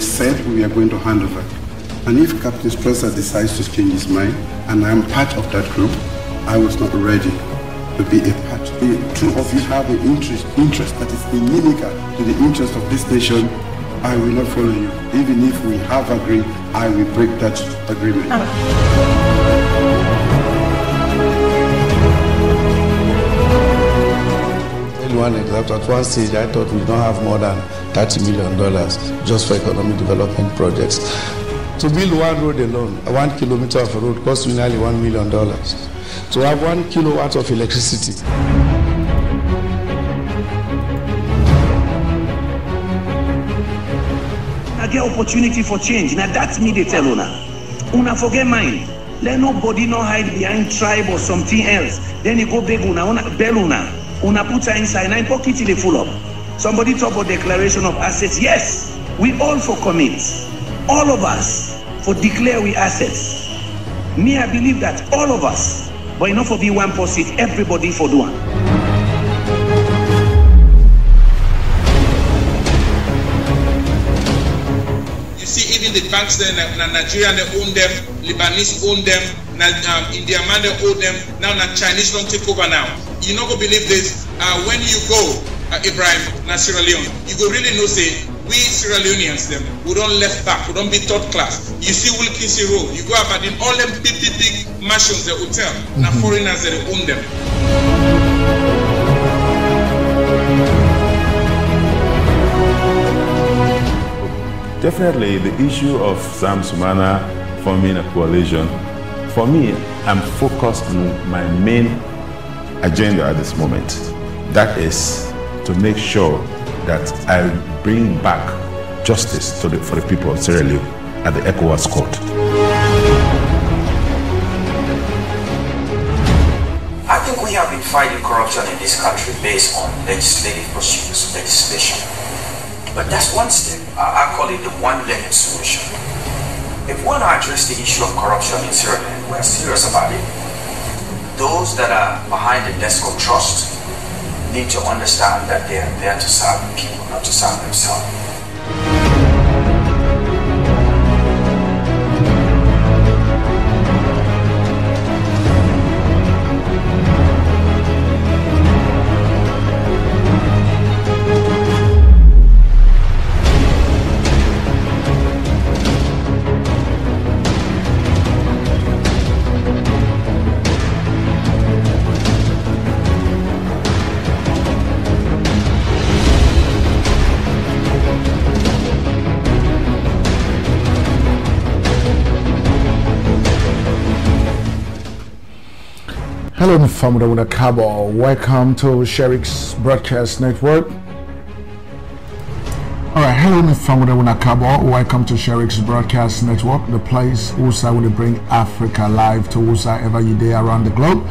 said we are going to hand over. And if Captain Strasser decides to change his mind, and I'm part of that group, I was not ready to be a part. Two of you have an interest that is inimical to the interest of this nation. I will not follow you. Even if we have agreed, I will break that agreement. One example, at one stage I thought we don't have more than $30 million just for economic development projects. To build one road alone, 1 kilometer of a road costs me nearly $1 million. To have 1 kilowatt of electricity. I get opportunity for change. Now that's me they tell una forget mind. Let nobody no hide behind tribe or something else. Then you go beg bell una put her inside, and pocket they full up. Somebody talk about declaration of assets. Yes, we all for commit. All of us for declare we assets. Me, I believe that all of us, but enough for be one posit, everybody for do one. You see, even the banks there, Nigerian they own them, Lebanese own them, Indian man they own them. Now Chinese don't take over now. You not go believe this. When you go, Ibrahim, Sierra Leone, you go really know say we Sierra Leoneans them, we don't left back, we don't be third class. You see Wilkinson Road, you go about in all them big mansions, the hotel, now foreigners that own them. Definitely the issue of Sam Sumana forming a coalition, for me, I'm focused on my main agenda at this moment. That is to make sure that I bring back justice for the people of Sierra Leone at the ECOWAS court. I think we have been fighting corruption in this country based on legislative procedures, legislation. But that's one step. I call it the one-legged solution. If we want to address the issue of corruption in Sierra Leone, we're serious about it. Those that are behind the desk of trust need to understand that they are there to serve the people, not to serve themselves. Hello, Famudawuna Kabo. Welcome to Sherix Broadcast Network. Alright, hello, Famudawuna Kabo. Welcome to Sherix Broadcast Network, the place also will bring Africa live to whoever you there around the globe.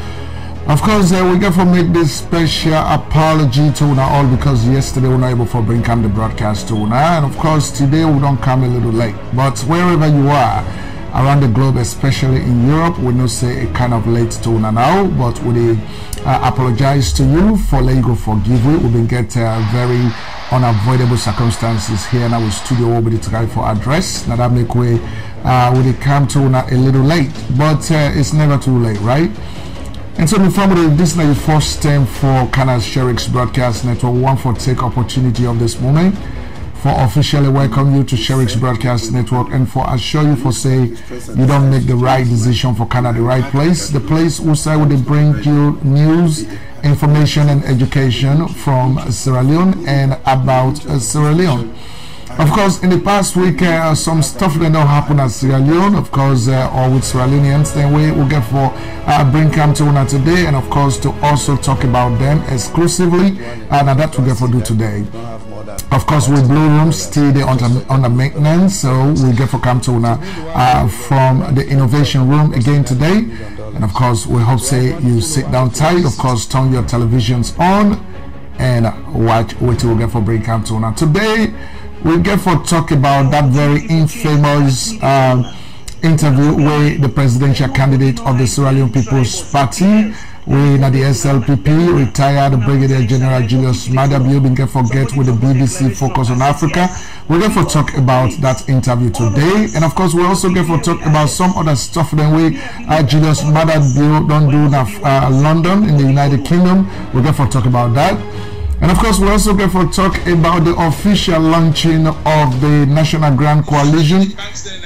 Of course, we get to make this special apology to una all because yesterday we were not able to bring the broadcast to una, and of course today we don't come a little late. But wherever you are around the globe, especially in Europe, we know say a kind of late to now, but we apologize to you for letting go forgive we. We've been get very unavoidable circumstances here in our studio. We'll be trying for address. Now that make way we come to a little late, but it's never too late, right? And so before this is the first time for Canada's Sherix Broadcast Network. We want to take opportunity of this moment for officially welcome you to Sherix Broadcast Network and for assure you for say you don't make the right decision for Canada, the right place. The place also will bring you news, information and education from Sierra Leone and about Sierra Leone. Of course, in the past week, some stuff that don't happen at Sierra Leone, of course, or with Sierra Leoneans, then we will get for bring come to una today, and of course to also talk about them exclusively, and that we get for do today. Of course, with Blue Room still under maintenance, so we get for come to una from the Innovation Room again today, and of course we hope say you sit down tight. Of course, turn your televisions on and watch what we get for bring come to una today. We get for talk about that very infamous interview where the presidential candidate of the Sierra Leone People's Party, we na the SLPP, retired Brigadier General Julius Madabio, been get forget with the BBC Focus on Africa. We're going to talk about that interview today. And of course, we also going to talk about some other stuff that we Julius Madabio don't do in London in the United Kingdom. We're going to talk about that. And of course, we're also going to talk about the official launching of the National Grand Coalition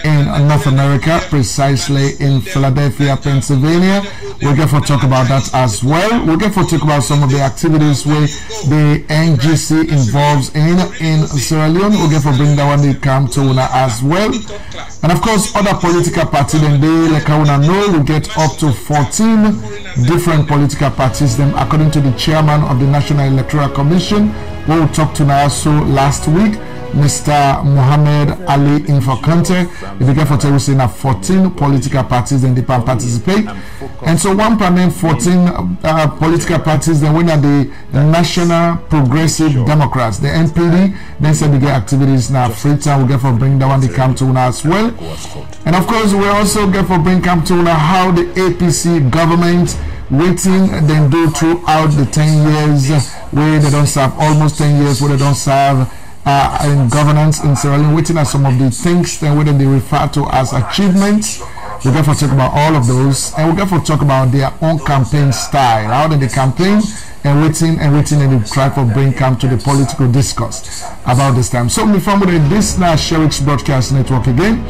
in North America, precisely in Philadelphia, Pennsylvania. We're going to talk about that as well. We're going to talk about some of the activities where the NGC involves in Sierra Leone. We're going to bring that one to come to Una as well. And of course, other political parties, and they, like I wanna know, we get up to 14 different political parties, them according to the chairman of the National Electoral Commission, who we talked to Nayaso last week, Mr. Mohammed Ali Infokante. If you get for we say 14 political parties and they can participate. And so one panel 14 political parties, then when are the National Progressive Democrats, the NPD, then say we get activities now Freetown. We get for bring that one they come to as well. And of course we also get for bring come to how the APC government waiting then do throughout the 10 years where they don't serve, almost 10 years where they don't serve in governance in Sierra Leone, waiting at some of the things that whether they refer to as achievements. We're going to talk about all of those, and we're going to talk about their own campaign style, how they campaign and waiting and they try to bring come to the political discourse about this time. So before we this now Sherix Broadcast Network again,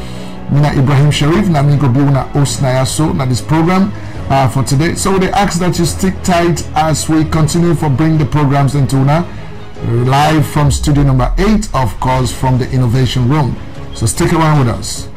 Mina Ibrahim Sheriff, na mi go be una host na yaso na this program for today. So they ask that you stick tight as we continue for bring the programs into una live from studio number 8, of course, from the Innovation Room. So stick around with us.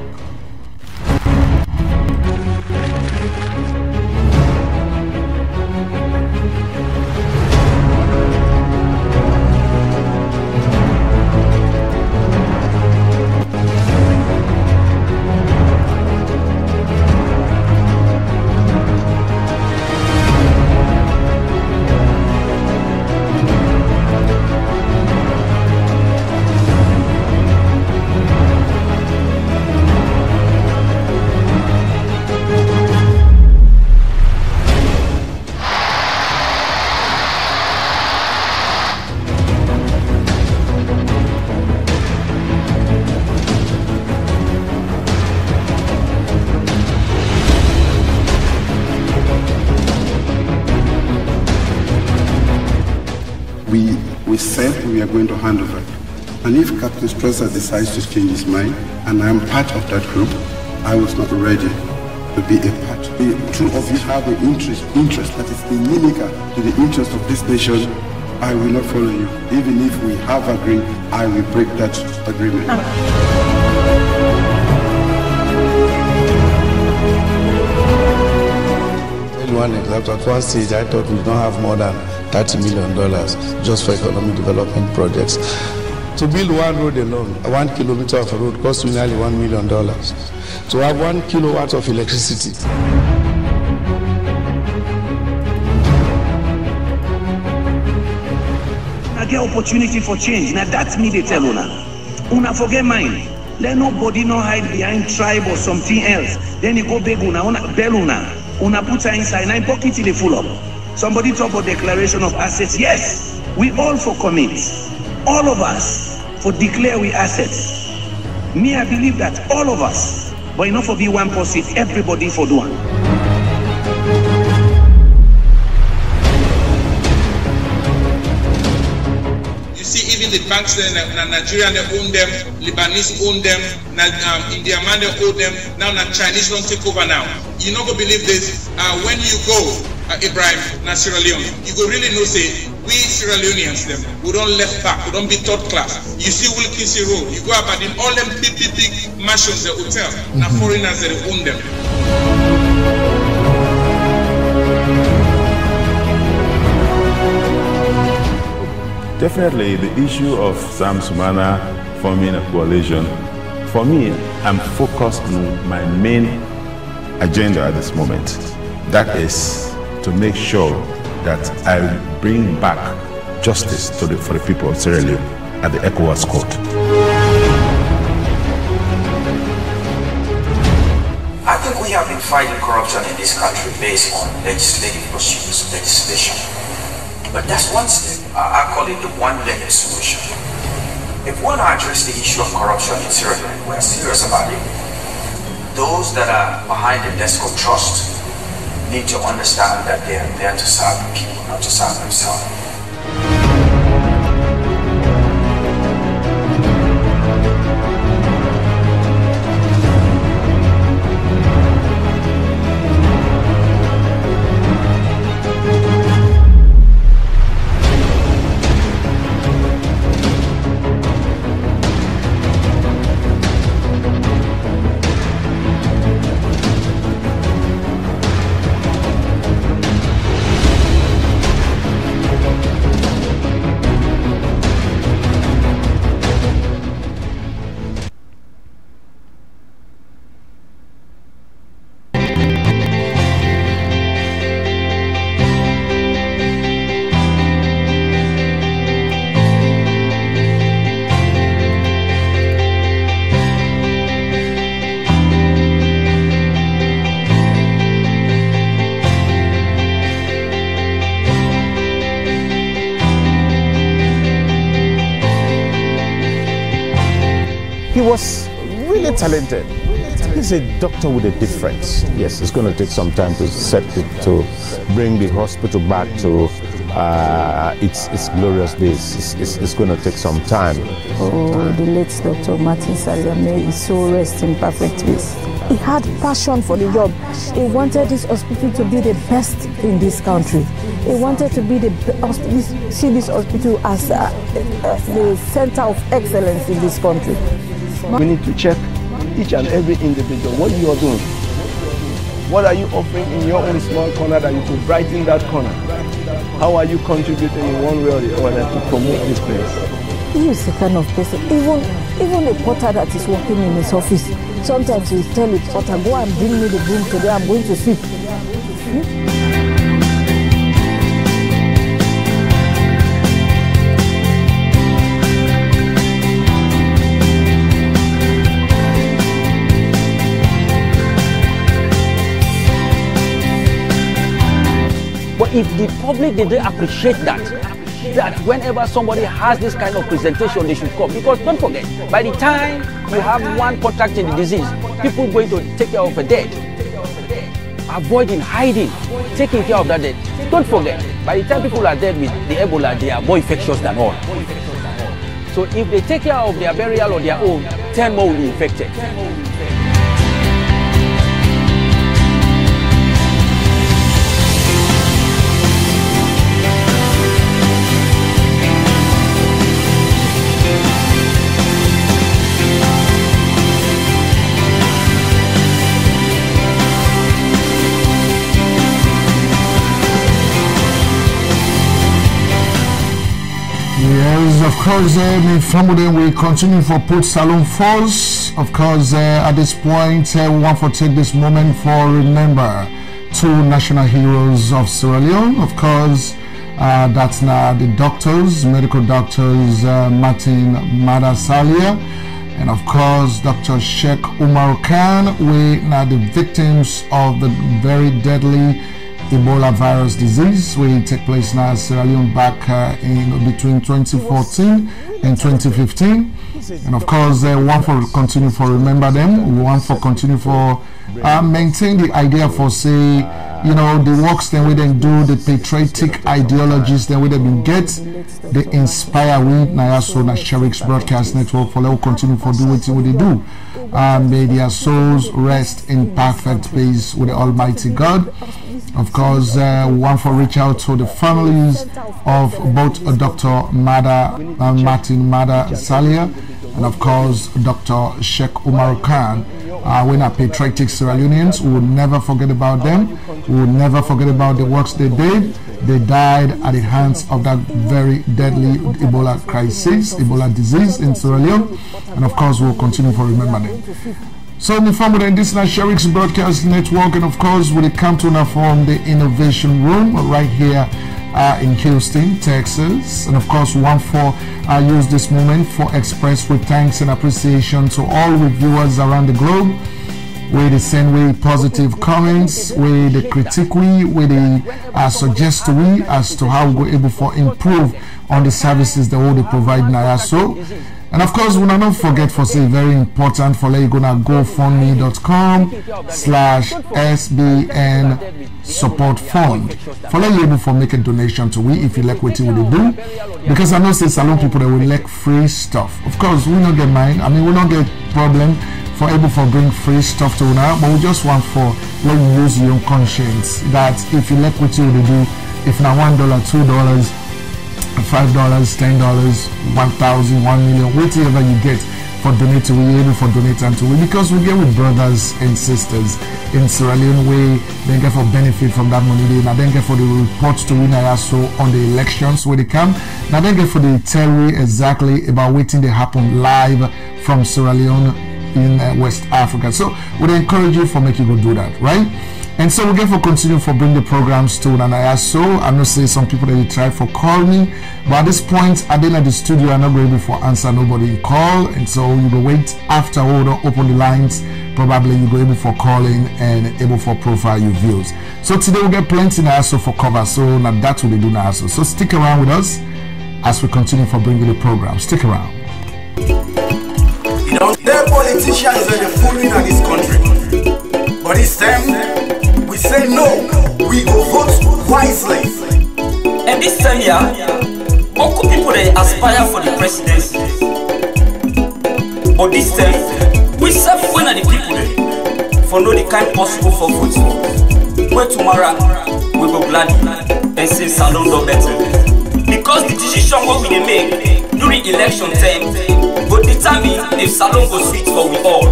We said we are going to hand over. And if Captain Strasser decides to change his mind, and I'm part of that group, I was not ready to be a part. The two of you have an interest that is inimical to the interest of this nation. I will not follow you. Even if we have agreed, I will break that agreement. One example, at one stage I thought we don't have more than $30 million just for economic development projects. To build one road alone, 1 kilometer of a road costs me nearly $1 million. To have 1 kilowatt of electricity. I get opportunity for change. Now that's me they tell una forget mine. Let nobody no hide behind tribe or something else. Then you go beg una bell una put her inside, and pocket till they full up. Somebody talk about declaration of assets. Yes, we all for commit. All of us for declare we assets. Me, I believe that all of us, but enough for be one person, everybody for do one. You see, even the banks in Nigeria, they own them, Lebanese own them, Indian man, they own them, now the Chinese don't take over now. You not gonna believe this. When you go, Ibrahim, Sierra Leone, you go really know, say, we Sierra Leoneans, them, we don't left back, we don't be third class. You see Wilkinson Road, you go about in all them big mansions, the hotel, now foreigners, they own them. Definitely, the issue of Sam Sumana forming a coalition, for me, I'm focused on my main agenda at this moment. That is to make sure that I bring back justice for the people of Sierra Leone at the ECOWAS court. I think we have been been fighting corruption in this country based on legislative pursuits, legislation. But that's one step. I call it the one-legged solution. If we want to address the issue of corruption in Sierra Leone, we're serious about it. Those that are behind the desk of trust need to understand that they are there to serve the people, not to serve themselves. He was really talented. He's a doctor with a difference. Yes, it's going to take some time to set it, to bring the hospital back to its glorious days. It's going to take some time. Oh, the late Dr. Martin Salia, may his soul rest in perfect peace. He had passion for the job. He wanted this hospital to be the best in this country. He wanted to be see this hospital as the center of excellence in this country. We need to check each and every individual, what you are doing. What are you offering in your own small corner that you could brighten that corner? How are you contributing in one way or the other to promote this place? He is the kind of person, even a porter that is working in his office, sometimes he will tell the porter, go and bring me the broom today, I'm going to sweep. But if the public didn't appreciate that whenever somebody has this kind of presentation, they should come. Because don't forget, by the time you have one contracting the disease, people are going to take care of a dead. Avoiding hiding, taking care of that dead. Don't forget, by the time people are dead with the Ebola, they are more infectious than all. So if they take care of their burial or their own, 10 more will be infected. Yes, of course, we continue for Port Salon Force. Of course, at this point, we want to take this moment for remember two national heroes of Sierra Leone. Of course, that's now the doctors, medical doctors, Martin Mada Salia, and of course, Dr. Sheikh Umar Khan. We now the victims of the very deadly Ebola virus disease, will take place now in Sierra Leone back in between 2014 and 2015. And of course, one for continue for remember them, one for continue for maintain the idea for say, you know, the works then we then do, the patriotic ideologies then we then get, they inspire we now so na Sherix Broadcast Network for let continue for do what they do. May their souls rest in perfect peace with the Almighty God. Of course, one for reach out to the families of both Dr. Martin Mada Salia and of course Dr. Sheikh Umar Khan. We're not patriotic Sierra Leoneans. We will never forget about them. We will never forget about the works they did. They died at the hands of that very deadly Ebola crisis, Ebola disease in Sierra Leone. And of course, we'll continue to remember them. So, in the form of this Sherix Broadcast Network, and of course, we come to now from the Innovation Room right here in Houston, Texas. And of course, one for use this moment for express with thanks and appreciation to all reviewers around the globe. where they send we positive comments, where they critique we, where they suggest we as to how we're able to improve on the services that they provide in IASO. And of course, we will not forget for say very important for let you go now gofundme.com/SBN support fund for let you able for make a donation to we if you like what you will do, because I know say salon people that will like free stuff. Of course, we not get mine. I mean, we not get problem for able for bring free stuff to now, but we just want for let you use your own conscience that if you like what you will do, if now $1, $2, $5, $10, 1,000, 1 million, whatever you get for donate to we able for donate and to we, because we get with brothers and sisters in Sierra Leone way then get for benefit from that money they now then get for the reports to win IASO on the elections where they come now then get for the tell we exactly about waiting they happen live from Sierra Leone in West Africa. So we encourage you for make you go do that, right? And so we get for continue for bring the programs to IASO. I know say some people that you try for call me, but at this point I didn't at the studio. I'm not going to for answer nobody call, and so you will wait after order open the lines. Probably you go able for calling and able for profile your views. So today we get plenty in IASO for cover. So now that's what they do in IASO. So stick around with us as we continue for bringing the program. Stick around. You know, their politicians are the fooling in this country, but it's them. We say no, we go vote wisely. And this time here, most people they aspire for the presidency. But this time, we serve one of the people for no the kind possible for vote. Where tomorrow, we go glad and say Salon do better. Because the decision what we make during election time will determine if Salon go sweet for we all.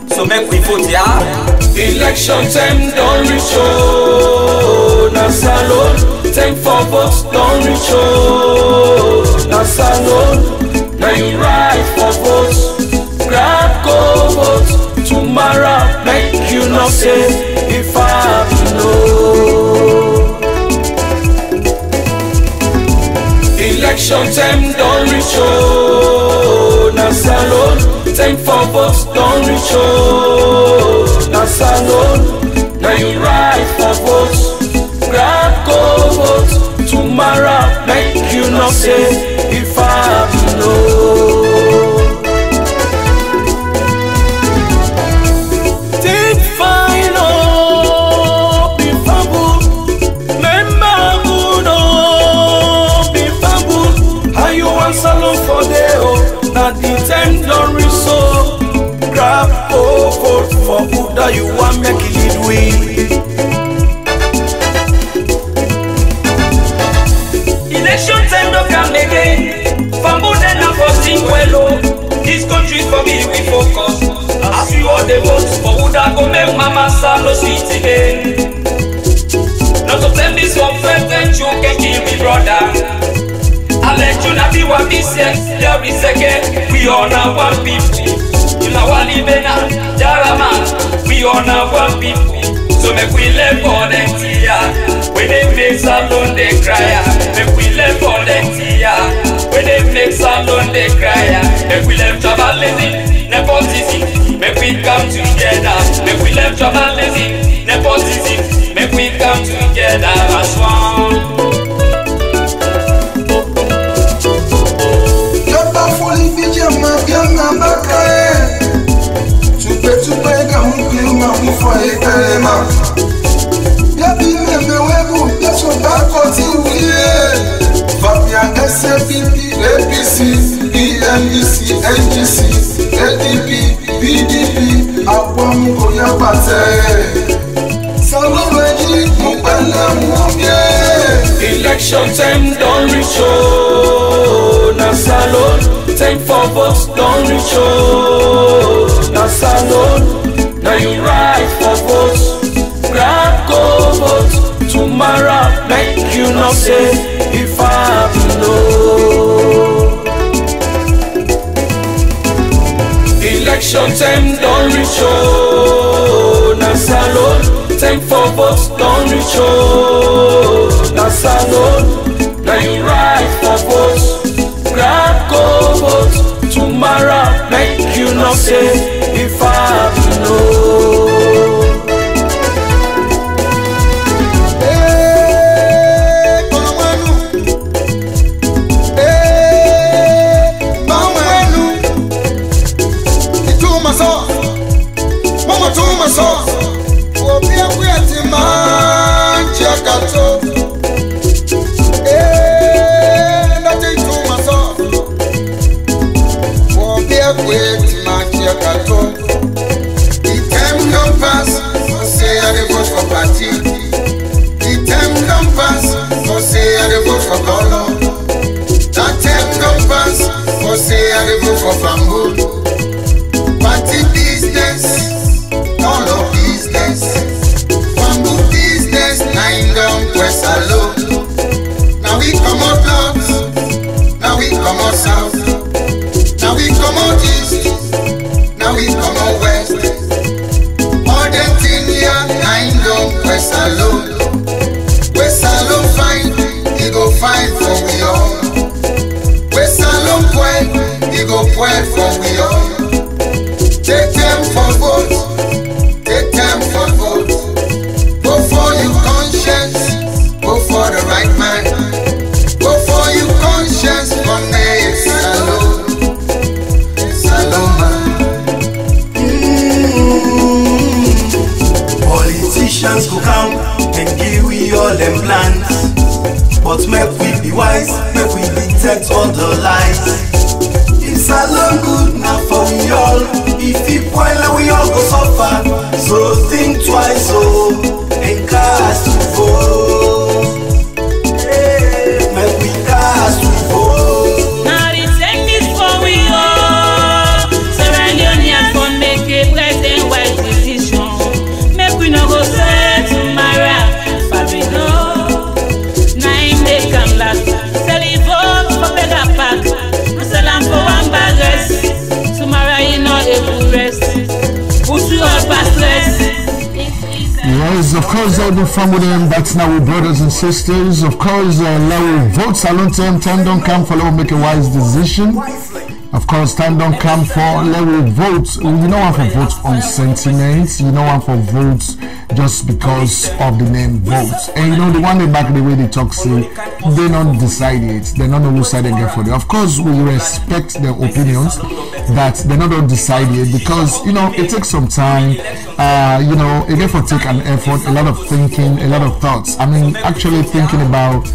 So make we vote, yeah? Election time don't reach oh, na Salon. Time for votes don't reach oh, na Salon. Now you ride for votes, grab go vote. Tomorrow make you not say if I know. Election time don't reach oh, na Salon. Time for votes don't reach oh, na Salon. Now you ride for votes, grab go vote. Tomorrow make you not say if I know. Take final, be fumble. Member good, be fumble. How you want Salon for day oh? Now the time don't reach so. Grab vote for who that you want make it lead way. Election time don't come again. Fambo then for sing well. This country for me we focus. As we all the votes for who that go make Mama Salo sweet again. Not to tell me so friend that you can kill me brother. I let you not be one piece, there is again. We all now one people. You know what Libena, Jaraman, we all now one people. So make we live for them tia. When they make Salon they cry. Make we live for them tia. When they make Salon they cry. Make we live tribalism, nepotism. Make we come together. Make we live tribalism, nepotism. Make we come together as one. Slpp, APC, ENDC, NDC, ADP, PDP, Awamu Koyabate. Salon ready, Mupana Mubye. Election time don't reach oh, na Salon. Time for votes don't reach oh, na Salon. Now you ride for votes, grab go vote. Tomorrow make you not say if I know. Election time don't reach oh, na Salon. Time for votes don't reach oh, na Salon. Now you ride for votes, grab go vote. Tomorrow make you not say if I know. down and give we all them plans. But make we be wise, make we detect all the lies. It's a long good now for we all. If it spoil, we all go suffer. So think twice, oh, and cast to vote. Make we cast to vote. Now the same is for we all. Sierra Leonean for make a present wise decision. Make we no go say tomorrow, but we know. Nine they come last. Sell it for better pack. We sell them for one bag rest. Tomorrow you know it will rest. Put you up past rest. Yes, of course, I'll be fun with them. That's now with brothers and sisters. Of course, Larry votes alone. Time don't come for Larry make a wise decision. Of course, time don't come for Larry votes. You know one for votes on sentiments. You know one for votes just because of the name votes. And you know the one day back the way they talk say they not decide it. They not know who side they get for them. Of course, we respect their opinions that they not decide it because you know it takes some time. You know, it therefore take an effort, a lot of thinking, a lot of thoughts. I mean, actually thinking about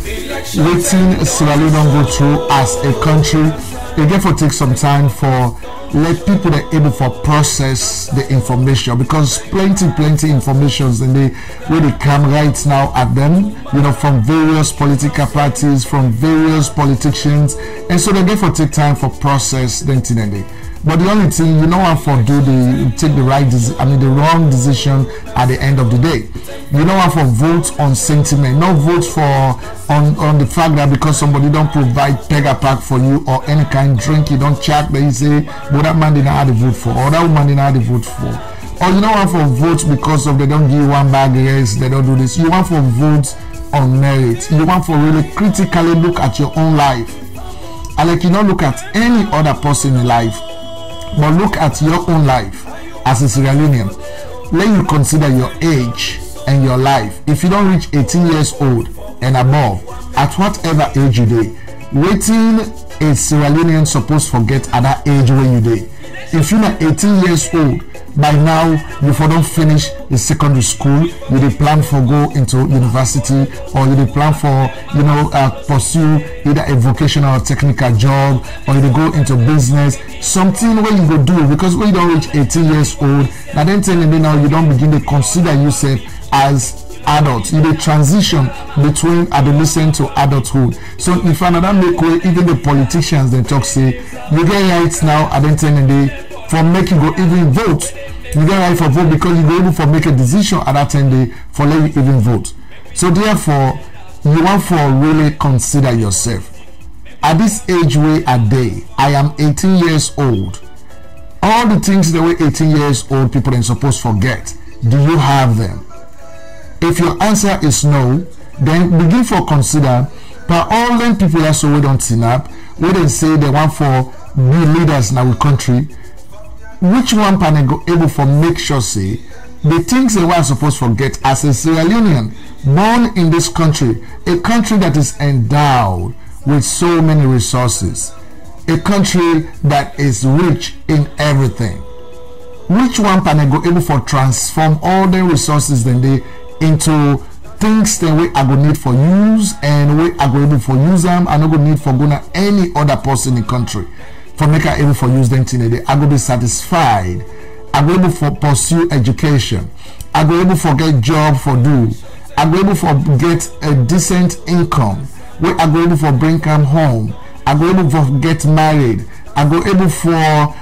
waiting Sierra Leone go through as a country. It therefore takes some time for let people that are able to process the information because plenty informations and they really come right now at them, you know, from various political parties, from various politicians, and so they therefore take time for process the internet. But the only thing you know how for take the wrong decision at the end of the day. You know how for vote on sentiment, no vote for on the fact that because somebody don't provide pega pack for you or any kind of drink you don't check that you say, but that man didn't have the vote for, or that woman didn't have the vote for. Or you know how for vote because of they don't give one bag yes, they don't do this. You want for vote on merit. You want for really critically look at your own life. And like you don't look at any other person in life. But look at your own life as a Sierra Leonean. Let you consider your age and your life. If you don't reach 18 years old and above, at whatever age you do, waiting a Sierra Leonean supposed to forget at that age where you do. If you're not 18 years old, by now you don't finish the secondary school, you dey plan for go into university or you dey plan for pursue either a vocational or technical job or you dey go into business, something where you go do because when you don't reach 18 years old, now then telling me now you don't begin to consider yourself as adult. You dey transition between adolescent to adulthood. So if another make way, even the politicians they talk say you get rights now at the end of the day for make you go even vote. You get right for vote because you go able for make a decision at that time day for let you even vote. So therefore you want for really consider yourself. At this age where a day I am 18 years old. All the things the way 18 years old people are supposed to forget, do you have them? If your answer is no, then begin for consider. But all them people that so we don't sign up, we don't say they want for be leaders in our country. Which one can go able for make sure say the things they were supposed to forget as a Sierra Leonean born in this country, a country that is endowed with so many resources, a country that is rich in everything. Which one can go able for transform all the resources then they into things that we are going to need for use and we are going to for use them and not going to need for going any other person in the country for make her able for use them today. I going to be satisfied. I go able for pursue education. I go able for get job for do. I go able for get a decent income. We are go able for bring them home. I go able for get married. I go able for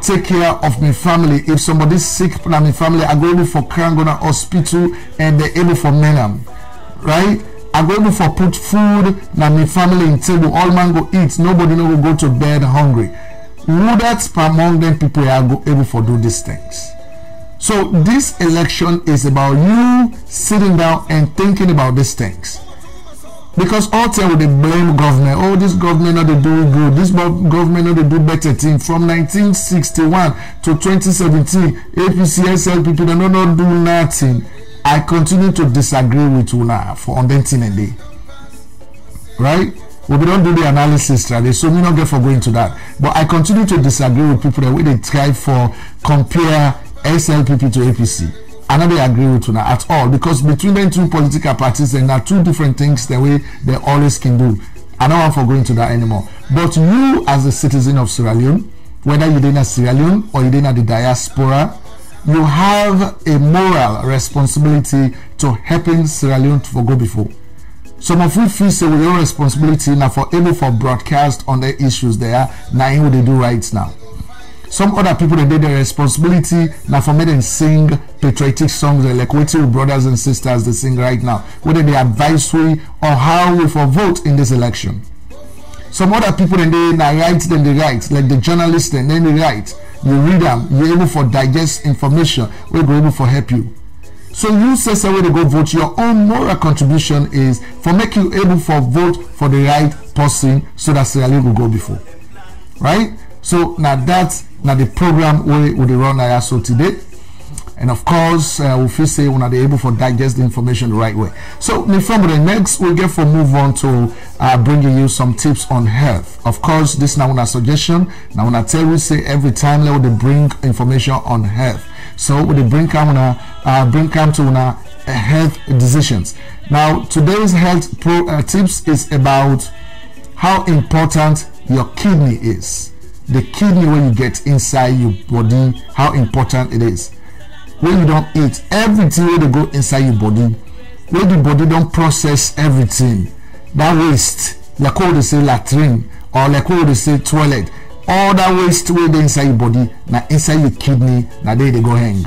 take care of my family. If somebody's sick in my family, I go able for carry go to hospital and they're able for men them. Right? I go able for put food na my family in table. All man go eat. Nobody no go to bed hungry. Who that's among them people are go able for do these things. So this election is about you sitting down and thinking about these things. Because all time with the blame government, oh this government not they do good, this government not they do better thing. From 1961 to 2017, APC, SLP, they not do nothing. I continue to disagree with you now for on that thing and day. Right? We don't do the analysis today, so we not get for going to that. But I continue to disagree with people that way they try for compare SLPP to APC. I don't agree with you at all, because between the two political parties, there are two different things the way they always can do. I don't want to go into that anymore. But you, as a citizen of Sierra Leone, whether you're in a Sierra Leone or you're in the diaspora, you have a moral responsibility to helping Sierra Leone to go before. Some of you feel say with your responsibility now for able for broadcast on the issues there, now what they do right now. Some other people they did their responsibility now for me and sing patriotic songs like what your brothers and sisters they sing right now, whether they advisory or how we for vote in this election. Some other people then they write, then they write, like the journalists then they write. You read them, you're able for digest information, we're able for help you. So you say so way to go vote. Your own moral contribution is for make you able for vote for the right person so that Sierra Leone will go before. Right? So now that's now the program we will run ISO today. And of course, we feel say we're not able for digest the information the right way. So from the next, we get for move on to bringing you some tips on health. Of course, this now a suggestion. Now when I tell you say every time they bring information on health. So we bring come to health decisions. Now today's health tips is about how important your kidney is. The kidney when you get inside your body, how important it is. When you don't eat, everything when they go inside your body, when the body don't process everything, that waste, like what they say latrine, or like what they say toilet, all that waste where they inside your body, now inside your kidney, now they go hang.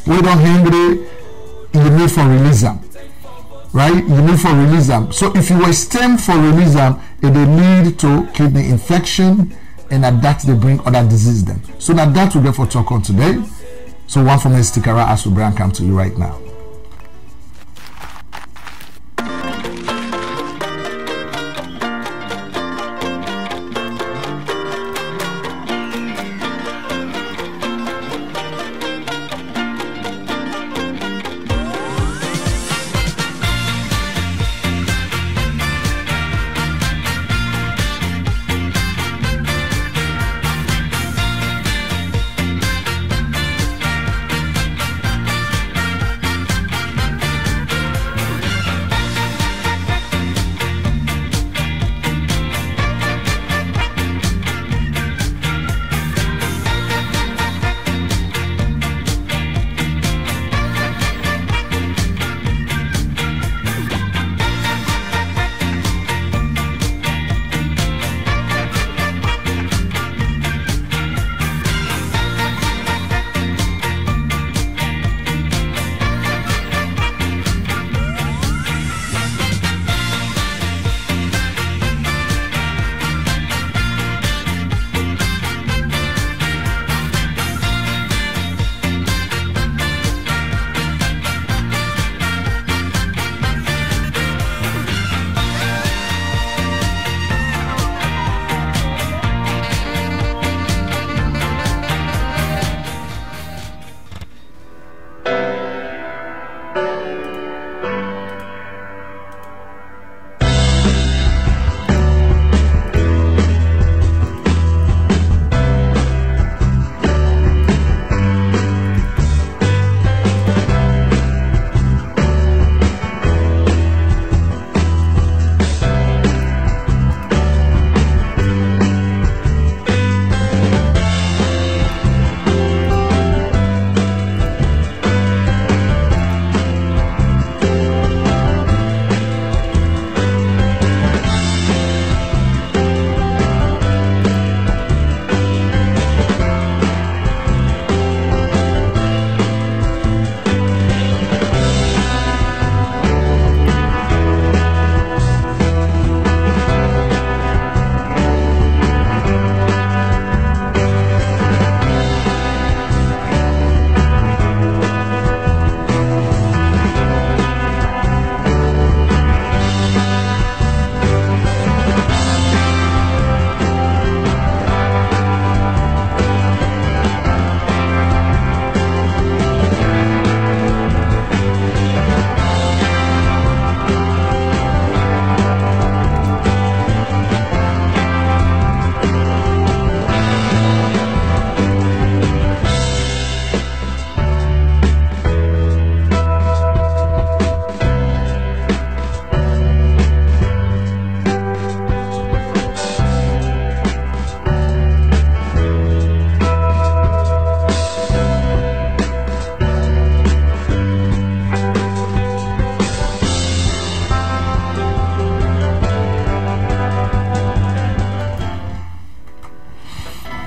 When you don't hang there, you need for release them. Right? You need for release them. So if you were stem for release them, it will lead to kidney infection, and at that they bring other disease then. So now that we'll get for talk on today. So one from the sticker as we bring come to you right now.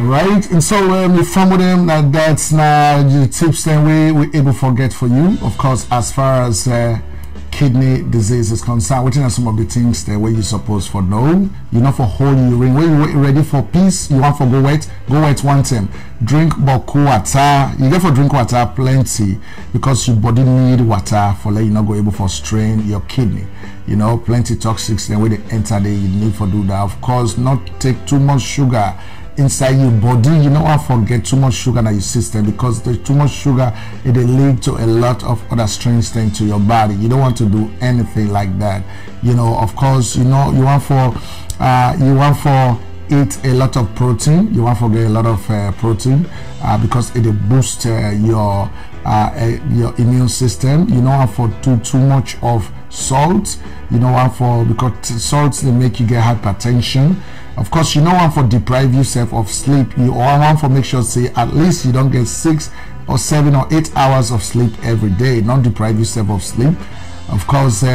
Right, and so we found with them that's now the tips that we able to get for you. Of course, as far as kidney disease is concerned, which are some of the things that where you supposed for know. You know, for whole urine, when you ready for peace, you want for go wet one time. Drink boku water. You get for drink water plenty because your body need water for let you not go able for strain your kidney. You know, plenty toxics then when they enter there, you need for do that. Of course, not take too much sugar inside your body. You don't want to forget too much sugar in your system, because there's too much sugar, it will lead to a lot of other strange things to your body. You don't want to do anything like that. You know, of course, you know, you want for eat a lot of protein. You want to get a lot of protein because it will boost your immune system. You don't want for too much of salt. You don't want for, because salts they make you get hypertension. Of course, you don't want for deprive yourself of sleep. You all want for make sure say at least you don't get 6 or 7 or 8 hours of sleep every day. Not deprive yourself of sleep. Of course, you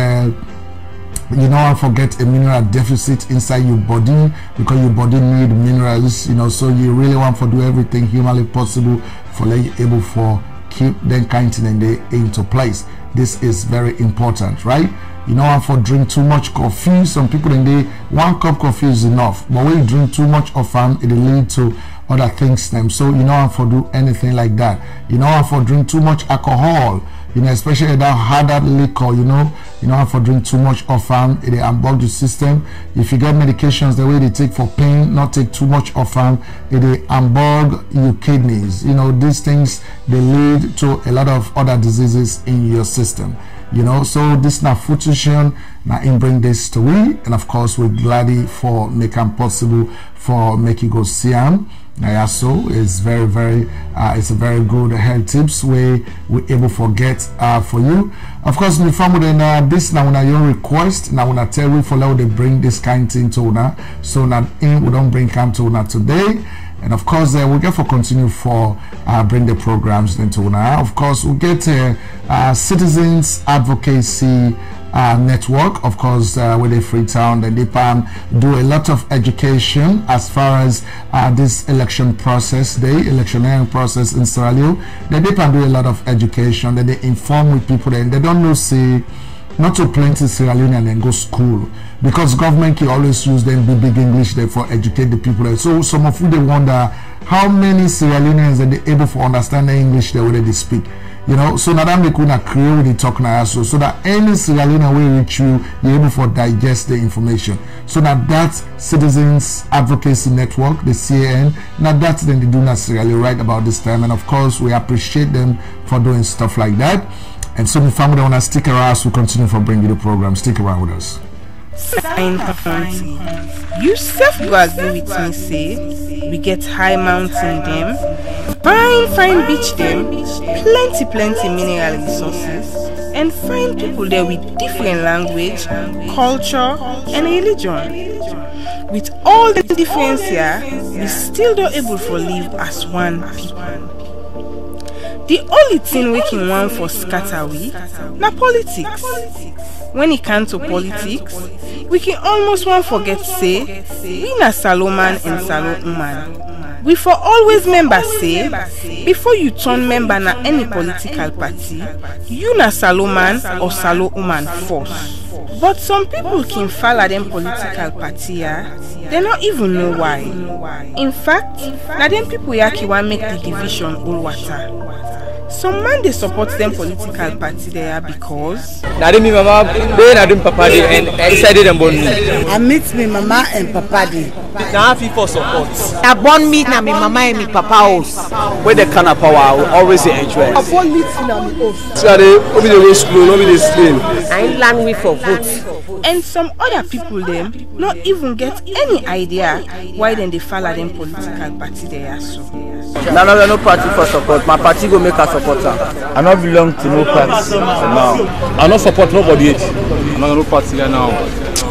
don't want to forget a mineral deficit inside your body, because your body need minerals. You know, so you really want to do everything humanly possible for let you able for keep them kind of into place. This is very important, right? You know, if you drink too much coffee, some people in the 1 cup coffee is enough, but when you drink too much of them, it will lead to other things. So you know, if you do anything like that, you know, if you drink too much alcohol, you know, especially that harder liquor, you know, if you drink too much of them, it will unblock the system. If you get medications the way they take for pain, not take too much of them, it will unblock your kidneys. You know, these things, they lead to a lot of other diseases in your system. You know, so this now nutrition now in bring this to we, and of course we're glad for making possible for make you go see them. Now, so it's very it's a very good health tips we able to get for you. Of course, we found this now when your request now when I tell you for how they bring this kind of thing to una, so now in we don't bring come to una today. And of course, we get for continue for bring the programs into now. Of course, we get Citizens Advocacy Network. Of course, with the Freetown, they can do a lot of education as far as this election process, the electioneering process in Sierra Leone. They can do a lot of education. That they inform with people, and they don't know say not to plenty Sierra Leonean and go school, because government can always use them big English there for educate the people there. So some of you they wonder how many Sierra Leoneans are they able to understand the English the way they speak. You know, so now that they could create with the talk now, so that any Sierra Leonean will reach you, you're able to digest the information. So now that's Citizens Advocacy Network, the CAN. Now that's then they do not Sierra Leone right about this time, and of course we appreciate them for doing stuff like that. And so the family want to stick around as we continue for bringing the program. Stick around with us. You self-go agree with me, say we get high mountain them, fine beach them, plenty mineral resources, and fine people there with different language, culture, and religion. With all the difference here, we still don't able to live as one people. The only thing we can want for scatter we na politics. When it comes to politics, we can almost want forget say we na Saloman and Saloman. We for always member say before you turn member na any political party, you na Saloman or Saloman first. But some people can follow them political party, they not even know why. In fact, na them people yaki want make the division all water. Some man they support them political party there because na dem mama they na dem papa dey and decided them born me. I meet me mama and papa dey. Na happy for support. I born me na me mama and me papa house. Where the kind of power will always enjoy. I born me na me house. So they obi dey go school, obi dey slave. I land we for vote. And some other people them not even get any idea why then they follow them political party there so. No party for support. My party go make a supporter. I not belong to no party now. I not support nobody yet. I no party now.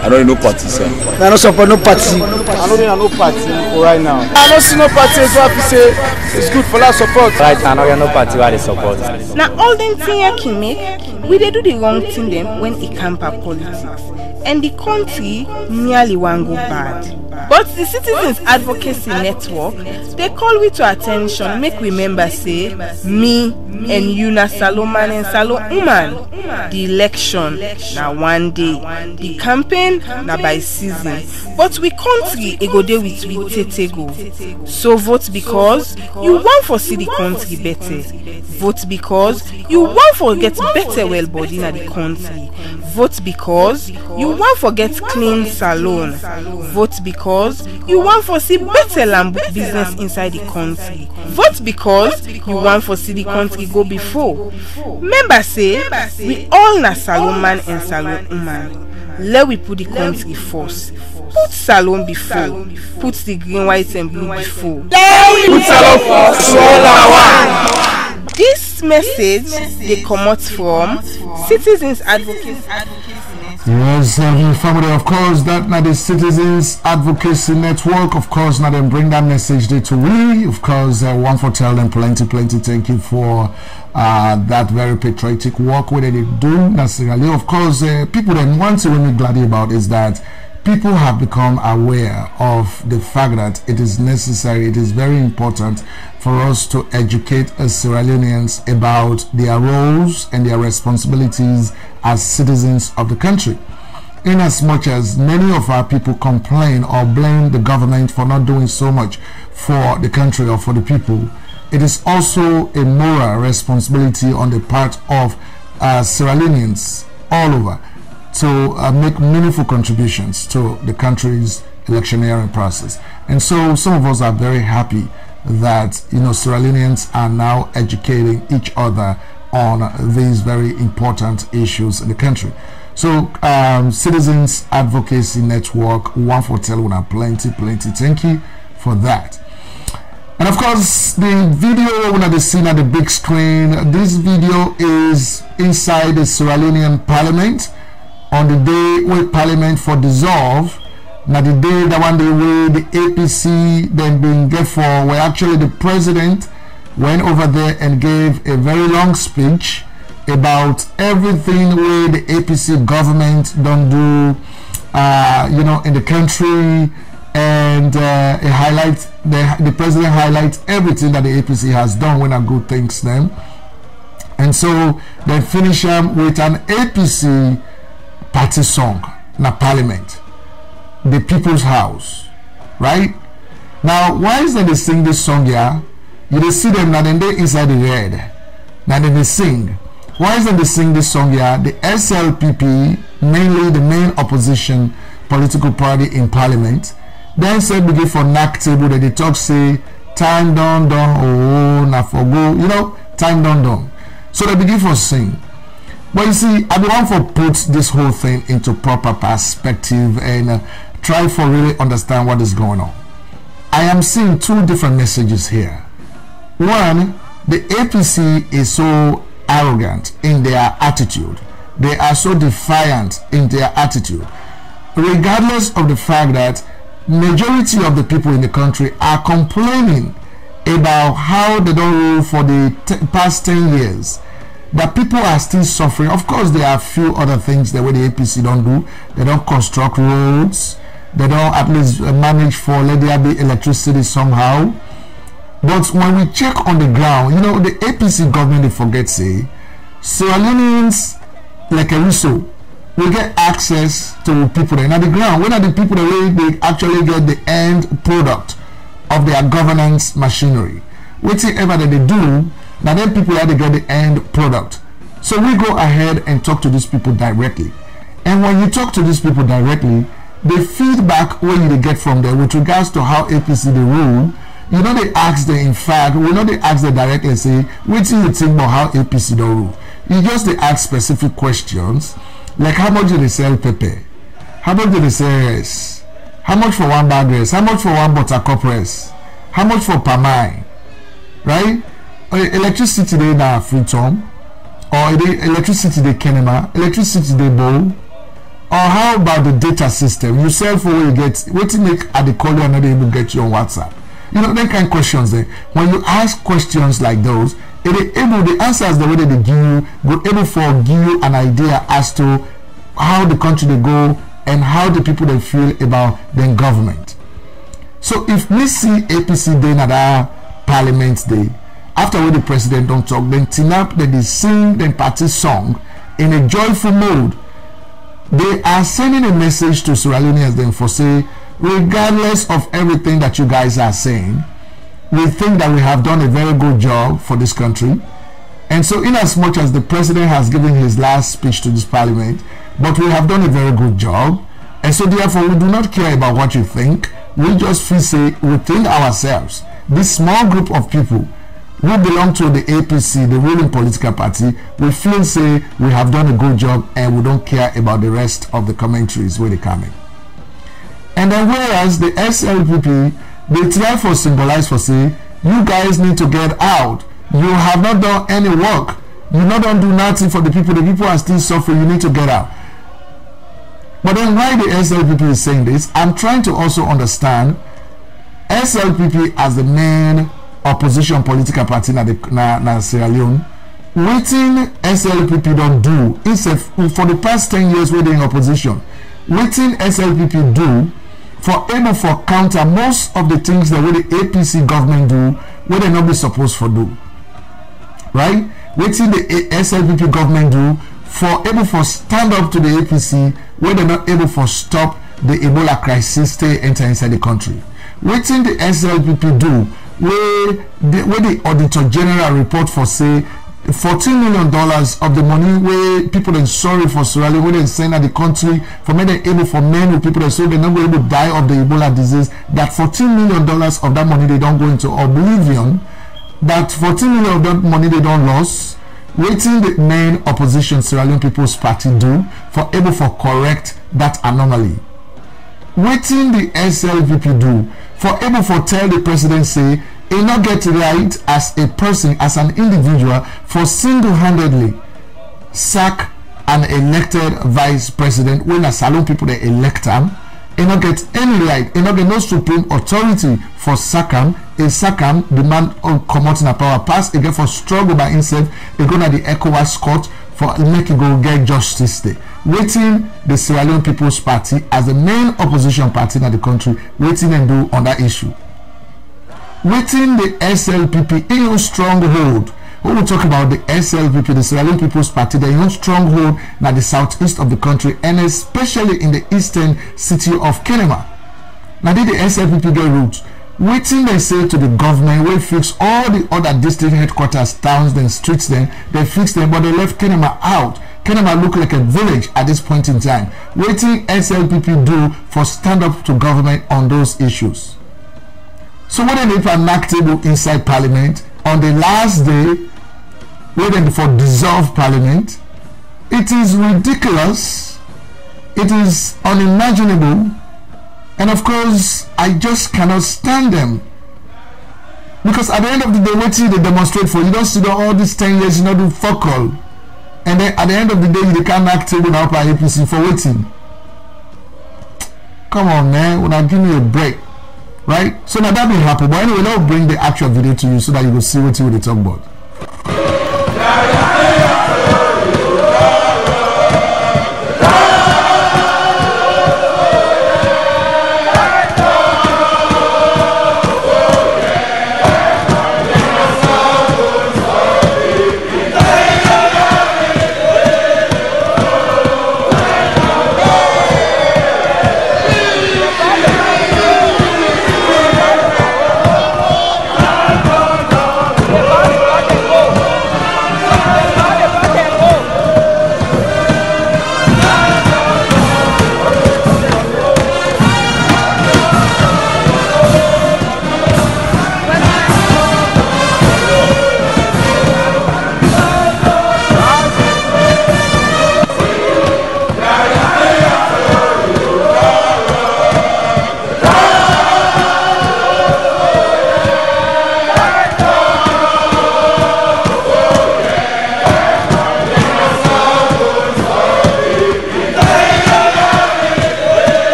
I don't know party, sir. I don't support no party. I don't know no party. for right now. I don't see no party as well to say it's good for that support. Right now, there no party where they support. Now all them things can make, we they do the wrong thing them when it comes to politics. And the country nearly one go bad. But the Citizens Advocacy Network, they call we to attention, make we remember say, me and you na Saloman and Saloman. The election na one day, the campaign na by season. But we country e go dey with we tete go. So vote because you want for see the country better. Vote because you want for get better well body na the country. Vote because you want for get clean salon. Vote because you want for see better land business inside the country. Vote because you want for see the country go before. Remember say we all na Saloman and Saloman. Let we put the country first. Put Salon before. Put the green, white and blue before. Put Salon first. This message they come out from Citizens Advocacy. Yes, family, of course, that now the Citizens Advocacy Network, of course, now them bring that message there to we. Of course, one for tell them plenty thank you for that very patriotic work where they do necessarily. Of course, people then one thing we're glad about is that people have become aware of the fact that it is necessary, it is very important for us to educate as Sierra Leoneans about their roles and their responsibilities as citizens of the country. In as much as many of our people complain or blame the government for not doing so much for the country or for the people, it is also a moral responsibility on the part of Sierra Leoneans all over to make meaningful contributions to the country's electioneering process. And so some of us are very happy that Sierra Leoneans are now educating each other on these very important issues in the country. So Citizens Advocacy Network, one for Teluna, plenty thank you for that. And of course, the video we're going to see at the big screen, this video is inside the Sierra Leonean Parliament on the day when Parliament for dissolve. Now the day that one day where the APC then being get for, where actually the president went over there and gave a very long speech about everything where the APC government don't do in the country, and the president highlights everything that the APC has done when a good things them. And so they finish them with an APC party song na Parliament, the People's House, right? Now, why is that they sing this song here? You will see them now, then they inside the red. Now then they sing. Why is that they sing this song here? The SLPP, mainly the main opposition political party in Parliament, then said begin for knock table that they talk say time done oh na for go, time done. So they begin for sing. But you see, I want to put this whole thing into proper perspective and try for really understand what is going on. I am seeing two different messages here. One, the APC is so arrogant in their attitude. They are so defiant in their attitude, regardless of the fact that majority of the people in the country are complaining about how they don't rule for the past 10 years. That people are still suffering. Of course, there are a few other things that the APC don't do. They don't construct roads. They don't at least manage for let there be electricity somehow. But when we check on the ground, the APC government, they forget say Sierra Leoneans like a Russo will get access to people in the ground. When are the people the way they actually get the end product of their governance machinery? Whatever that they do, now then people have to get the end product. So we go ahead and talk to these people directly. And when you talk to these people directly, the feedback what you get from them with regards to how APC they rule, they ask them, in fact, they ask them directly and say, what do you think about how APC don't rule? You just they ask specific questions, like how much do they sell pepper? How much do they sell rice? How much for one bag rice? How much for one buttercup rice? How much for pamai? Right? Electricity they na Freetown, or electricity they Kenema, electricity they Bowl, Or how about the data system? You sell for what you get, what you make at the call you are not able to get you on WhatsApp. You know, that kind of questions there. When you ask questions like those, the answers the way they give you, will able to give you an idea as to how the country they go and how the people they feel about the government. So if we see APC day at our Parliament Day, after when the president don't talk, then Tinap they sing the party song in a joyful mode. They are sending a message to Sierra Leoneans then for say, regardless of everything that you guys are saying, we think that we have done a very good job for this country. And so in as much as the president has given his last speech to this parliament, but we have done a very good job, and so therefore we do not care about what you think. We just feel say within ourselves, this small group of people who belong to the APC, the ruling political party, we feel say we have done a good job and we don't care about the rest of the commentaries where they come in. And then whereas the SLPP, they try for symbolize for say, you guys need to get out. You have not done any work. You not done do nothing for the people are still suffering, you need to get out. But then why the SLPP is saying this, I'm trying to also understand SLPP as the main opposition political party na Sierra Leone. Waiting SLPP don't do, for the past 10 years we're in opposition, waiting SLPP do for able for counter most of the things that the APC government do, where they not be supposed to do. Right? Waiting the SLPP government do for able for stand up to the APC, where they're not able for stop the Ebola crisis stay enter inside the country. Waiting the SLPP do where the Auditor General report for say $14 million of the money where people are sorry for Sierra Leone, where they send out the country for men able for men with people that so they're not able to die of the Ebola disease. That $14 million of that money they don't go into oblivion. That $14 million of that money they don't lose. Waiting the main opposition Sierra Leone People's Party do for able for correct that anomaly. Waiting the SLPP do for able for tell the president say he not get right as a person, as an individual, for single-handedly sack an elected vice president when a salon people they elect him. He not get any right, he not get no supreme authority for sack him. A sack him, the man come out in a power pass again for struggle by himself. He go to the ECOWAS court for make it go get justice there. Waiting the Sierra Leone People's Party as the main opposition party in the country, waiting and do on that issue. Waiting the SLPP in your stronghold. When we talk about the SLPP, the Sierra Leone People's Party, they own stronghold now the southeast of the country and especially in the eastern city of Kenema. Now did the SLPP get roots? Waiting they say to the government, we fix all the other district headquarters, towns, then streets, then they fix them, but they left Kenema out. Kenema look like a village at this point in time. Waiting SLPP do for stand up to government on those issues. So when they enact table inside Parliament on the last day, waiting for dissolve Parliament, it is ridiculous, it is unimaginable, and of course I just cannot stand them. Because at the end of the day, what they demonstrate for, you don't see all these 10 years, you not do fuck all. And then at the end of the day, you can't act table now by APC for waiting. Come on, man, when I give me a break. Right? So now that will happen. But anyway, I'll bring the actual video to you so that you will see what you will talk about.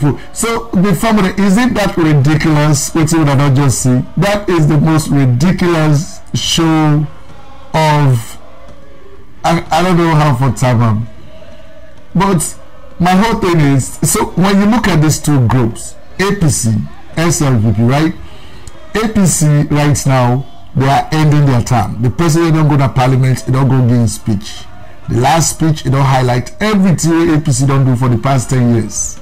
people. So the family, is it that ridiculous? What you would not just see? That is the most ridiculous show of I don't know how for Tamam. But my whole thing is, so when you look at these two groups, APC, SLPP, right? APC right now, they are ending their term. The president don't go to parliament, he don't go give speech. The last speech, he don't highlight everything APC don't do for the past 10 years.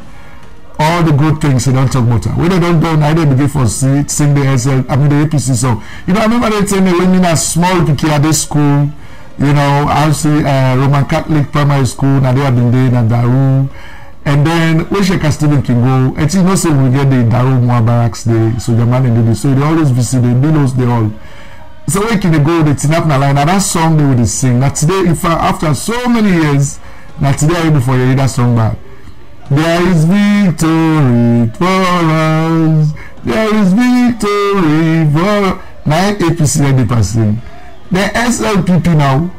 All the good things they don't talk about. When they don't do, neither begin for sing the SL, I mean the APC song. You know, I remember they tell me when in a small PK at this school, you know, I see Roman Catholic primary school, now they have been there in Daru. And then when Sheikh Stephen can go, and you know, say we get the Daru Mua barracks there, so the man in the so they always visit the Milos, they all. So when can they go, they tin up na line, and that song they would sing. Now today, in fact, after so many years, now today I able for you that song back. There is victory for us. There is victory for now. APC ready passing. The SLPP now,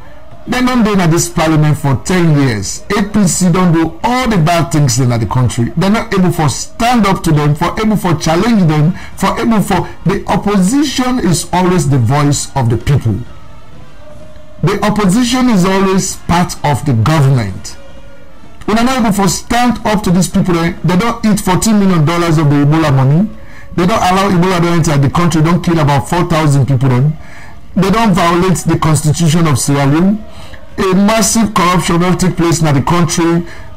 they don't do in this parliament for 10 years. APC don't do all the bad things in the country. They're not able to stand up to them, for able to challenge them, for able for the opposition is always the voice of the people. The opposition is always part of the government. When they're not able to stand up to these people, they don't eat $14 million of the Ebola money. They don't allow Ebola to enter the country, don't kill about 4,000 people then. They don't violate the constitution of Sierra Leone. A massive corruption will take place in the country.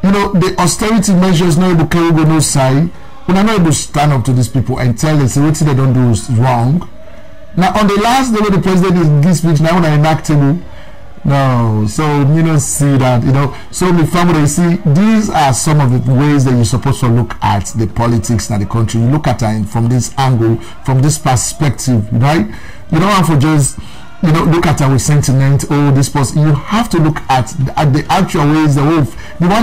You know, the austerity measures not able to carry no side. We're not able to stand up to these people and tell them, say, what they don't do is wrong. Now, on the last day when the president is giving speech, now when I enactable, no, so you don't see that, you know. So the family, you see, these are some of the ways that you're supposed to look at the politics in the country. You look at it from this angle, from this perspective, right? You don't have to just, you know, look at it with sentiment. Oh, this person. You have to look at the actual ways the one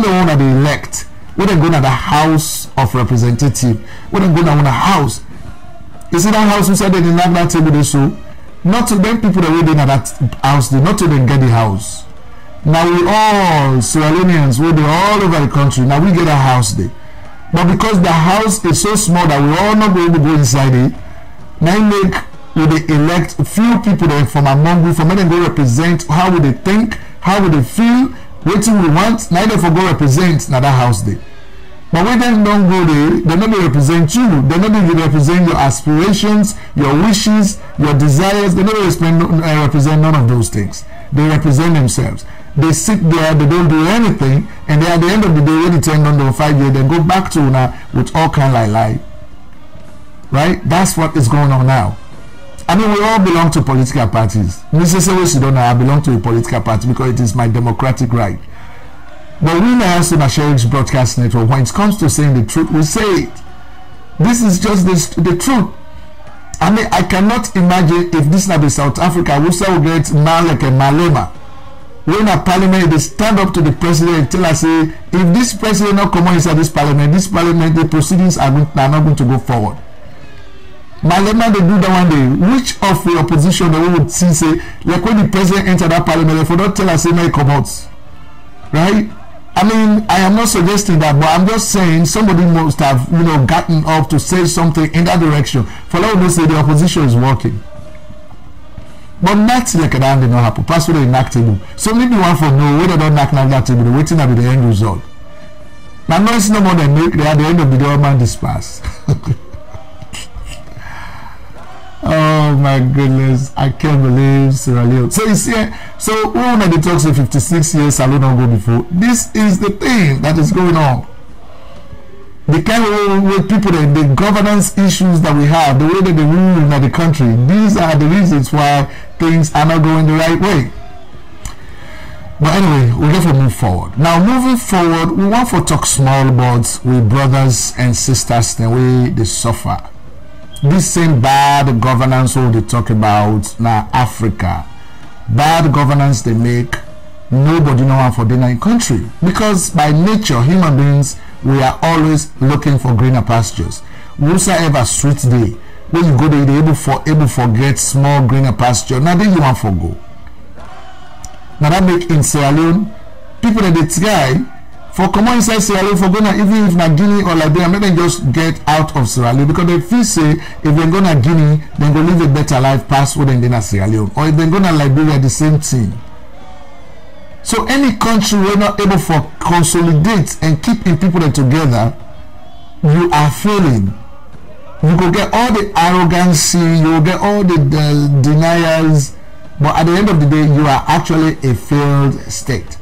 that they elect. When they go to the House of Representatives, when they go to the House, you see that house who said they didn't like that table, they so. Not to them people that were in that house, not to them get the house. Now we all Sierra Leoneans, we're all over the country. Now we get a house there. But because the house is so small that we all not going to go inside it, now make they elect a few people there from among you, from where they go represent how would they think, how would they feel, what we want, now they for go represent now that house there. But when they don't go there, they not represent you. They not even represent your aspirations, your wishes, your desires. They don't represent none of those things. They represent themselves. They sit there, they don't do anything, and they at the end of the day, when they turn on the 5 years, they go back to now with all kind of lie. Right? That's what is going on now. I mean, we all belong to political parties. Mrs. Sidona, I belong to a political party because it is my democratic right. But we now see the Sherix Broadcast Network, when it comes to saying the truth, we say it. This is just the truth. I mean, I cannot imagine if this now be South Africa, we say we get Malek and Malema. When a parliament, they stand up to the president and tell us, say, if this president not come inside this parliament, the proceedings are not going to go forward. Malema, they do that one day. Which of the opposition that we would see, say, like when the president enter that parliament, if we don't tell us, say, may come out. Right? I mean, I am not suggesting that, but I'm just saying somebody must have, you know, gotten up to say something in that direction. For let me say the opposition is working. But not like that did not happen. Password inactable. So maybe one for no, whether they don't knock that table, they're waiting to be the end result. Now, no, it's no more than make, they are the end of the day, man disperse. Oh my goodness, I can't believe Sierra Leone. So you see, so when they talk to 56 years salon don't go before, this is the thing that is going on. The kind of way people, the governance issues that we have, the way that they rule in the country, these are the reasons why things are not going the right way. But anyway, we have to move forward. Now, moving forward, we want to talk small boards with brothers and sisters the way they suffer. This same bad governance all they talk about now Africa, bad governance they make, nobody know how for the in country, because by nature human beings we are always looking for greener pastures. Whosoever street day when you go there, they able for get small greener pasture. Now then you want for go. Now that make in Sierra Leone people that they try For common inside Sierra Leone, for Ghana, even if na Guinea or Liberia, make them just get out of Sierra Leone because they feel say if they go na Guinea, then go live a better life past what they na Sierra Leone, or if they go na Liberia, the same thing. So any country we're not able to consolidate and keep people together, you are failing. You go get all the arrogancy, you will get all the denials, but at the end of the day, you are actually a failed state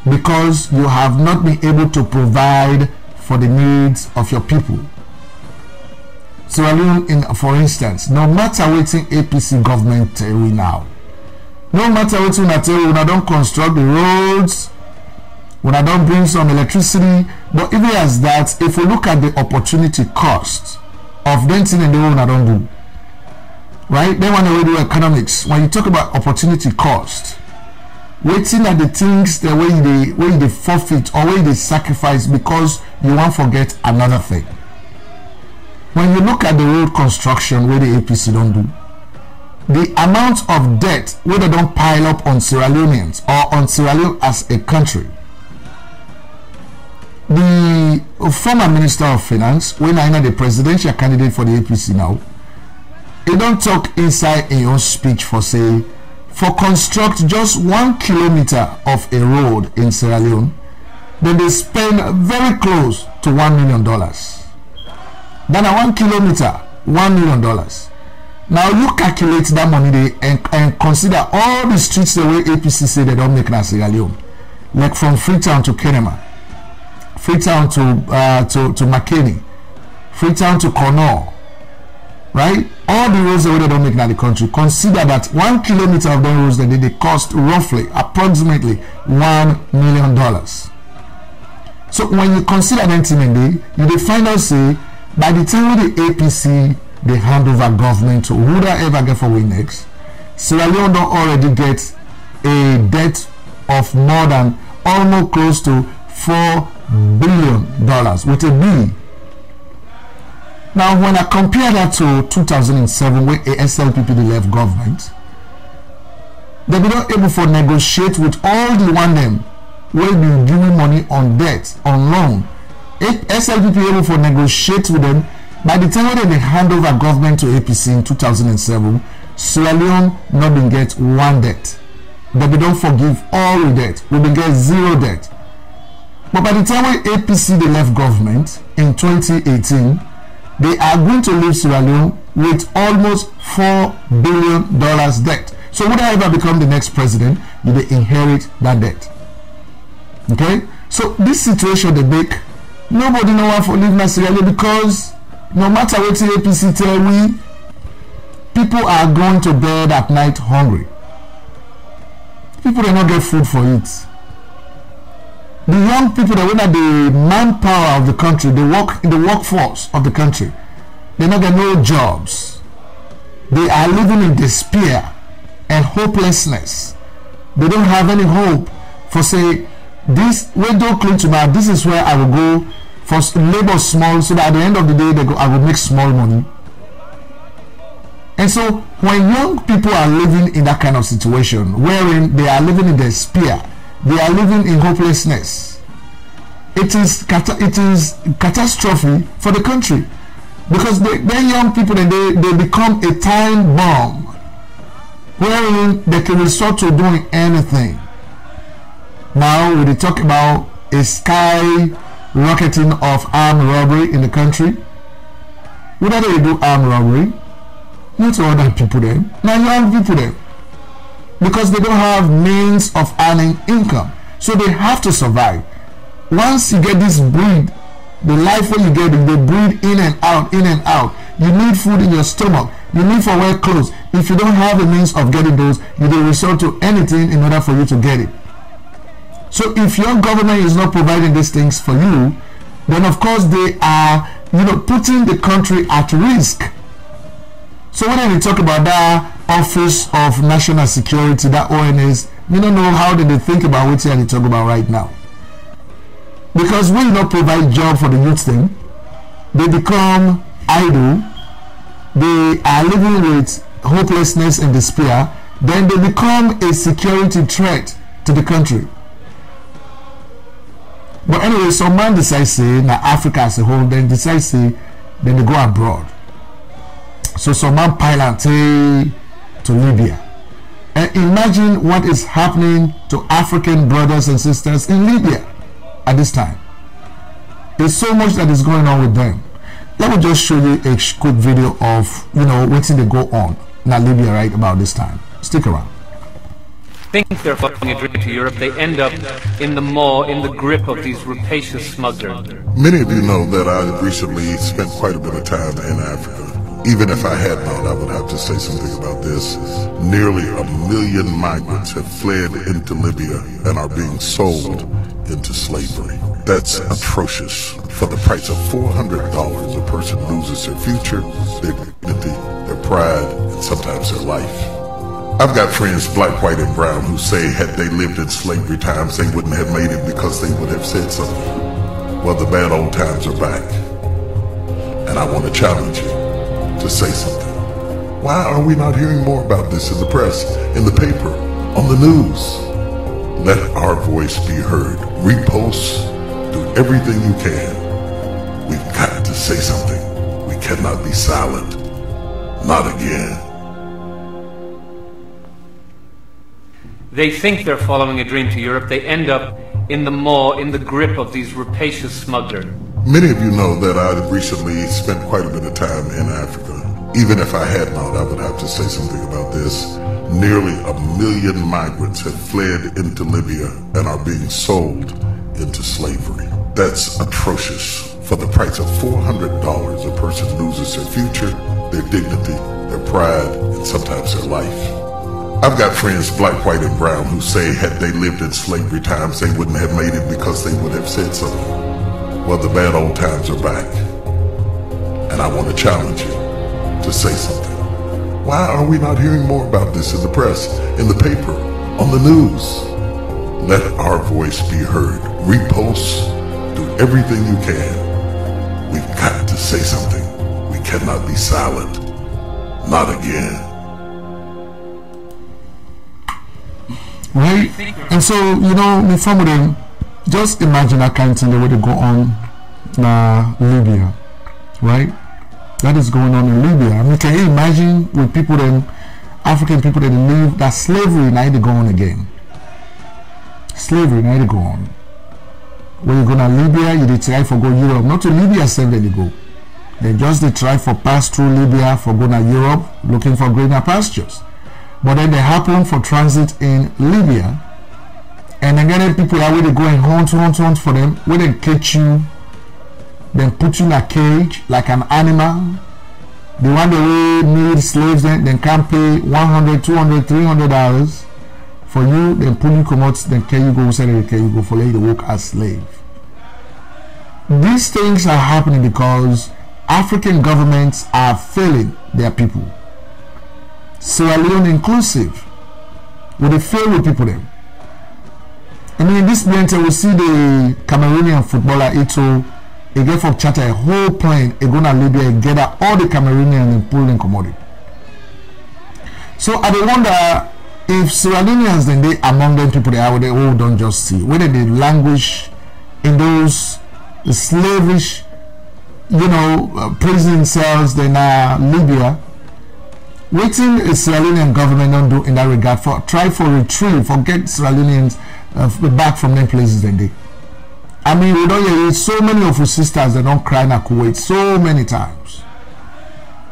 because you have not been able to provide for the needs of your people. Sierra Leone, for instance, no matter what APC government tell we now, no matter what we tell you, we don't construct the roads, we don't bring some electricity, but even as that, if we look at the opportunity cost of them thing and the one I don't do, right? Then when we do economics, when you talk about opportunity cost, waiting at the things the way they forfeit or way they sacrifice because you won't forget another thing. When you look at the road construction where the APC don't do, the amount of debt where they don't pile up on Sierra Leoneans or on Sierra Leone as a country. The former Minister of Finance, when I know the presidential candidate for the APC now, he don't talk inside in your speech for say, for construct just 1 kilometer of a road in Sierra Leone, then they spend very close to $1 million. Then a 1 kilometer, $1 million. Now you calculate that money there and consider all the streets the way APC say they don't make in Sierra Leone, like from Freetown to Kenema, Freetown to McKinney, Freetown to Cornwall, right? All the roads that they don't make in the country. Consider that 1 kilometer of those roads that they cost roughly, approximately $1 million. So when you consider that thing, you find out say by the time the APC they hand over government to whoever get for win next, Sierra Leone don't already get a debt of more than almost close to $4 billion with a B. Now when I compare that to 2007 when Slpp they left government, they were not able to negotiate with all the one them where they giving money on debt, on loan. Slpp able to negotiate with them. By the time when they hand over government to APC in 2007, Sierra Leone not been get one debt. But we don't forgive all the debt. We been get zero debt. But by the time when APC they left government in 2018, they are going to leave Sierra Leone with almost $4 billion debt. So whoever become the next president, you will inherit that debt. Okay? So this situation they make, nobody know how to live in Sierra Leone because no matter what the APC tell we, people are going to bed at night hungry. People do not get food for it. The young people that are the manpower of the country, they work in the workforce of the country, they not get no jobs. They are living in despair and hopelessness. They don't have any hope for say this. We don't cling to my. This is where I will go for labor small, so that at the end of the day I will make small money. And so when young people are living in that kind of situation, wherein they are living in despair, they are living in hopelessness, it is catastrophe for the country, because they young people and they become a time bomb wherein they can resort to doing anything. Now we talk about a sky rocketing of armed robbery in the country. Whether they do armed robbery, not to other people then, now young people then, because they don't have means of earning income, so they have to survive. Once you get this breed, the life when you get it, they breed in and out, you need food in your stomach, you need for wear clothes. If you don't have a means of getting those, you will resort to anything in order for you to get it. So if your government is not providing these things for you, then of course they are, putting the country at risk. So when we talk about that Office of National Security, that ONS, we don't know how they think about what they talk about right now. Because we not provide job for the youth thing, they become idle, they are living with hopelessness and despair, then they become a security threat to the country. But anyway, some man decides say now Africa as a whole, then decides say then they go abroad. So some man pilot to Libya. And imagine what is happening to African brothers and sisters in Libya at this time. There's so much that is going on with them. Let me just show you a quick video of, what's they go on in Libya right about this time. Stick around. Think they're following a dream to Europe, they end up in the grip of these rapacious smugglers. Many of you know that I recently spent quite a bit of time in Africa. Even if I had not, I would have to say something about this. Nearly 1 million migrants have fled into Libya and are being sold into slavery. That's atrocious. For the price of $400, a person loses their future, their dignity, their pride, and sometimes their life. I've got friends, black, white, and brown, who say had they lived in slavery times, they wouldn't have made it because they would have said something. Well, the bad old times are back. And I want to challenge you to say something. Why are we not hearing more about this in the press, in the paper, on the news? Let our voice be heard. Repost, do everything you can. We've got to say something. We cannot be silent. Not again. They think they're following a dream to Europe, they end up in the grip of these rapacious smugglers. Many of you know that I recently spent quite a bit of time in Africa. Even if I had not, I would have to say something about this. Nearly 1 million migrants have fled into Libya and are being sold into slavery. That's atrocious. For the price of $400, a person loses their future, their dignity, their pride, and sometimes their life. I've got friends, black, white, and brown, who say had they lived in slavery times, they wouldn't have made it because they would have said something. Well, the bad old times are back. And I want to challenge you to say something. Why are we not hearing more about this in the press, in the paper, on the news? Let our voice be heard. Repost, do everything you can. We've got to say something. We cannot be silent. Not again. Right? And so, before them, just imagine that kind of thing that would go on in Libya, right? That is going on in Libya. I mean, can you imagine with people then, African people that live, that slavery now they go on again. Slavery now they go on. When you go to Libya, you try for go Europe, not to Libya same that you go. They just they try for pass through Libya for go to Europe, looking for greener pastures. But then they happen for transit in Libya. And again, people are really going hunt for them. When they catch you, then put you in a cage like an animal. The one that we need slaves, then can pay $100, $200, $300 for you. Then pull you come out, then can you go sell it, can you go for you to work as slave. These things are happening because African governments are failing their people. Sierra Leone inclusive. Will they fail with people then? I mean, in this moment, we see the Cameroonian footballer Ito, he get for charter a whole plane, he go to Libya, he gather all the Cameroonians and pull them commodity. So I wonder if Sierra Leoneans then they among them people they are, they all don't just see whether they languish in those slavish, prison cells then Libya. Waiting a Sierra Leonean government don't do in that regard for try for retrieve, for get Sierra Leoneans back from them places then they. I mean, we don't hear so many of our sisters that don't cry in Kuwait so many times.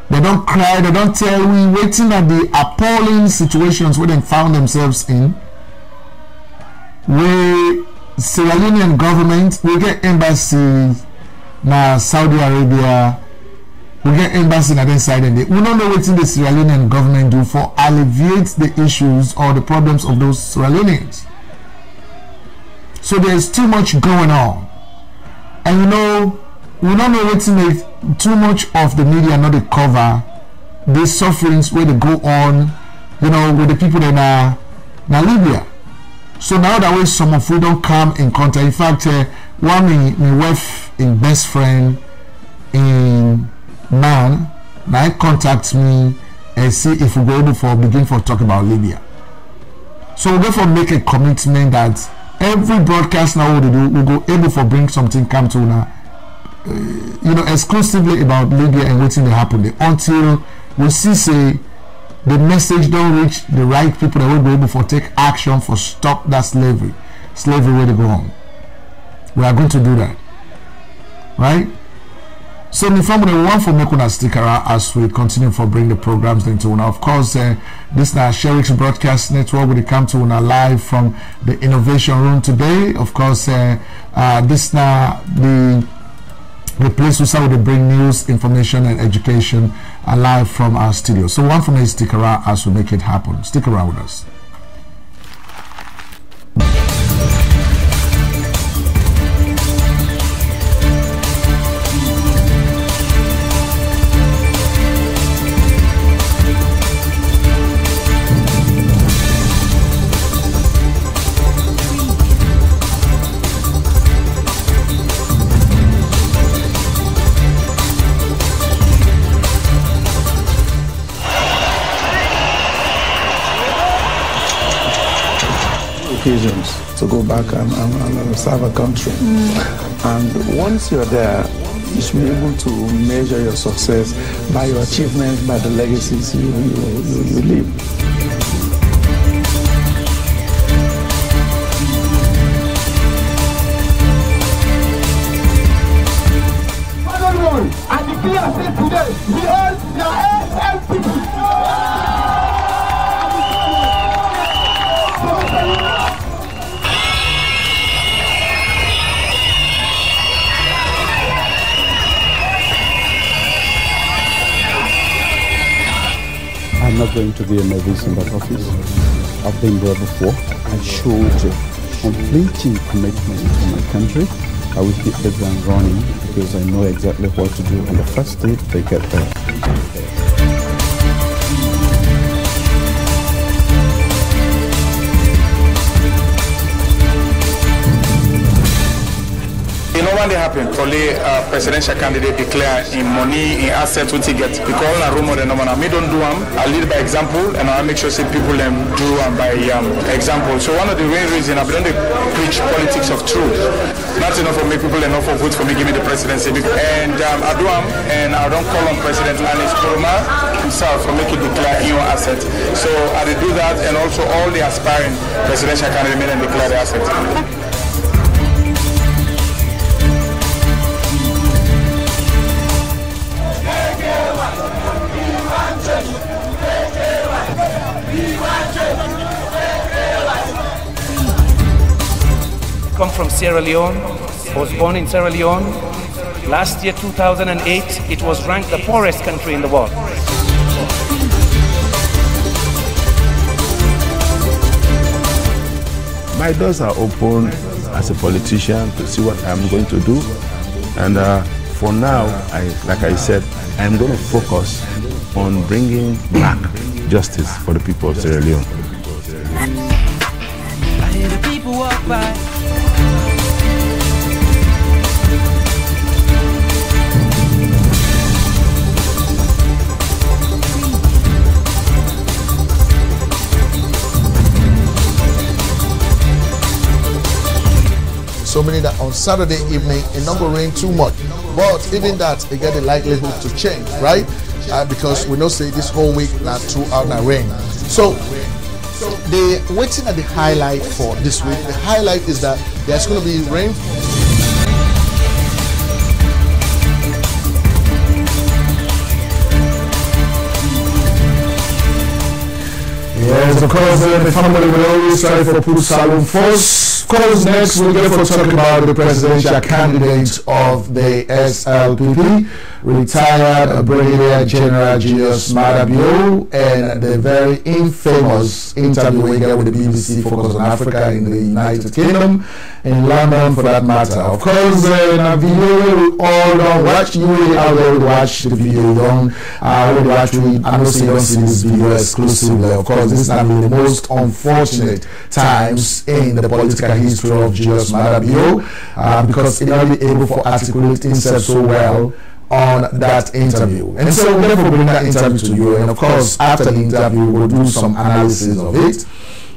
They don't cry, they don't tell. We waiting at the appalling situations where they found themselves in, where Sierra Leonean government, we get embassies now Saudi Arabia, we get embassy on the side and we don't know what the Sierra Leonean government do for alleviate the issues or the problems of those Sierra Leoneans. So there's too much going on, and we don't know what to make too much of the media not to cover these sufferings where they go on, with the people that are in Libya. So now that way some of we don't come in contact. In fact, one my wife and best friend in Man now contact me and see if we go able for begin for talk about Libya. So we're going to make a commitment that every broadcast now we go able for bring something come to now, exclusively about Libya and what's in the happen there, until we see say the message don't reach the right people that will be able to take action for stop that slavery where they go on. We are going to do that, right? So the family want for make una stick around as we continue for bring the programs into una. Of course, this is our Sherix Broadcast Network. We come to una live from the Innovation Room today. Of course, this now the place where we bring news, information, and education live from our studio. So one for me, stick around as we make it happen. Stick around with us. Occasions to go back and serve a country. And once you're there, you should be able to measure your success by your achievements, by the legacies you leave. I declare today, we all the SLP. I'm not going to be a novice in that office. I've been there before. I showed complete commitment to my country. I will hit the ground running because I know exactly what to do on the first day they get there. You know when they happen, only presidential candidate declare in money, in assets, what he gets. Because all the rumor, me don't do them. I lead by example, and I make sure say people them do them by example. So one of the main reasons I don't preach politics of truth. Not enough for me people enough for vote for me give me the presidency. And I do them, and I don't call on President Anis Kuruma himself for making declare your asset. So I do that, and also all the aspiring presidential candidates made and declare their asset. Come from Sierra Leone. I was born in Sierra Leone. Last year, 2008, it was ranked the poorest country in the world. My doors are open as a politician to see what I'm going to do. And for now, like I said, I'm going to focus on bringing back justice for the people of Sierra Leone. I hear the people walk by. So many that on Saturday evening it not going to rain too much, but even that they get the likelihood to change, right? Because we know say this whole week not throughout the rain. So the waiting at the highlight for this week. The highlight is that there's going to be rain. Yes, of course, the family will always try for put Salon first. Of course, next we'll get for talk about the presidential candidate of the SLPP, retired Brigadier General Julius Madabio, and the very infamous interview we get with the BBC Focus on Africa in the United Kingdom, in London for that matter. Of course, a video we all don't watch. You really out there watch the video. You don't watch. I know you don't see this video exclusively. Of course, this is not the most unfortunate times in the political history of Julius Madabio, because he not be able to articulate himself so well on that interview. And so we'll therefore bring that interview to you, and of course after the interview we'll do some analysis of it.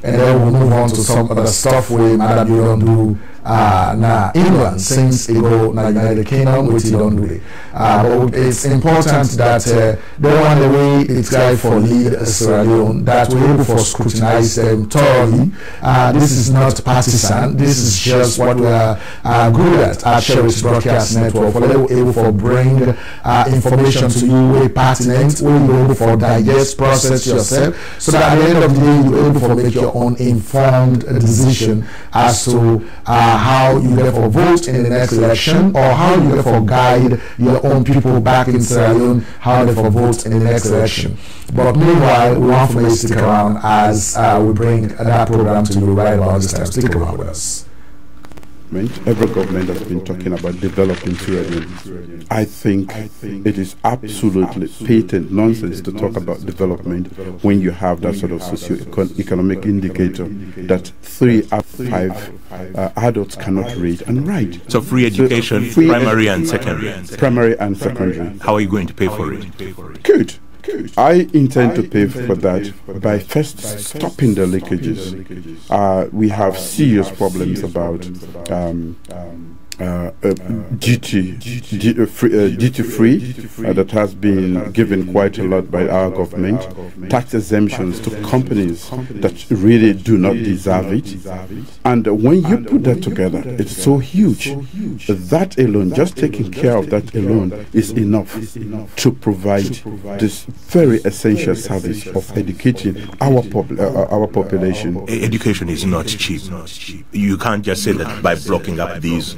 and then we'll move on to some other stuff where Madam you don't do now England since it go now United Kingdom which you don't do it. But it's important that they want the way it's guide for lead Sierra Leone that we're able to scrutinize them thoroughly. This is not partisan. This is just what we are good at Sherix Broadcast Network. We're able to bring information to you way pertinent, where you're able to digest, process yourself, so that at the end of the day you're able to make your own informed decision as to how you therefore vote in the next election, or how you therefore guide your own people back in Sierra Leone, how they therefore vote in the next election. But meanwhile, we want to stick around as we bring that program to you right about this time. Stick around with us. Every government has been talking about developing Sierra Leone. I think it is absolutely patent nonsense to talk about development when you have that sort of socio-economic indicator that 3 out of 5 adults cannot read and write. So free education, primary and secondary. Primary and secondary. How are you going to pay for it? Good. I intend to pay for that by first stopping the leakages. We have serious problems about duty free that has been given quite a lot by our government, tax exemptions to companies that really do not deserve it, and when you put that together, it's so huge. That alone, just taking care of that alone, is enough to provide this very essential service of educating our population. Education is not cheap. You can't just say that by blocking up these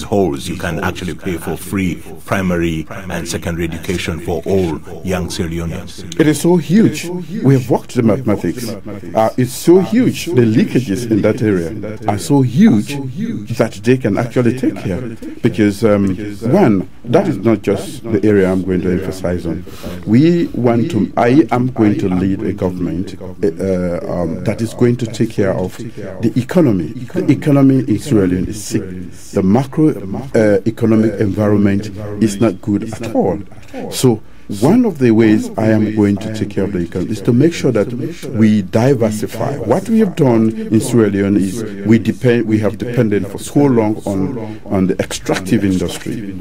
holes you can actually pay for free primary and secondary education for all young Sierra Leoneans. It is so huge. We have worked the mathematics. It's so huge. The leakages in that area are so huge that they can actually take care. Because one, that is not just the area I'm going to emphasize on. I am going to lead a government that is going to take care of the economy. The economy in Sierra Leone is sick. The macro economic environment is not good at all. So one of the ways I am going to take care of the economy is to make sure that we diversify. What we have done in Sierra Leone is we have depended for so long on the extractive industry.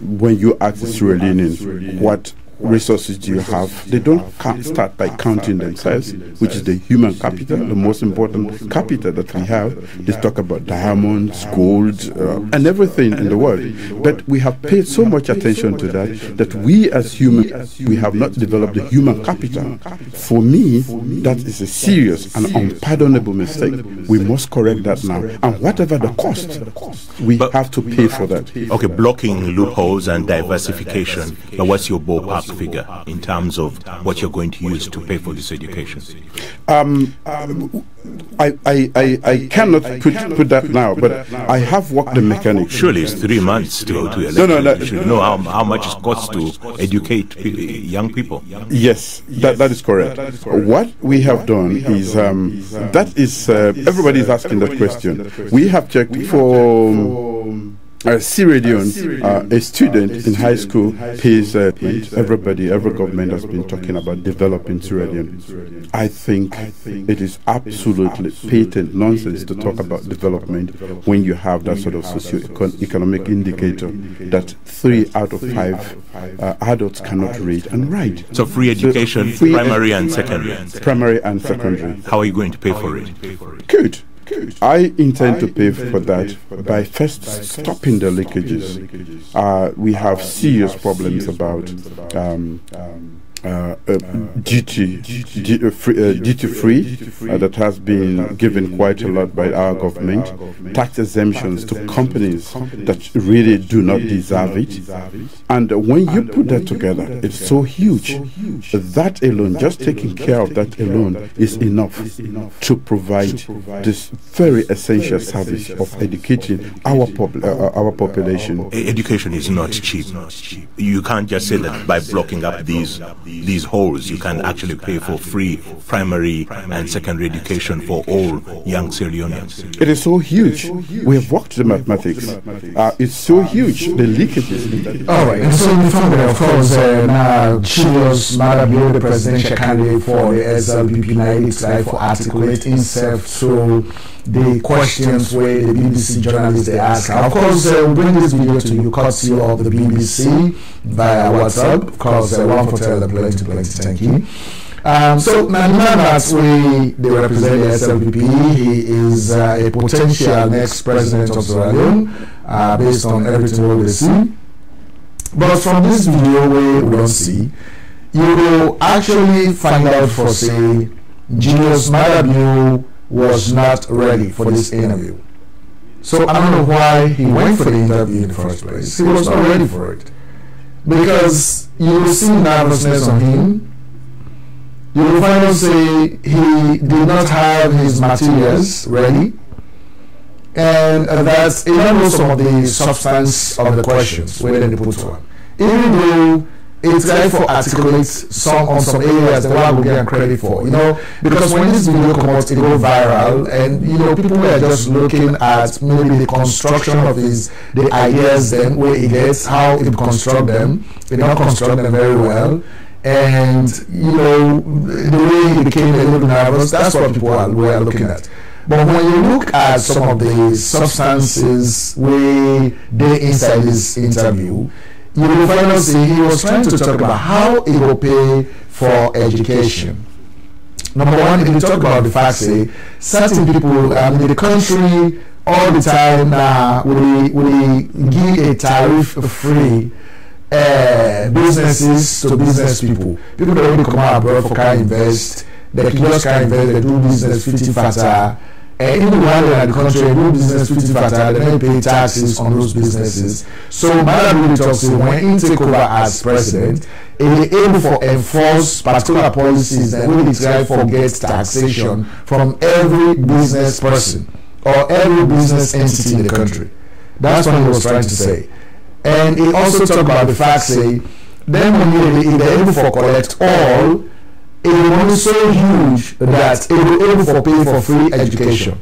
When you ask the Sierra Leoneans what resources do you have, they don't start by counting themselves, which is the human capital, the most important capital that we have. They talk about diamonds, gold, and everything in the world. But we have paid so much attention to that we as humans, we have not developed the human capital. For me, that is a serious and unpardonable mistake. We must correct that now. And whatever the cost, we have to pay for that. Okay, blocking loopholes and diversification. But what's your ballpark figure in terms of what you're going to use to pay for this education? I cannot put that now, but I have worked the mechanics. Surely it's 3 months to go to election. No. You should know how much it costs to educate young people. Yes, that is correct. What we have done is, everybody is asking that question. We have checked for Sierra Leone, a student in high school pays every government has been talking about developing Sierra Leone. I think it is absolutely patent nonsense to talk about development when you have that sort of socio-economic indicator that 3 out of 5 adults cannot read and write. So free education, primary and secondary. Primary and secondary. How are you going to pay for it? Good. I intend to pay for that by first stopping the leakages. We have serious problems about duty free that has been given quite a lot by our government, tax exemptions to companies that really do not deserve it, and when you put that together, it's so huge. That alone, just taking care of that alone, is enough to provide this very essential service of educating our population. Education is not cheap. You can't just say that by blocking up these these holes, you can actually pay for free primary and secondary education for all young Sierra Leoneans. It is so huge. We have worked the mathematics. It's so huge, the leakages. All right, and so in front of course, now Julius Madabio, the presidential candidate for the SLPP, now it's like for articulate himself through the questions where the BBC journalists they ask. Of course, we'll bring this video to you courtesy of the BBC via WhatsApp. Of course, one for tell the plenty, thank you. So now the man that they represent the SLPP, he is a potential next president of Sierra Leone, based on everything we see. But from this video we don't see, you will actually find out for say Julius Madabio was not ready for this interview. So I don't know why he went for the interview in the first place. He was not ready for it. Because you will see nervousness on him. You will find out say he did not have his materials ready. And that he don't know some of the substance of the questions where they put to him. Even though it's like for articulate some on some areas that one will get credit for, you know, because when this video comes out, it goes viral, and you know, people were just looking at maybe the construction of the ideas, then where he gets, how he construct them. He don't construct them very well, and you know, the way he became a little nervous. That's what people were looking at. But when you look at some of the substances where they inside this interview, you will find out he was trying to talk about how he will pay for education. Number one, he talk about the fact that certain people in the country all the time now we give a tariff-free businesses to business people. People that already come out abroad for can invest, they can just can invest, they do business 50 fata. And even while they're in the country, they do business 50 fata, they don't pay taxes on those businesses. So Madabio talks when he take over as president, he is able to enforce particular policies and really try to get taxation from every business person or every business entity in the country. That's what he was trying to say. And he also talked about the fact that then when they're able to collect all, it was so huge that it was able to pay for free education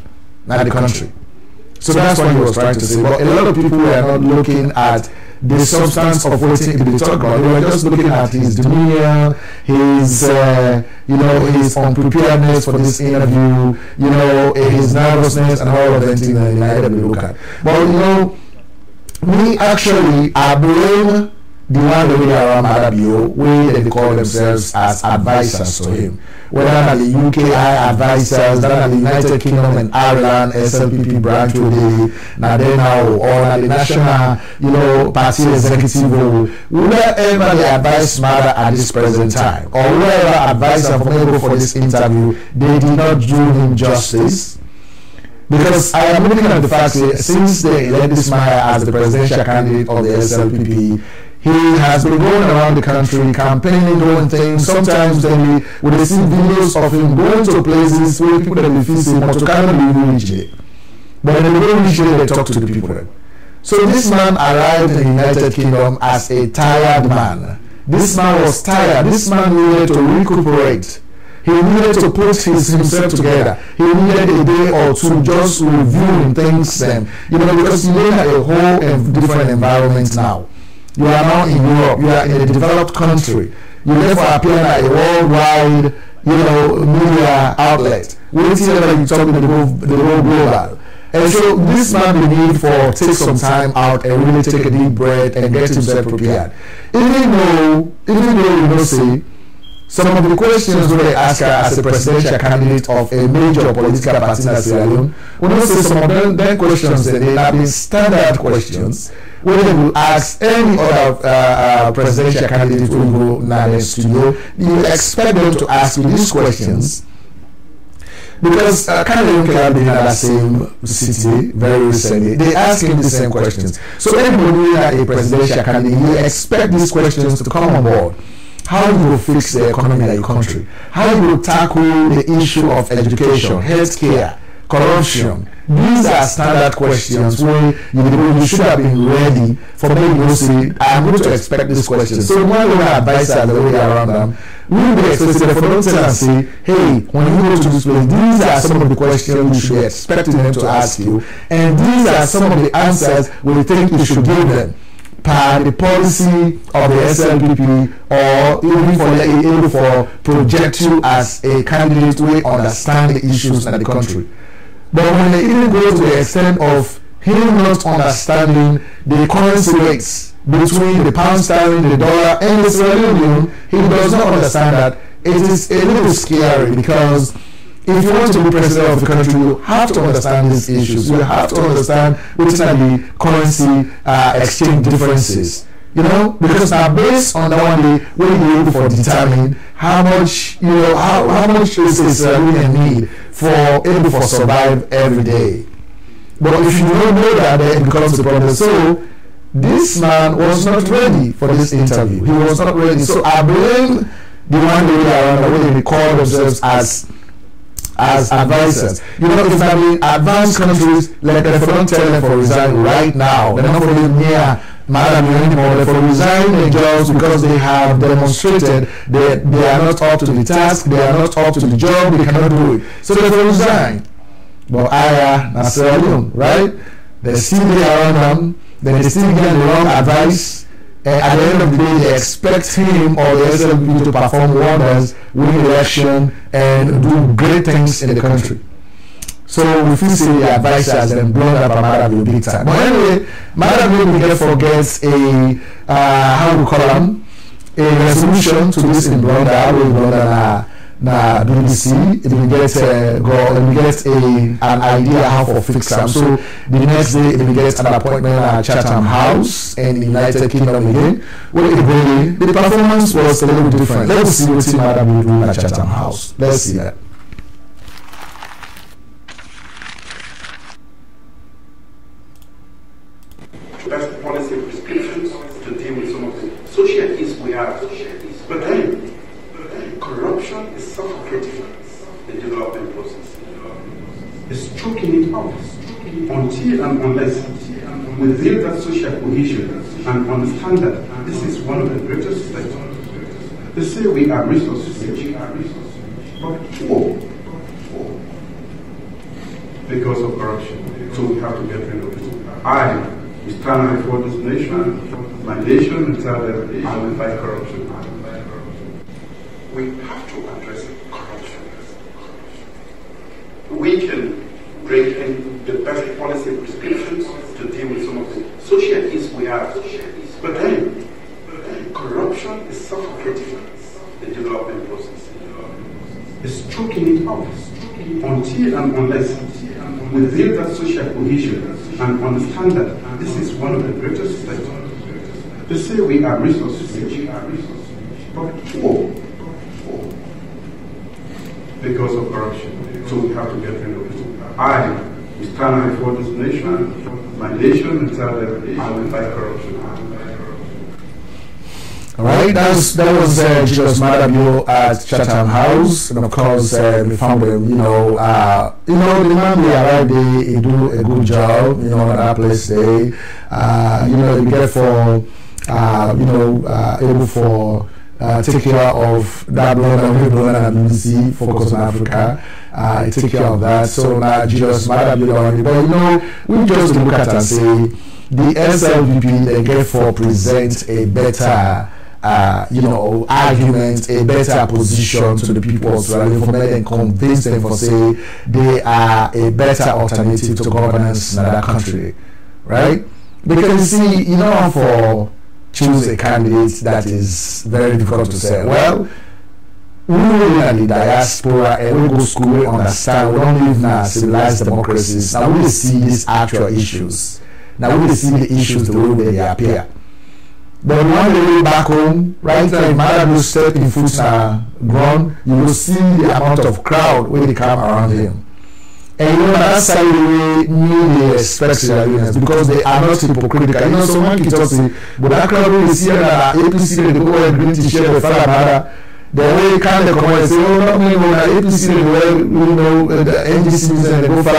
in the country. So that's what he was trying to say. But a lot of people were not looking at the substance of what he talked about. They were just looking at his demeanor, his you know, his unpreparedness for this interview, you know, his nervousness and all of the things that they had to look at. But you know, me actually, I blame the one that we are around Madabio, where they call themselves as advisors to him. Whether at the UK advisors, that are the United Kingdom and Ireland SLPP branch with the Nadena or at the national, you know, party executive role, wherever they advise Mada at this present time, or wherever advisor for this interview, they did not do him justice. Because I am looking at the fact that since they elected this man as the presidential candidate of the SLPP, he has been going around the country campaigning, doing things. Sometimes then we see videos of him going to places where people that we feel say, but you cannot really reach it. But when they don't reach it, they talk to the people then. So this man arrived in the United Kingdom as a tired man. This man was tired. This man needed to recuperate. He needed to put himself together. He needed a day or two just reviewing things, you know, because you live in a whole different environment now. You are now in Europe. You are in a developed country. You therefore appear at a worldwide, you know, media outlet. Wait till you talk to the whole global. And so this man will need for take some time out and really take a deep breath and get himself prepared. Even though you know, say, some of the questions that they ask her as a presidential candidate of a major political party in Sierra Leone, we don't say some of them questions that they have been standard questions where they will ask any other presidential candidate who will go in the studio. You expect them to ask you these questions because Canada have been in that same city very recently. They ask him the same questions. So anybody who is a presidential candidate, you expect these questions to come on board. How you will fix the economy of your country, how you will tackle the issue of education, healthcare, corruption. These are standard questions where you should have been ready for me to say, I'm going to expect this question. So one of our advisors the way around them, we will be expected for them to tell and say, hey, when you go to this place, these are some of the questions you should be expecting them to ask you, and these are some of the answers we think you should give them per the policy of the SLPP, or even for project you as a candidate who understand the issues in the country. But when they even go to the extent of him not understanding the currency rates between the pound sterling, the dollar, and the Sierra Leonean, he does not understand that. It is a little scary, because if you want to be president of the country, you have to understand these issues. You have to understand which are the currency exchange differences. You know, because now based on that one day, we will be able to determine how much, you know, how much is Sierra Leonean need for able to survive every day. But if you don't know that, then it becomes a problem. So this man was not ready for this interview. He was not ready. So I blame the one day around the way they call themselves as advisors. You know, if I mean advanced countries, like if I don't tell them for resign right now, they're not for near Madam anymore, they're for resign their jobs because they have demonstrated that they are not up to the task, they are not up to the job, they cannot do it. So they're for resign. But I Sierra Leone, right? They still there around them, then they still get the wrong advice. And at the end of the day, they expect him or the SLP to perform wonders, win election, and do great things in the country. So if you see the advisors, then blown up Madam big time. But anyway, Madam forgets a how we call them, a resolution to this in Blonda, na BBC. It will get an idea how to fix them. So the next day, it will get an appointment at Chatham House in the United Kingdom again. Well, the performance was a little bit different. Let's see what Madam will do at Chatham House. Let's see that. Best policy prescriptions to deal with some of the social issues we have. But then, corruption is suffocating the development process. It's choking it out until and unless we build that social cohesion and understand that this is one of the greatest threats. They say we are resources rich, but poor because of corruption. So we have to get rid of it. We stand before this nation, my nation, and tell them I will fight corruption. We have to address corruption. We can bring in the best policy prescriptions to deal with some of the social issues we have. But then, corruption is suffocating the development process. It's choking it out until and unless we build that social cohesion and understand that this is one of the greatest threats. They say we are resources rich, but poor because of corruption. So we have to get rid of it. We stand before this nation, my nation, and tell them I will fight corruption. All right, that was Jesus Madabio at Chatham House, and of course we found him. The man we arrived there, he do a good job. At that place there. He get for able for take care of that blog and BBC, focus on Africa. Take care of that. So now Jesus Madabio, but we just look at and say the SLPP they get for present a better. Argument, a better position to the people of Sierra Leone, for them and convince them for say they are a better alternative to governance in that country, right? Because you see, for choose a candidate that is very difficult to say. Well, we live in the diaspora and we go to school, we understand, we don't live in a civilized democracies. Now we see these actual issues. Now we see the issues the way they appear. But when they go back home, right now, if Madam will step in foot ground, you will see the amount of crowd when they come around him. And that's how they expect Sierra Leoneans, because they are not hypocritical. Someone can just say, but that crowd will see that APC, they go and green t-shirt, they follow Mada. The way kind of come and say, oh, not me, APC, the NGC, and go for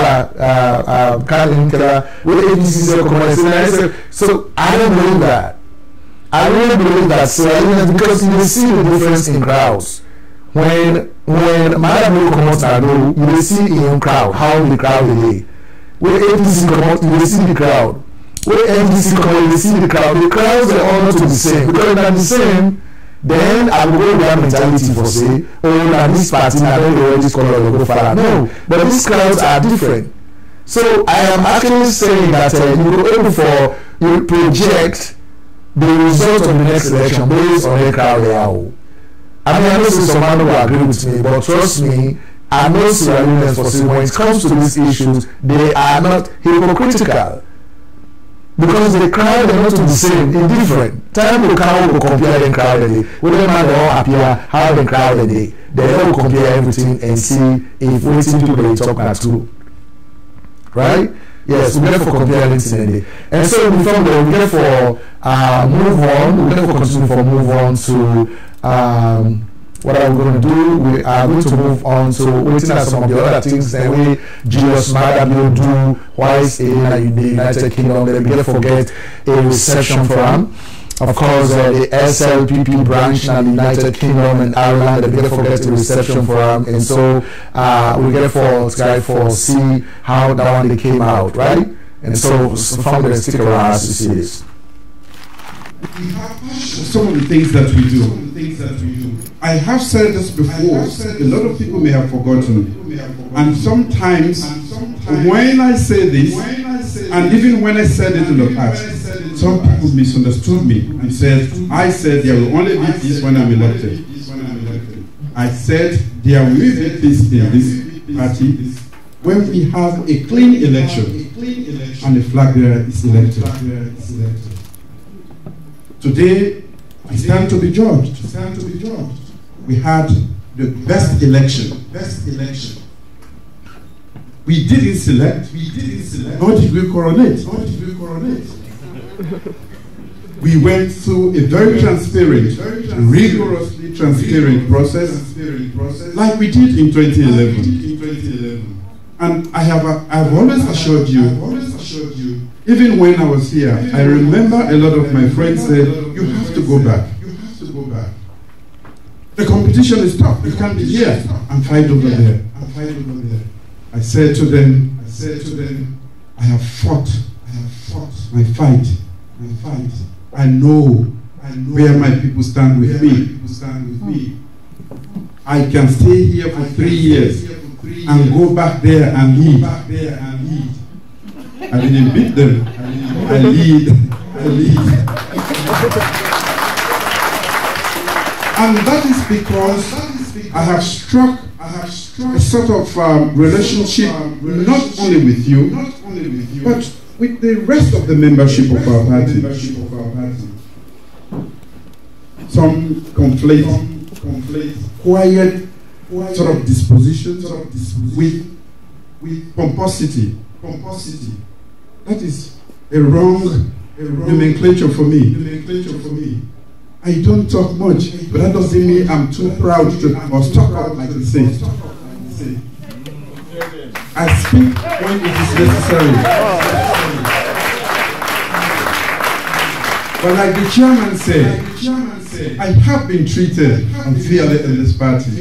APC, come and say, so I don't believe that. I really believe that, so because you see the difference in crowds. When Madam Blue comes out, you will see in crowd, how the crowd is. When APC come out, you will see the crowd. When NGC come out, you will see the crowd. The crowds are all not to the same. Because if they're the same, then I will go with that mentality for say, oh, now this party, I don't know this color will go for that. No, but these crowds are different. So I am actually saying that you will able for you project the result of the next election based on the crowd they are. I mean, I know some man will agree with me, but trust me, I know Sierra Leoneans for say when it comes to these issues, they are not hypocritical. Because the crowd are not the same, they're different. Time will come, we will compare the crowd today. When the man all appear, how the crowd today, they all compare everything and see if waiting people they talk about true. Right? Yes, we get for comparing everything today. And so we found that we get for move on, we get for continue for move on to what are we going to do? We are going to move on to waiting at some of the other things that we Julius Maada will do whilst in the United Kingdom. They will forget a reception for him. Of course, the SLPP branch in the United Kingdom and Ireland, they will forget a reception for him. And so we get for see how that one they came out, right? And so from the stick around to see this. Some of the things that we do. I have said this before, a lot of people may have forgotten. And sometimes when I say this, and even when I said it in the past, some people misunderstood me and said, I said there will only be peace when I'm elected. I said there will be peace in this party when we have a clean election and the flag bearer is elected. Today, I stand to be judged. We had the best election. We didn't select. Nor did we coronate. We went through a very transparent, rigorously transparent process, like we did in 2011. And I've always assured you. Even when I was here, I remember a lot of my friends said, you have to go back. The competition is tough. You can't be here and fight over there. I said to them, I have fought my fight. I know where my people stand with me. I can stay here for 3 years and go back there and lead. I didn't beat them. I lead. And that is because I have struck a sort of relationship not only with you, but with the rest of the membership of our party. Some conflate quiet sort of dispositions with pomposity. That is a wrong nomenclature for me. I don't talk much, but that doesn't mean I'm too proud to or stuck out like they say. I speak when it is necessary. But like the chairman said, I have been treated unfairly in this party.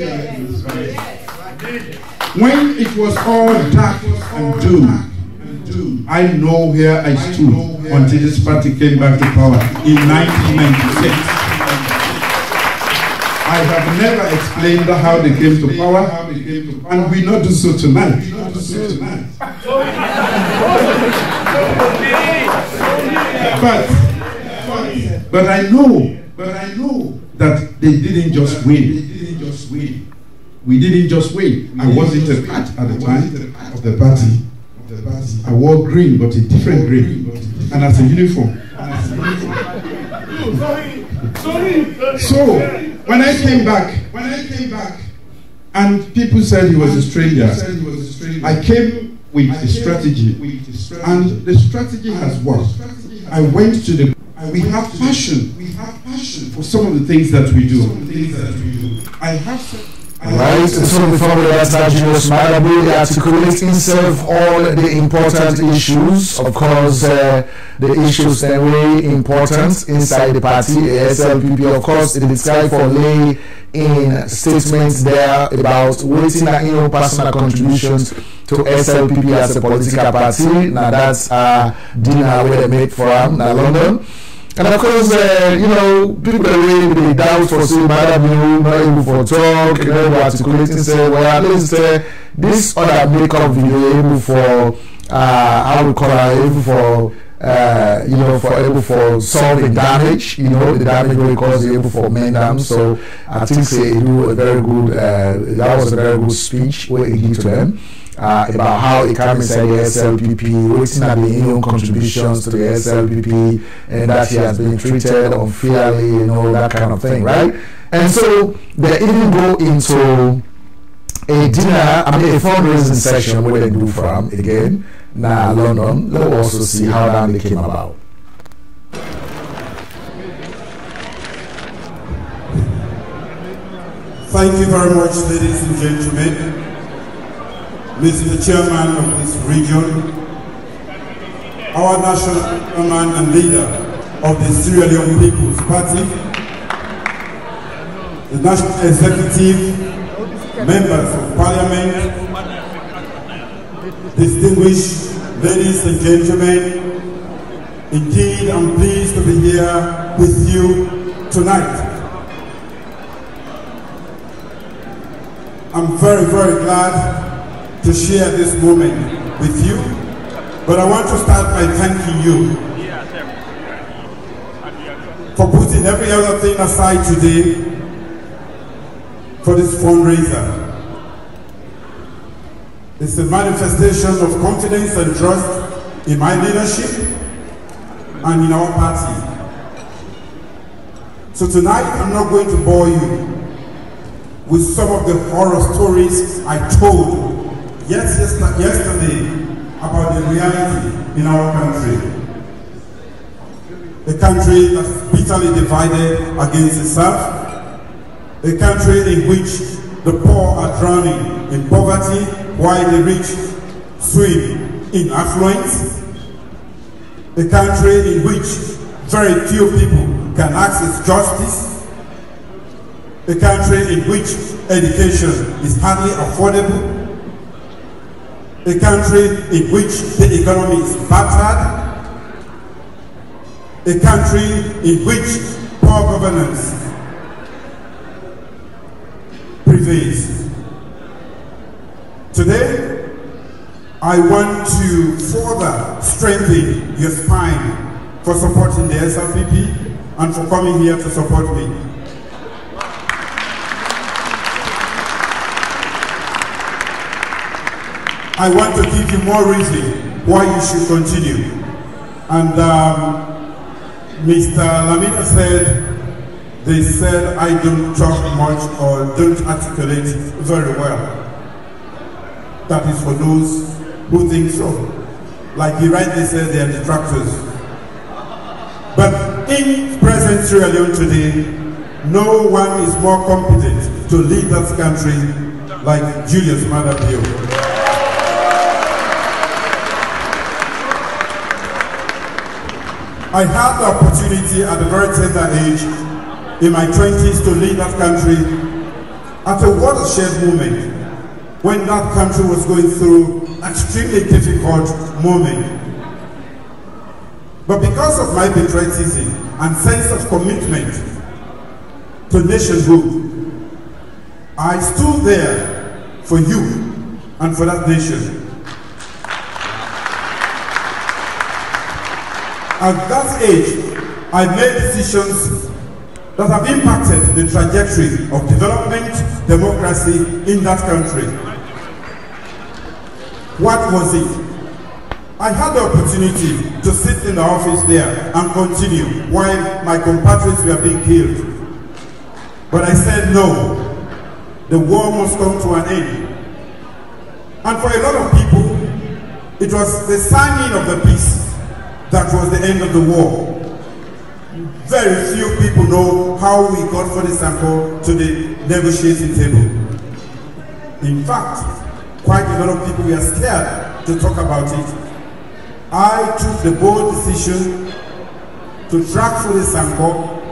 When it was all dark and doom, I know where I stood until this party came back to power in 1996. I have never explained how they came to power, and we not do so tonight. But I know that they didn't just win. We didn't just win. I wasn't a part at the time of the party. I wore green, but a different green, and as a uniform. So when I came back, and people said he was a stranger, I came with a strategy, and the strategy has worked. I went to the We have passion. For some of the things that we do. I have said. Right, so before we let Julius Madabu articulate himself all the important issues, of course, the issues that are very important inside the party, SLPP, of course, it is time for lay in statements there about waiting and personal contributions to SLPP as a political party. Now that's dinner where they make for him in London. And of course, people are really with the doubt for saying, Madam, not able for talk, articulating, say, well, at least this other makeup video able for, I would call it, able for, able for solving damage, the damage really cause able for mend them. So I think they do a very good, that was a very good speech where he gave to them. About how it came inside the SLPP, waiting at the contributions to the SLPP, and that he has been treated unfairly, that kind of thing, right? And so they even go into a dinner, a fundraising session where they do from again, now London. Let's also see how that came about. Thank you very much, ladies and gentlemen. Mr. Chairman of this region, our national chairman and leader of the Sierra Leone People's Party, the national executive, members of parliament, distinguished ladies and gentlemen, indeed I'm pleased to be here with you tonight. I'm very, very glad to share this moment with you, but I want to start by thanking you for putting every other thing aside today for this fundraiser. It's a manifestation of confidence and trust in my leadership and in our party. So tonight I'm not going to bore you with some of the horror stories I told yesterday about the reality in our country. A country that's bitterly divided against itself. A country in which the poor are drowning in poverty while the rich swim in affluence. A country in which very few people can access justice. A country in which education is hardly affordable. A country in which the economy is battered. A country in which poor governance prevails. Today, I want to further strengthen your spine for supporting the SLPP and for coming here to support me. I want to give you more reason why you should continue. And Mr. Lamina said, they said I don't talk much or don't articulate very well. That is for those who think so. Like he rightly said, they are detractors. But in present Sierra Leone today, no one is more competent to lead that country like Julius Madabu. I had the opportunity at a very tender age in my 20s to lead that country at a watershed moment when that country was going through an extremely difficult moment. But because of my patriotism and sense of commitment to nationhood, I stood there for you and for that nation. At that age, I made decisions that have impacted the trajectory of development, democracy in that country. What was it? I had the opportunity to sit in the office there and continue while my compatriots were being killed. But I said no, the war must come to an end. And for a lot of people, it was the signing of the peace that was the end of the war. very few people know how we got for the sample to the negotiating table. In fact, quite a lot of people were scared to talk about it. I took the bold decision to track for the sample,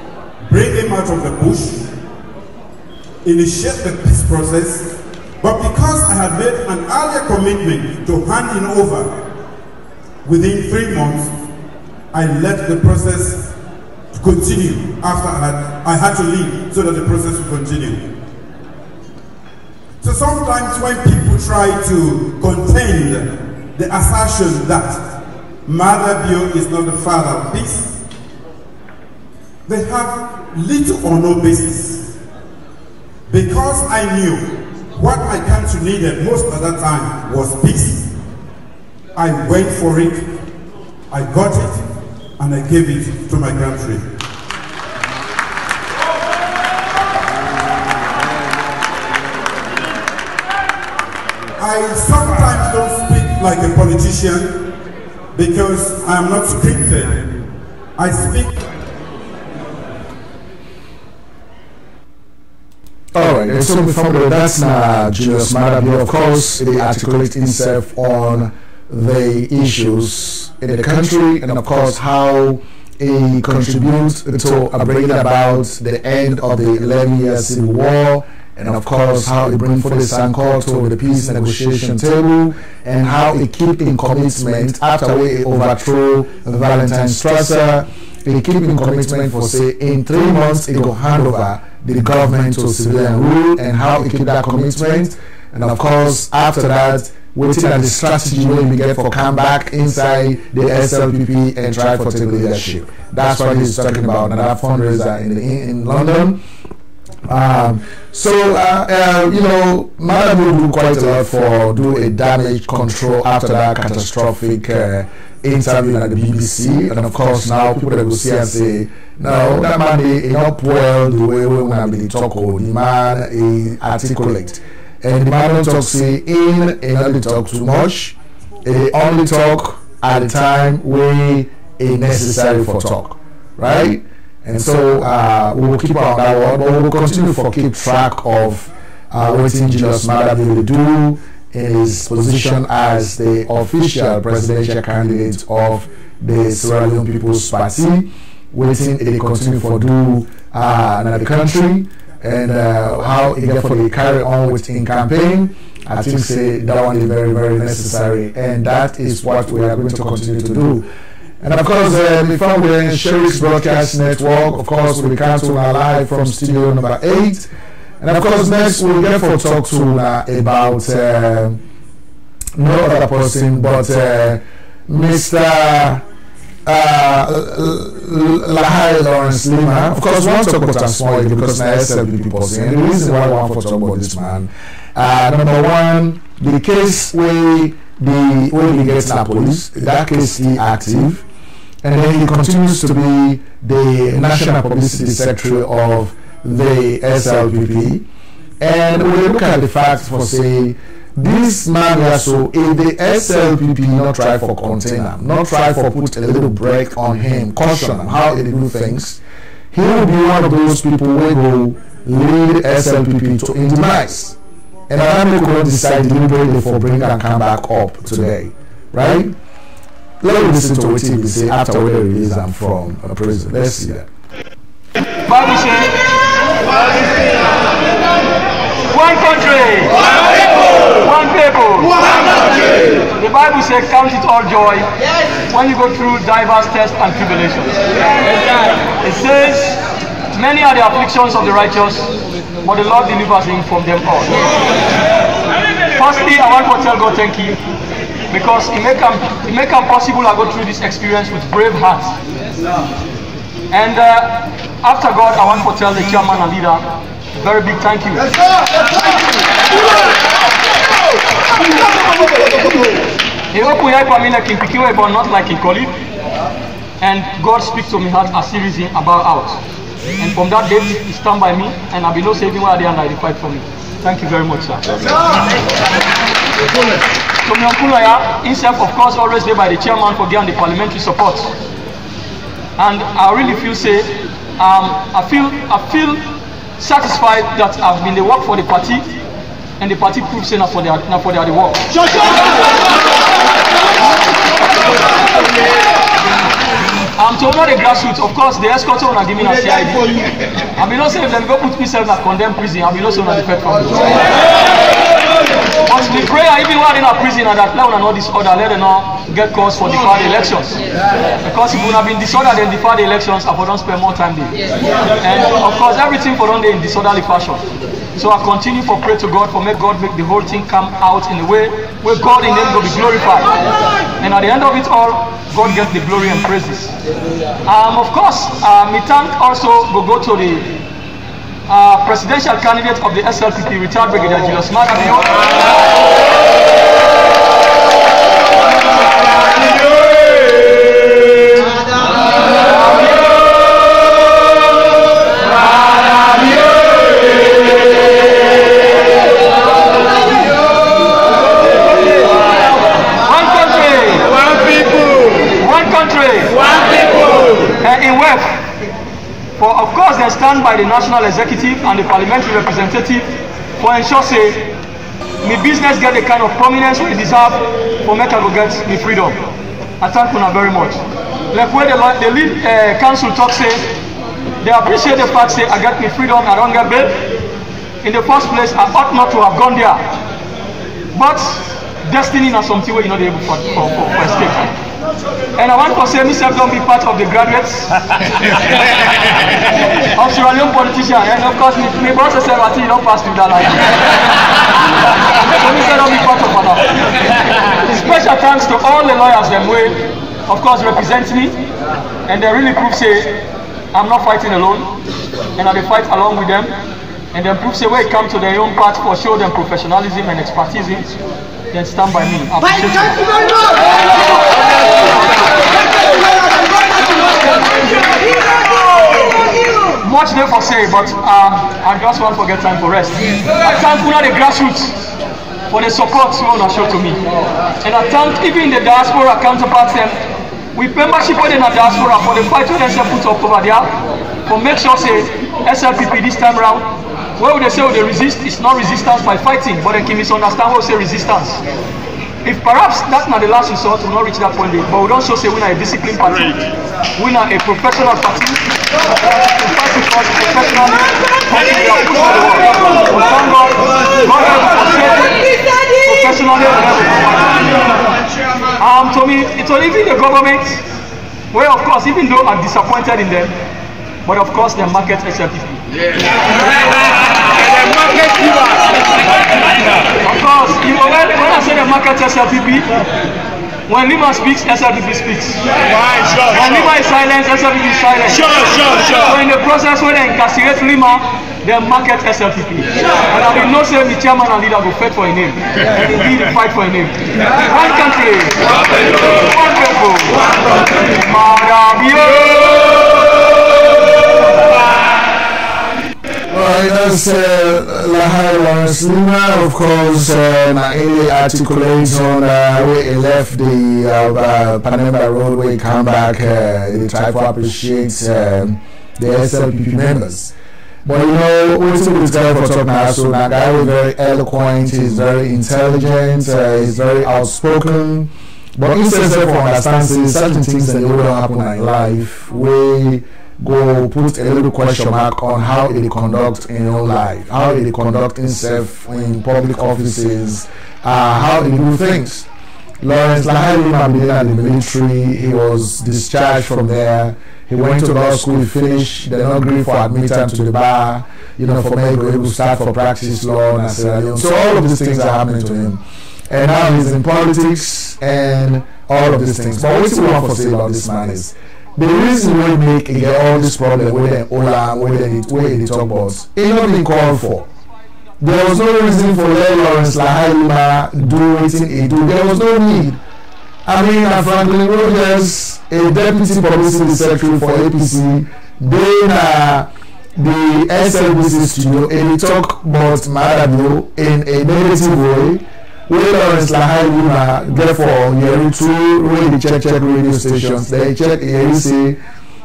bring him out of the bush, initiate the peace process, but because I had made an earlier commitment to hand him over within 3 months, I let the process continue after I had to leave so that the process would continue. So sometimes when people try to contend the assertion that Mother Bio is not the father of peace, they have little or no basis. Because I knew what my country needed most at that time was peace, I went for it, I got it, and I gave it to my country. I sometimes don't speak like a politician because I am not scripted. I speak. Alright, and so from that's Julius Maada, of course, he articulates himself on the issues in the country and of course how he contributes to bringing about the end of the 11-year civil war, and of course how he brings for the Sankor to the peace negotiation table, and how he keep in commitment after we overthrow Valentine Strasser. He keep in commitment for say in 3 months he go hand over the government to civilian rule, and how he keep that commitment, and of course after that waiting at the strategy where we get for comeback inside the SLPP and try for take leadership. That's what he's talking about, and that fundraiser in London. You know, Madam will do quite a lot for do a damage control after that catastrophic interview at the BBC, and of course now people that will see and say, no, that man is not well the way we want to talk. The man is articulate, and the man don't talk say in, and only talk too much. He only talk at the time when it's necessary for talk, right? And so we will keep on that one, but we will continue to keep track of what Julius Maada will do in his position as the official presidential candidate of the Sierra Leone People's Party, waiting they continue for do in the country, and how he get for the carry on with in campaign. I think say that one is very, very necessary, and that is what we are going to continue to do. And of course, before we're in Sherix Broadcast Network, of course, we'll be coming live from studio number 8. And of course, next we'll get for talk to about no other person but Mr. Lahai Lawrence Lima. Of course, we want to talk about small because now SLP person. And the reason why we want to talk about this man, number one, the case where he gets the police, that case is active. And then he continues to be the National Publicity Secretary of the SLPP. And we look at the facts for say, this man also, if the SLPP not try for contain him, not try for put a little break on him, caution him how he do things, he will be one of those people who will lead SLPP to in demise. And I am going to decide deliberately for bring and come back up today, right? Let me listen to what he say after we release him from prison. Let's see that. Bible says, one country, one people, one country. The Bible says, count it all joy when you go through diverse tests and tribulations. It says, many are the afflictions of the righteous, but the Lord delivers him from them all. Firstly, I want to tell God thank you, because it make it possible I go through this experience with brave hearts. And after God, I want to tell the chairman and leader a very big thank you. But not like a colleague. And God speaks to me heart a series about out. And from that date, he stand by me, and I'll be no saving where they are and they fight for me. Thank you very much, sir. So himself, of course, always there by the chairman for getting the parliamentary support. and I really feel I feel satisfied that I've been the work for the party, and the party proves say not for the work. To honor the grassroots, of course, the escort will not give me a CID. I mean, not say if they go put myself in a condemned prison, I mean, also not defect from it. But the prayer, even while in a prison, and that let them know disorder, let them not get cause for deferred elections. Because if we have been disorder, then defer the elections, I don't spend more time there. And of course, everything for them in disorderly fashion. So I continue to pray to God for make God make the whole thing come out in a way where God in them will be glorified. And at the end of it all, God gets the glory and praises. Of course, me thank also go to the presidential candidate of the SLPP, retired Brigadier Julius Magamio. For of course they stand by the national executive and the parliamentary representative for ensure say me business get the kind of prominence we deserve for make I go get me freedom. I thank you very much. Like where the lead council talk say they appreciate the fact say I get me freedom, I don't get bail. In the first place I ought not to have gone there. But destiny is something where you know they able for escape. And I want to say myself don't be part of the graduates of Sierra Leone politicians. And of course, my boss said that he don't pass through that line. So myself don't be part of that. Special thanks to all the lawyers them way, of course, represent me. And they really prove say I'm not fighting alone. And I fight along with them. And then prove say when it comes to their own part for show them professionalism and expertise, then stand by me. Thank you very much. Much there for say, but I just want to get time for rest. I thank the grassroots for the support you want to show to me. And I thank even the diaspora counterparts them with membership within the diaspora for the fight when they put up over there. For make sure say SLPP this time around, where would they say they resist? It's not resistance by fighting, but they can misunderstand what we say resistance. If perhaps that's not the last resort, we'll not reach that point, but we don't show say we're not a disciplined party, we're not a professional party, professionally, to me, it's even the government, where of course, even though I'm disappointed in them, but of course they market SLPP. Of course, you know, when I say the market SLPP, when Lima speaks, SLPP speaks. When Lima is silent, SLPP is silent. So in the process when they incarcerate Lima, they market SLPP. And I will not say the chairman and leader will fight for a name. He will fight for a name. One country, one people, That's Lawrence Lima, of course, he articulates on where he left the Panama Road, where he come back, he try to appreciate the SLPP members. But you know, what's with this guy for talk now? So that guy is very eloquent, he's very intelligent, he's very outspoken. But instead of understanding certain things that will happen in life, we go put a little question mark on how he conduct in your life, how he conduct himself in public offices, how he do things. Lawrence Lahai began at the military, he was discharged from there, he went to law school, he finished, then not agreed for admittance to the bar, you know, for me to start for practice law and Sierra Leone. So all of these things are happening to him. And now he's in politics and all of these things. But what we want to say about this man is, the reason we make all this problem with the Ola, where they talk about, it's not been called for. There was no reason for Lawrence Lahai do anything he do. There was no need. I mean, Franklin Rogers, a deputy publicity secretary for APC, then the SLBC studio, and he talk about Madabio in a negative way. Where Lawrence Lahai get for Yeri through where they check radio stations, they check Yeri say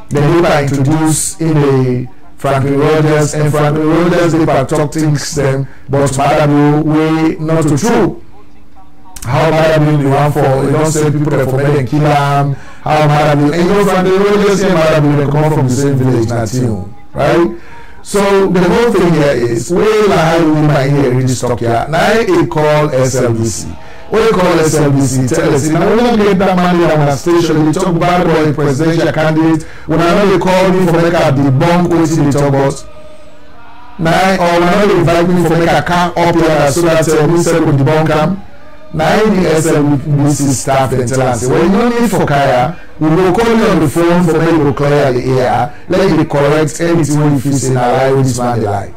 Then they introduce in a Franklin Rogers, and Franklin Rogers they talk things them, but Madam way not to true. How Madam you want for you don't say people that for me and kill them. How Madam and you know Franklin Rogers and Madam they come from the same village, Natiu, right? So the whole thing here is we like we might hear really stuck here. Now it call SLBC. What they call SLBC, tell us, now we don't get that money on a station, they talk bad about a presidential candidate, when I know they call me for make a debunk what they talk about. Now, or when I know they invite me for make a car up here, so that we said with debunk them. Now the SLBC staff and tell us, well, you don't need for Kaya, we will call you on the phone for me to clear the air, let you correct anything when you feel in a lie with this man they lie.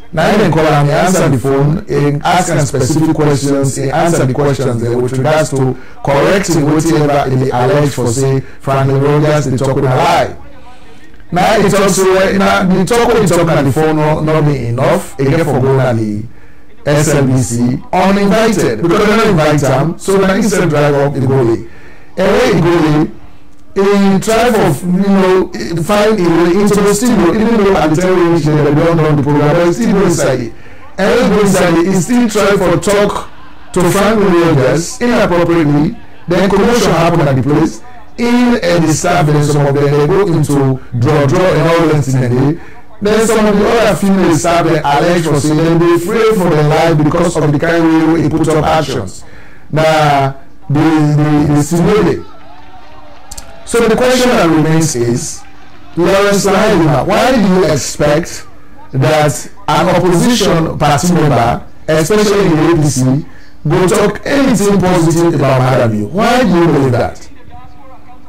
Now you can call and answer the phone and ask them specific questions and answer the questions with regards to correcting whatever they allege for say Franklin Rogers they talk with a lie. Now it's also the talk when you talk on the phone not be enough again for going on the SLBC uninvited because they don't invite them so now instead of drive up the goalie. And when you go in try of find a way into the studio even though at the time they don't know the program but still go inside it and when go inside it still try for talk to Franklin Rogers inappropriately then commotion happen at the place in the staff and some of them they go into draw and all that thing then some of the other female staff they allege for saying they afraid for their life because of the kind of way they put up actions now the stimulate. So the question that remains is, Lawrence Lahima, why do you expect that an opposition party member, especially in the APC, will talk anything positive about Madam? Why do you believe that?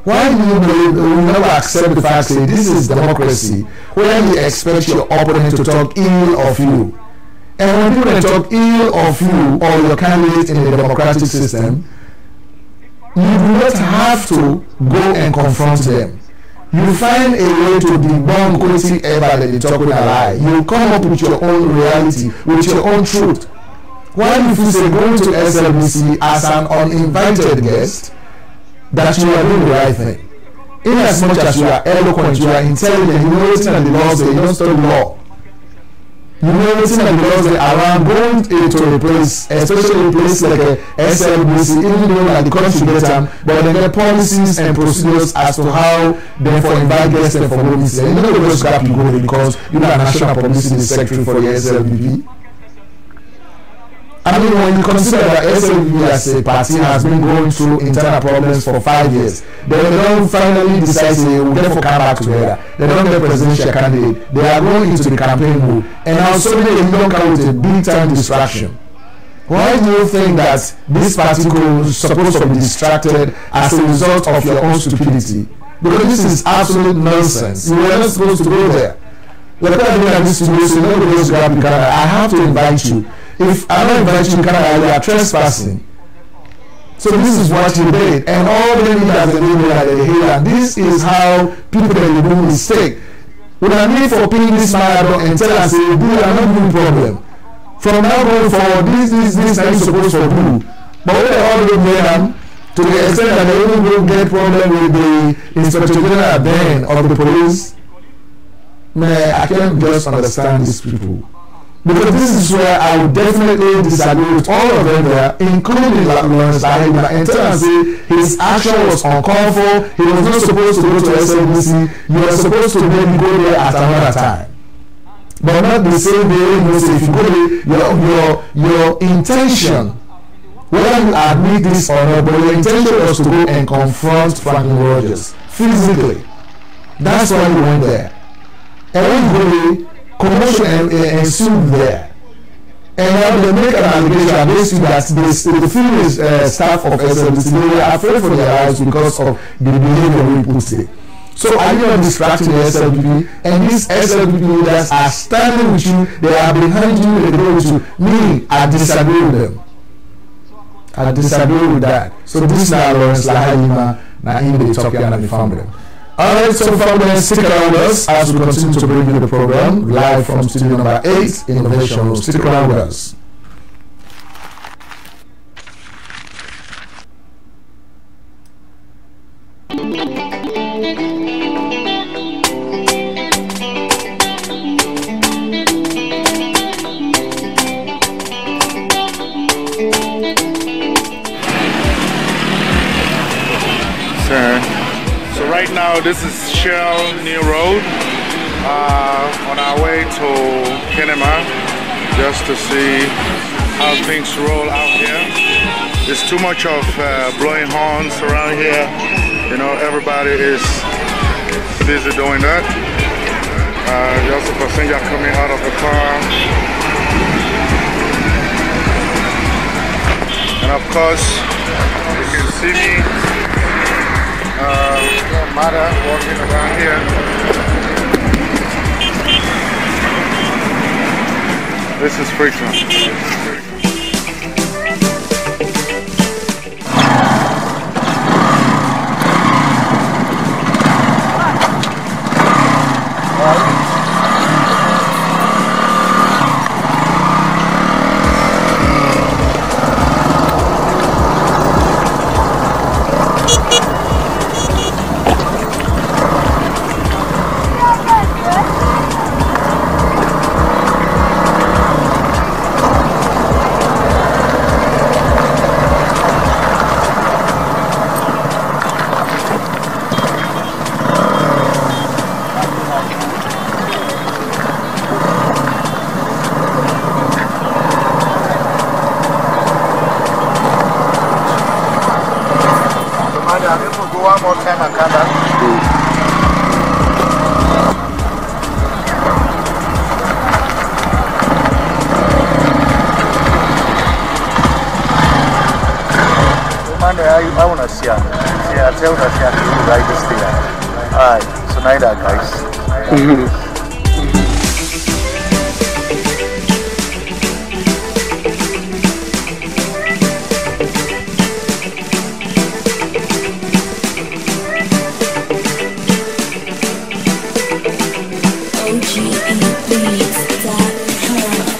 Why do you believe that we never accept the fact that this is democracy, where you expect your opponent to talk ill of you? And when people talk ill of you or your candidate in the democratic system, you do not have to go and confront them. You find a way to debunk whatever that they talk with a lie. You come up with your own reality, with your own truth. Why do you feel say going to SLBC as an uninvited guest that you are doing the right thing? In as much as you are eloquent, you are intelligent, you know everything that the laws say, you don't study law. You know everything that the laws say around going to a place, especially a place like a SLBC, even though like the country get them, but then there are policies and procedures as to how they for invite guests and for publicity. You know those gap you go there because you are national publicity secretary for the SLBP. I mean, when you consider that SLP as a party has been going through internal problems for 5 years, then they don't finally decide they will therefore come back together. They don't get presidential candidate. They are going into the campaign mode, and now suddenly they don't come with a big-time distraction. Why do you think that this party is supposed to be distracted as a result of your own stupidity? Because this is absolute nonsense. You were not supposed to go there. Like I look at this situation, nobody else grab you. I have to invite you. If I don't invite you in Canada, you are trespassing. So this is what you did. And all the leaders that they are here, and this is how people that do mistake. When I need for picking this man and tell us, you are not doing problem. From now going forward, this is not supposed to do. But when they all do them, to the extent that they even will get problem with the Inspector General then of the police, man, I can't just understand these people. Because this is where I would definitely disagree with all of them there, including Lawrence Lahima, and tell and say his action was uncalled for. He was not supposed to go to SLBC. You are supposed to maybe go there at another time. But not the same way, you say if you go there, your intention, whether you admit this or not, but your intention was to go and confront Franklin Rogers physically. That's why you went there. And when you go there, commotion ensued there, and now they make an allegation against you that the female staff of SLBC, they were afraid for their lives because of the behavior we put today. So are you not distracting the SLBP? And these SLBP leaders are standing with you, they are behind you, they go with you. Me, I disagree with them. I disagree with that. So this is now Lawrence Lahima, now in the top and the family. Alright, so family, stick around with us as we continue to bring you the program live from studio number 8, Innovation Room. Stick around with us. right now, this is Shell New Road. On our way to Kenema, just to see how things roll out here. There's too much of blowing horns around here. You know, everybody is busy doing that. There's a passenger coming out of the car. And of course, you can see me, mother walking around here. This is Freetown. One more time and come back. I want to see her. I tell her to write this thing. Alright, so now that guys.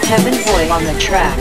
Kevin Boy on the track.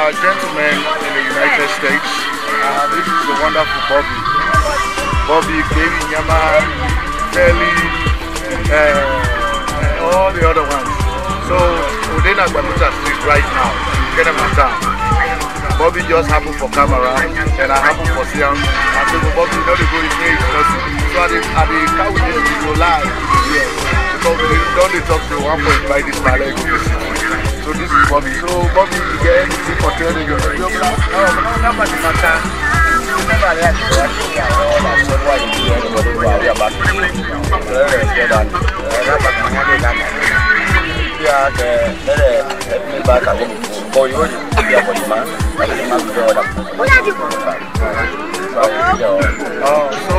Gentlemen in the United States, this is the wonderful Bobby. Bobby, Baby Nyama, Belly, all the other ones. So within Agbamuta Street right now, Kenema Town. Bobby just happened for camera, and I happened for Siam. I said, Bobby, you know the good is so at the car with this video live here, because we don't talk to 1.5 this Malay. So this is Bobby. So Bobby, you get anything for telling you? Oh, no, nobody matter. Remember that why you do anybody who are about back again. Oh, you want to be a body man? Oh, so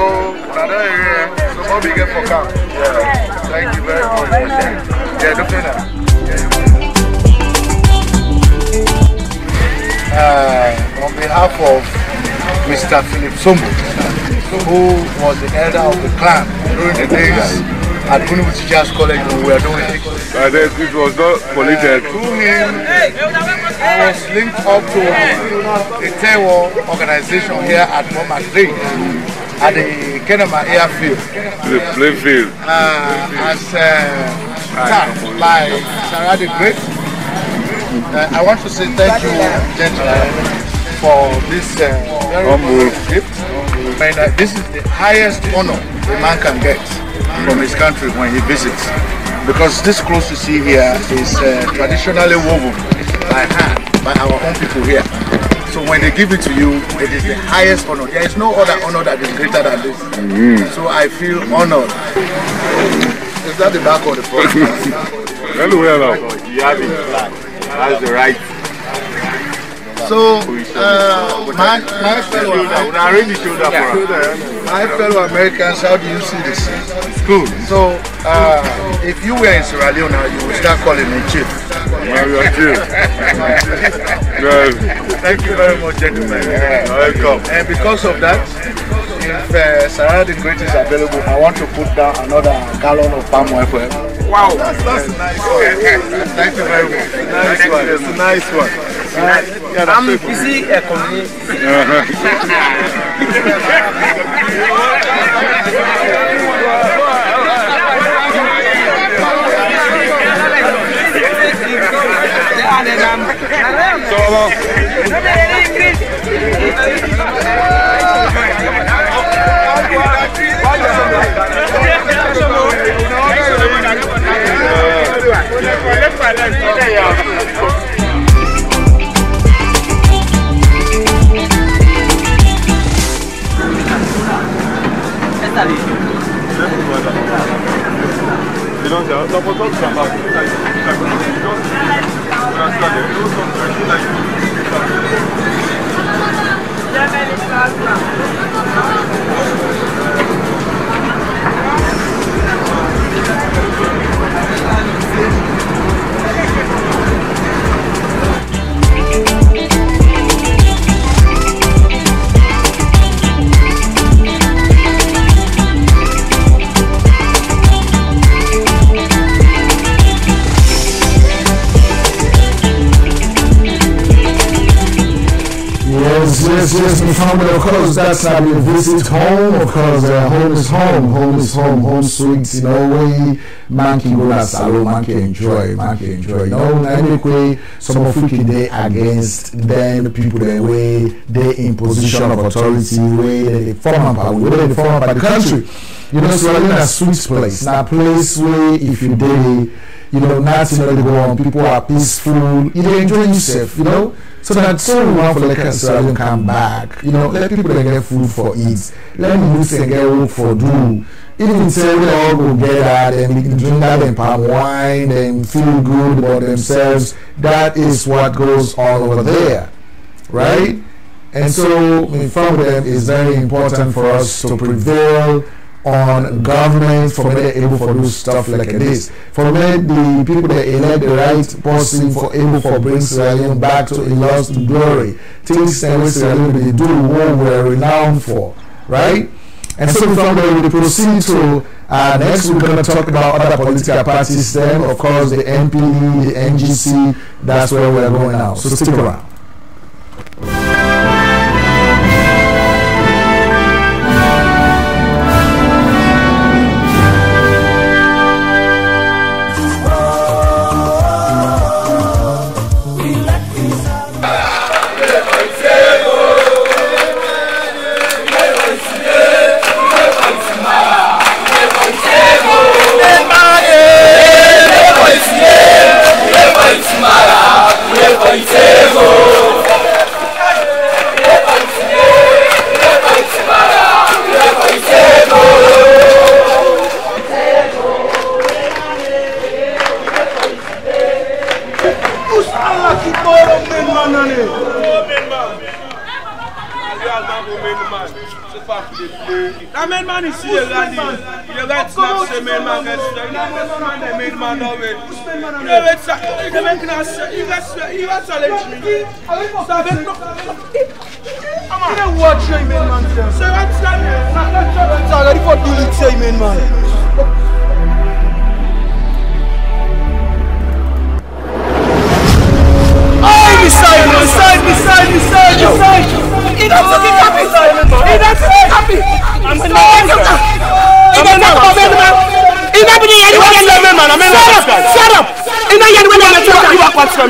another area. So Bobby get for camp. Yeah. Thank you very much. Yeah, definitely. On behalf of Mr. Philip Sombo, who was the elder of the clan during the days at Unibu Teachers College when we were doing it. It was not polluted. Through him, I was linked up to a terror organization here at Momak Day at the Kenema Airfield. The playfield. As tapped by Sarah the Great. I want to say thank you, gentlemen, for this very humble gift. And this is the highest honor a man can get from his country when he visits. Because this clothes you see here is traditionally woven by hand by our own people here. So when they give it to you, it is the highest honor. There is no other honor that is greater than this. So I feel honored. Is that the back or the front? Anywhere now. You have it black. That's the right. So, my fellow Americans, how do you see this? It's good. So, if you were in Sierra Leone now, you would start calling me Chief. Well, you are Chief. Thank you very much, gentlemen. Welcome. And because of that, if Sarah the Great is available, I want to put down another gallon of palm oil for him. Wow, that's a nice one. Thank you very much. Nice one. It's a nice one. I'm busy Yes, my family, of course, that's how we visit home. Of course, home is home. Home is home. Home sweet, you know, way man can go to salon, man can enjoy, you know. Anyway, some of you they against them people the way they in position of authority, way they form up, way they form up the country. You know, so in a sweet place, now place where if you did, you know, nothing really go on, people are peaceful, you enjoy yourself, you know. So that's so we want for like a Sierra come back, you know, let people get food for eat, let me use and get work for do. Even say we all go together and we can drink that and palm wine and feel good about themselves. That is what goes on over there, right? And so in front of them is very important for us to prevail on government for me able for do stuff like this. For me, the people that elect the right person for able for bring Sierra Leone back to a lost glory. Things that Sierra Leone they do what we're renowned for, right? And so from there we proceed to next we're going to talk about other political parties. Then of course the NPD, the NGC. That's where we're going now. So stick around.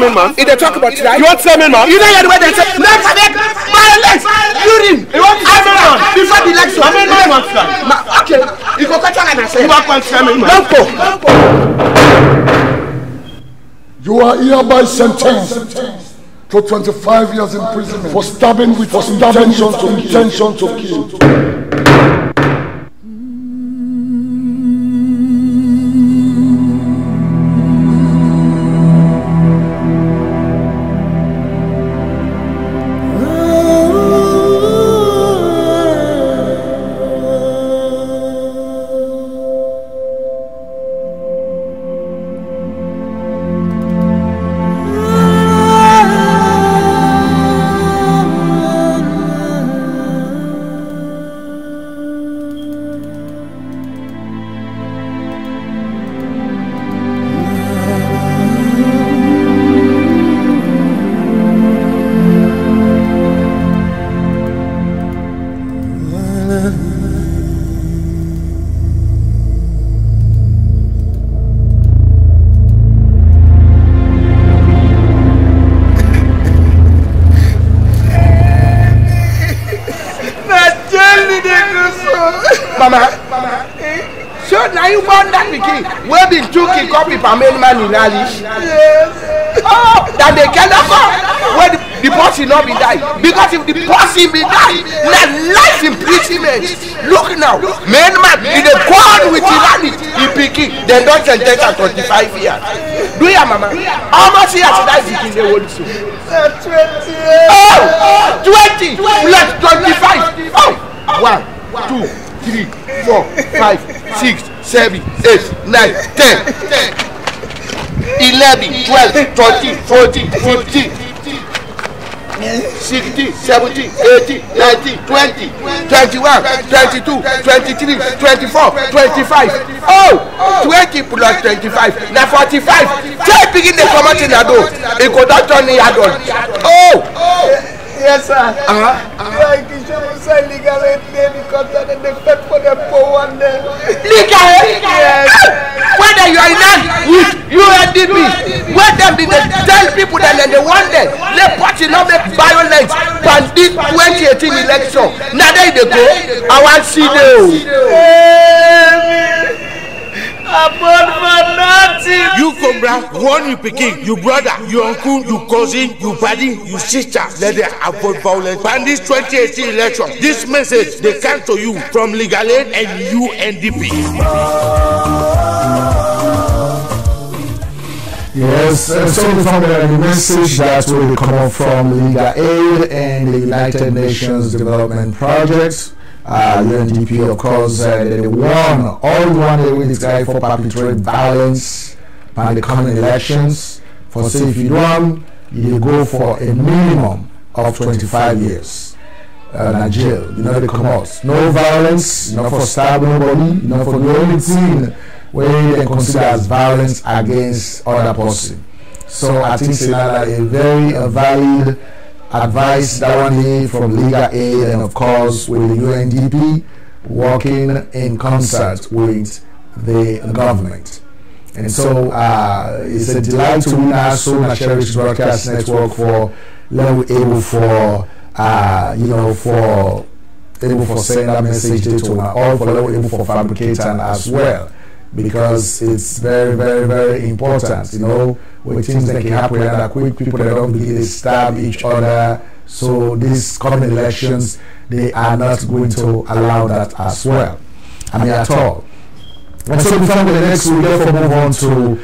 Man. If they talk about today, you want sermon man? You know the way they say next week, violence, urine. You want sermon man before the election? Okay, you go catch and I say you want sermon man. You are hereby sentenced to 25 years imprisonment for stabbing with intention to kill. Mama. So now you want that pikin. We been taking copy for many man in Alice. Oh, that they cannot go. When the person not be die. Because if the person be die, na life imprisonment. Look now, man, in the corn with Irani, he picking, then don't sentence at 25 years. Do you, Mama? How much years did I pick in the world? 20. Oh, 20 plus 25. Oh, 1, 2, 3, 4, 5, 6, 7, 8, 9, 10, 11, 12, 13, 14, 15, 16, 17, 18, 19, 20, 21, 22, 23, 24, 25. Oh, 20 plus 25. Now 45. Take begin the comment in the door. It could not turn the adult. Oh. Yes, sir. Like you should say legal aid because they pay for the poor one there. Legal aid? Yes. Whether you are in with UNDP, when them they tell people that they want them, let party not make violence. But this 2018 election, now they go. I want to see them. You Cobra, one you picking, you brother, your uncle, you cousin, you buddy, you sister. Let them avoid violence. And this 2018 election, this message they come to you from Legal Aid and UNDP. Yes, so we found that the message that will come from Legal Aid and the United Nations Development Project. UNDP, of course, they won this guy for perpetrate violence by the coming elections. For say if you do them, you go for a minimum of 25 years in jail. You know they come out. No violence, not for stabbing nobody, not for the only thing where they consider as violence against other person. So I think it's a very valid advice that one here from Legal Aid and of course with the UNDP working in concert with the government. And so it's a delight to win us so much Sherix Broadcast Network for able for sending that message to all for able for fabricating as well, because it's very important, with things that can happen and quick people that don't believe they stab each other. So these coming elections, they are not going to allow that as well. At all. And so before the next, we therefore move on to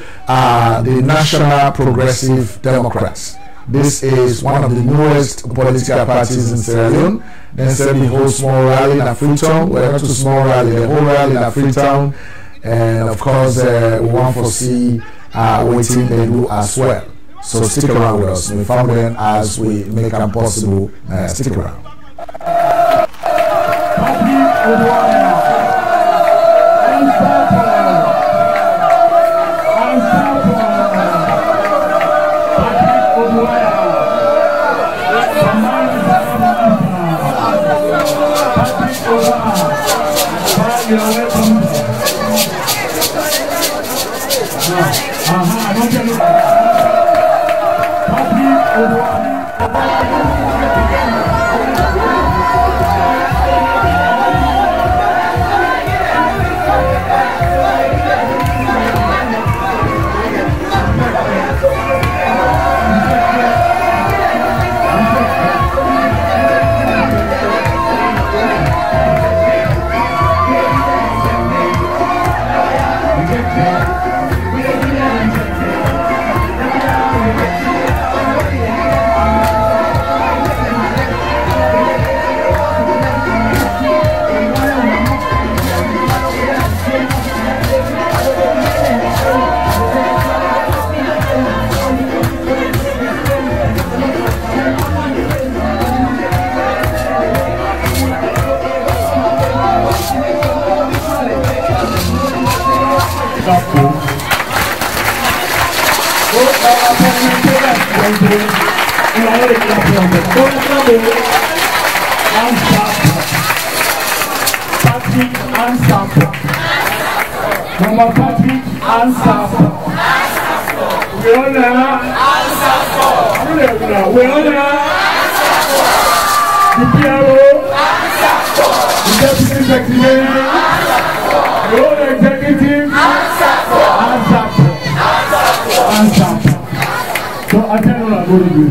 the National Progressive Democrats. This is one of the newest political parties in Sierra Leone. Then Civic holds small rally in Freetown. Well, not too small rally, the whole rally in Freetown. And of course, we want to see waiting they do as well. So stick around with us. We found them as we make them possible. Stick around. The executive, the whole executive, answer. So I tell you what I'm going to do.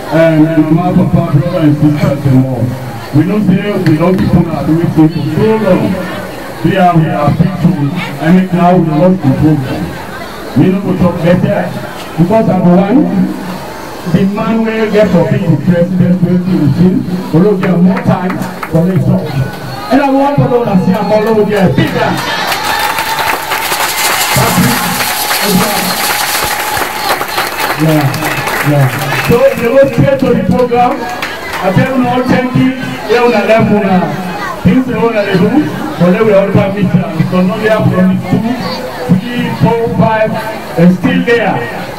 And my papa, brother and sisters and all. We know they don't become our doing things for so long. We are people, and now we lost the program. We know we talk better because I'm the one. The man will get for being the president 2018, but we'll get more time for later. And I want to know that see I'm all over there. Bigger. Yeah. So they go straight to the program. I tell them all thank you. They will have things they want to do, but they will all come meet us. So now they have only 2, 3, 4, 5, and still there.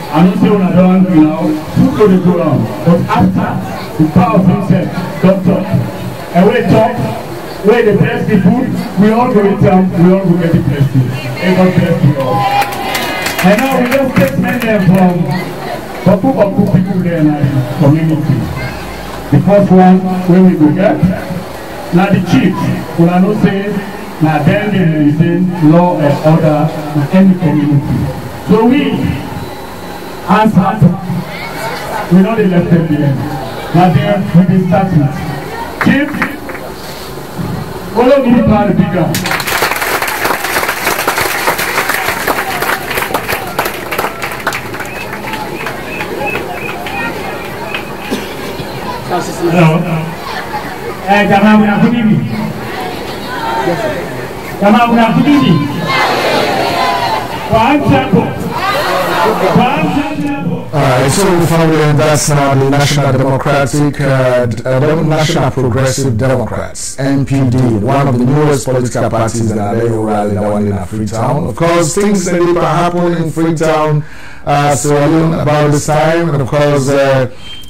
I don't say when I don't now, who could it go on? But after the power of himself, don't talk. And when they talk, when they bless the food, we all go with them, we all go get the blessing. And God bless you all. And now we just take many from Baku people there in the community. The first one, when we go get, now the chief, when I don't say, now then they maintain law and order in any community. So we, answer. We know they left them there. Now there we be starting. Chief, follow me by the bigger. Hello. Jamaa good evening. Jamaa good evening. Alright, so finally, that's now the National Democratic, National Progressive Democrats, NPD, one of the newest political parties in the rally that one in Freetown. Of course, things that happen in Freetown, Sierra Leone about this time, and of course,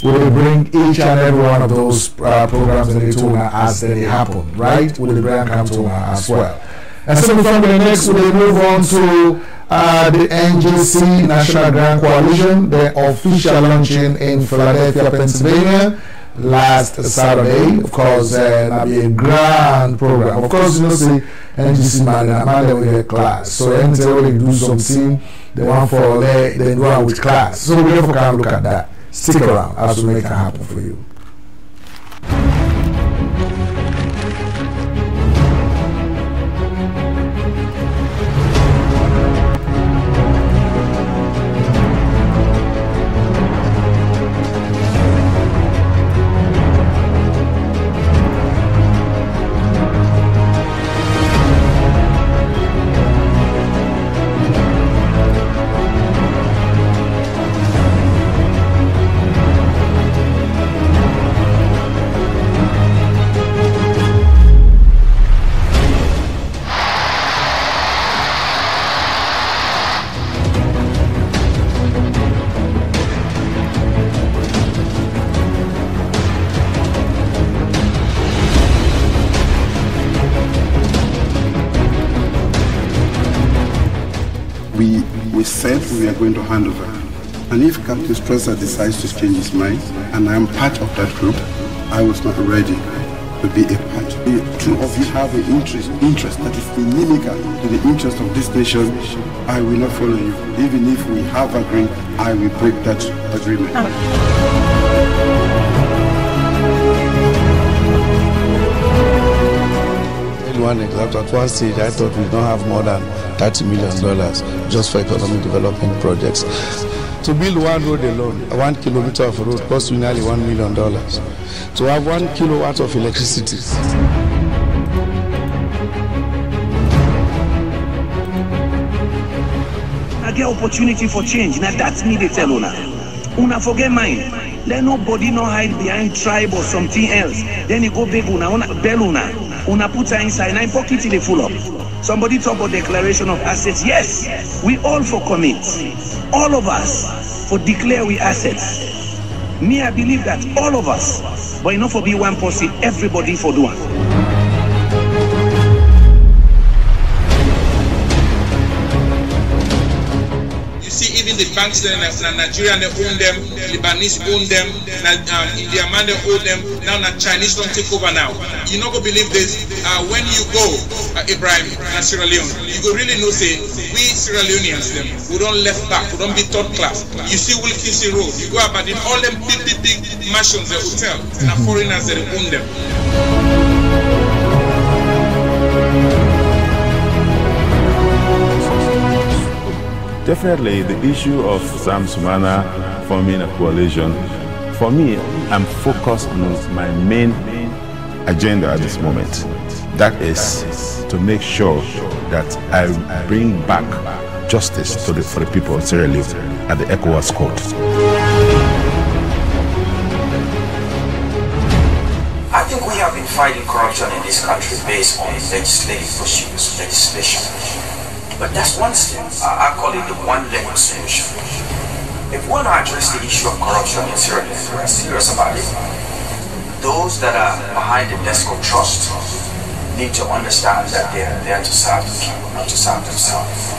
we will bring each and every one of those programs that they told as they happen, right? We will bring them to as well. And so before the next, we will move on to the NGC National Grand Coalition, the official launching in Philadelphia, Pennsylvania last Saturday. Of course, that'll be a grand program. Of course, you know, see NGC man with a class. So anytime they do something, they want for they do it with class. So we therefore can look at that. Stick around as we make it happen for you. We said we are going to hand over. And if Captain Strasser decides to change his mind, and I am part of that group, I was not ready to be a part. Two of you have an interest that is inimical to the interest of this nation. I will not follow you. Even if we have agreed, I will break that agreement. One example, at one stage I thought we don't have more than $30 million just for economic development projects. To build one road alone, 1 kilometer of road costs you nearly $1 million. To have 1 kilowatt of electricity. I get opportunity for change. Now that's me they tell una. Una forget mine. Let nobody no hide behind tribe or something else. Then you go beg una bell una put her inside, and pocket till they full up. Somebody talk about declaration of assets. Yes, we all for commit. All of us for declare we assets. Me, I believe that all of us, but enough for be one person, everybody for do one. You see, even the banks there, Nigeria they own them, Lebanese own them, India man they own them. Now the Chinese don't take over now. You not gonna believe this. When you go, Ibrahim, Sierra Leone, you go really know say we Sierra Leoneans them. We don't left back. We don't be third class. You see Wilkinson Road. You go about in all them big mansions, the hotel, and foreigners that own them. Definitely, the issue of Sam Sumana forming a coalition, for me, I'm focused on my main agenda at this moment. That is to make sure that I bring back justice for the people of Sierra Leone at the ECOWAS court. I think we have been fighting corruption in this country based on legislative pursuits, legislation. But that's one step. I call it the one-leg solution. If we want to address the issue of corruption in Sierra Leone, we're serious about it. Those that are behind the desk of trust need to understand that they're there to serve the people, not to serve themselves.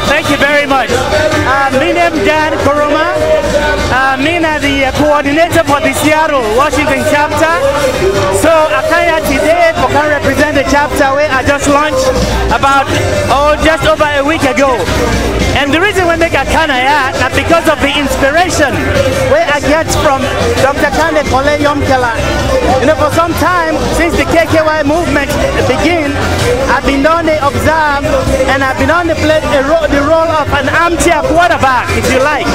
Thank you very much. My name is Dan Koroma. I'm the coordinator for the Seattle, Washington chapter. So I come here today to represent the chapter where I just launched about just over a week ago. And the reason we make a kind of not because of the inspiration where I get from Dr. Kande Kole Yomkela. You know, for some time since the KKY movement began, I've been on the observe and I've been on the play the role of an armchair quarterback, if you like.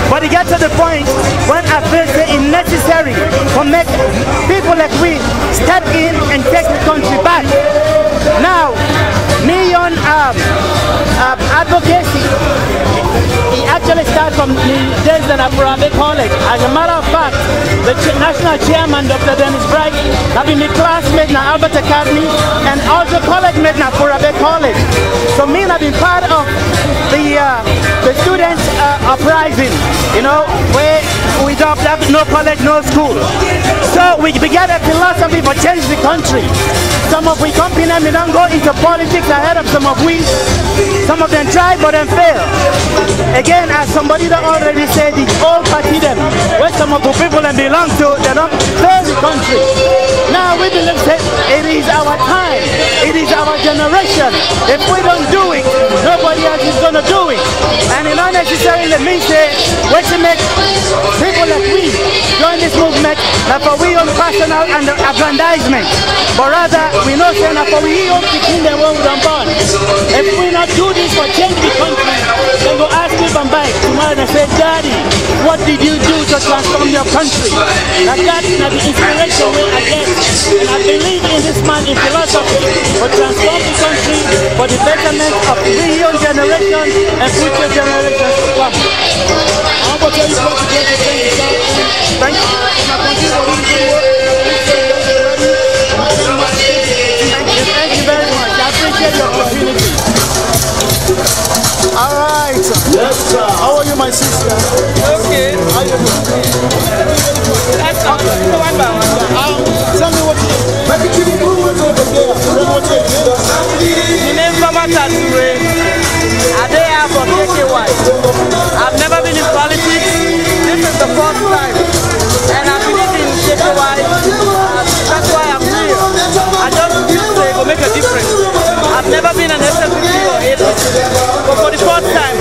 But it gets to the point when I feel it necessary to make people like we step in and take the country back. Now, me on advocacy, it actually starts from the days that I Furabe College. As a matter of fact, the national chairman, Dr. Dennis Bright, have been my classmate na Albert Academy and also college mate na Furabe College. So me have been part of the students uprising, you know, where we don't have no college, no school. So we began a philosophy for change the country. Some of we company we don't go into politics ahead of some of we. Some of them try but then fail. Again, as somebody that already said, the old party them, where some of the people that belong to, they don't fail the country. Now we believe that it is our time, it is our generation. If we don't do it, nobody else is going to do it. And it not necessarily means that we should make people like we join this movement, not for we own personal and aggrandizement, but rather we know saying that for we own the kingdom where we don't born. If we not do this for change the country, then go ask me back tomorrow and say, Daddy, what did you do to transform your country? Like that is not the inspiration way I get. And I believe in this man in philosophy for transform the country for the betterment of the young generation and future generations to come. I want to tell you what to do to change the country. Thank you. Thank you very much. I appreciate your opportunity. All right. Yes, sir. How are you, my sister? Okay. How are you doing? That's all. One by one. Tell me what you do. Tell me what you do. My name is Mama Tatsure. I am from KKY. I've never been in politics. This is the first time. And I believe in KKY. That's why I'm here. I just feel they will make a difference. I've never been an SLP or ADC. But for the first time,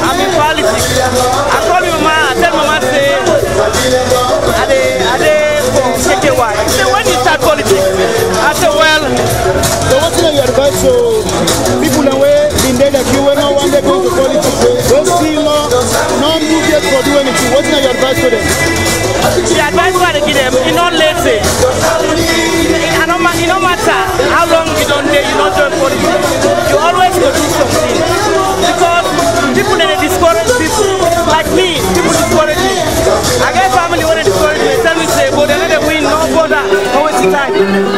I'm in politics. I call my mama, I tell mama, say, when you start politics? I said, well. So what's your advice to people away in there that you were not one day going to politics? Don't see no move yet for doing anything. What's your advice to them? The advice I give them, you don't lazy. It no matter how long you don't do, you don't join politics. You always go do something. Because people that discourage people, like me, people discourage me. I get family when they discourage me, they tell me, say, go, they're not going to win, no bother, no waste of time.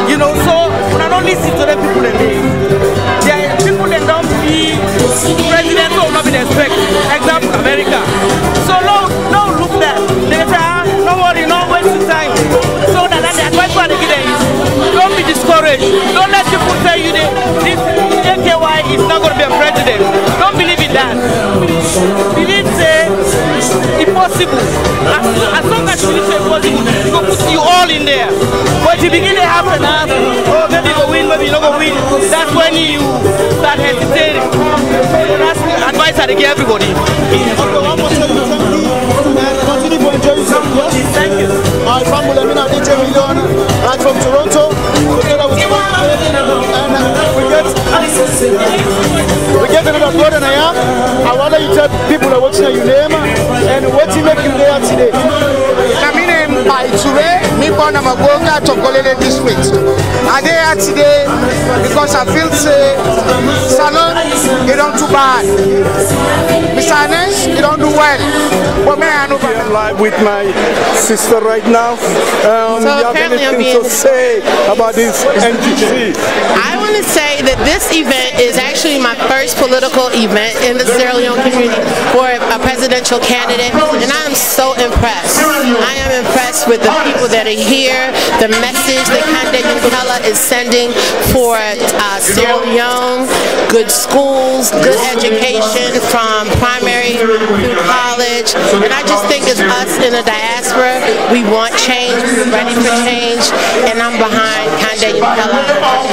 You know, so when I don't listen to them people that they are people that don't be president who will not be respect. Example, America. So no look there. They say, no worry, no waste of time. So that the advice for the kid is, don't be discouraged. Don't let people tell you that this AKY is not going to be a president. Don't believe in that. Believe say it's possible. As long as you say it's possible, you go put you all in there. But if you begin to happen, oh maybe you go win, maybe you not go win. That's when you start hesitating. So that's the advice I give everybody. Continue to enjoy yourself. Thank you. My family, I'm in a DJ Million, right from Toronto. Together with and we get another brother and I am. I want you to tell people that what's your name and what you make you there today. My name is Sure. Me born in Magoga, Chocolate District. I'm there today because I feel say salon it don't too bad. Mr. Ness, it don't do well. But man, I'm live with my sister right now. So you have anything to say about this NGC? I want to say that this event is actually my first political event in the Sierra Leone community for a presidential candidate, and I am so impressed. I am impressed with the people that are here, the message that Kande Yukela is sending for Sierra Leone, good schools, good education from primary through college, and I just think it's us in the diaspora. We want change, we're ready for change, and I'm behind Kande Yukela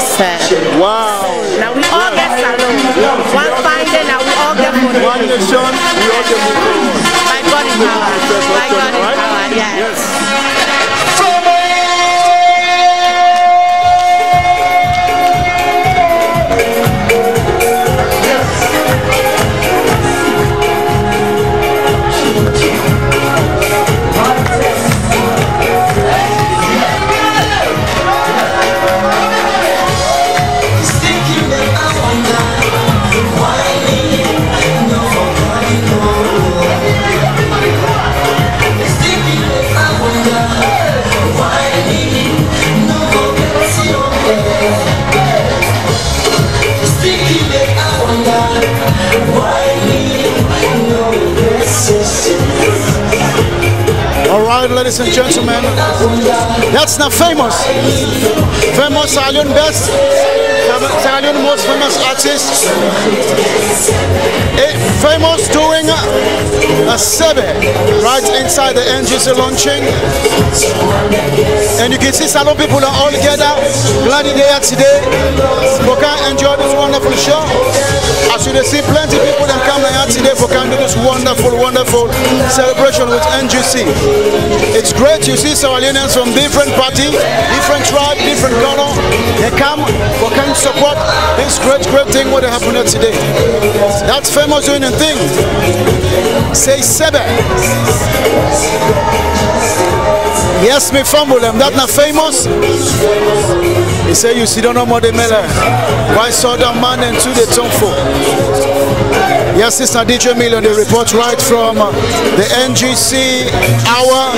100%. Wow. Now we all get salon. One fine day, now we all get food. One nation, we all get food. My God is power. My God is power, yes. Alright, ladies and gentlemen, that's not famous. Famous Sierra Leone best, Sierra Leone most famous artist. Famous doing a Civic right inside the NGC launching. And you can see Salon people are all together. Glad you're here today. We can enjoy this wonderful show. As you can see, plenty of people that come here today for can do this wonderful celebration with NGC. It's great you see Sierra Leoneans from different party, different tribe, different color. They come for can support this great thing what happened here today. That's famous doing a thing. Say Sebe. Yes, me fumble them. That's not famous. He say you see don't know more the mela. Why saw that man and to the tongue for? Yes, it's not DJ Million. They report right from the NGC hour.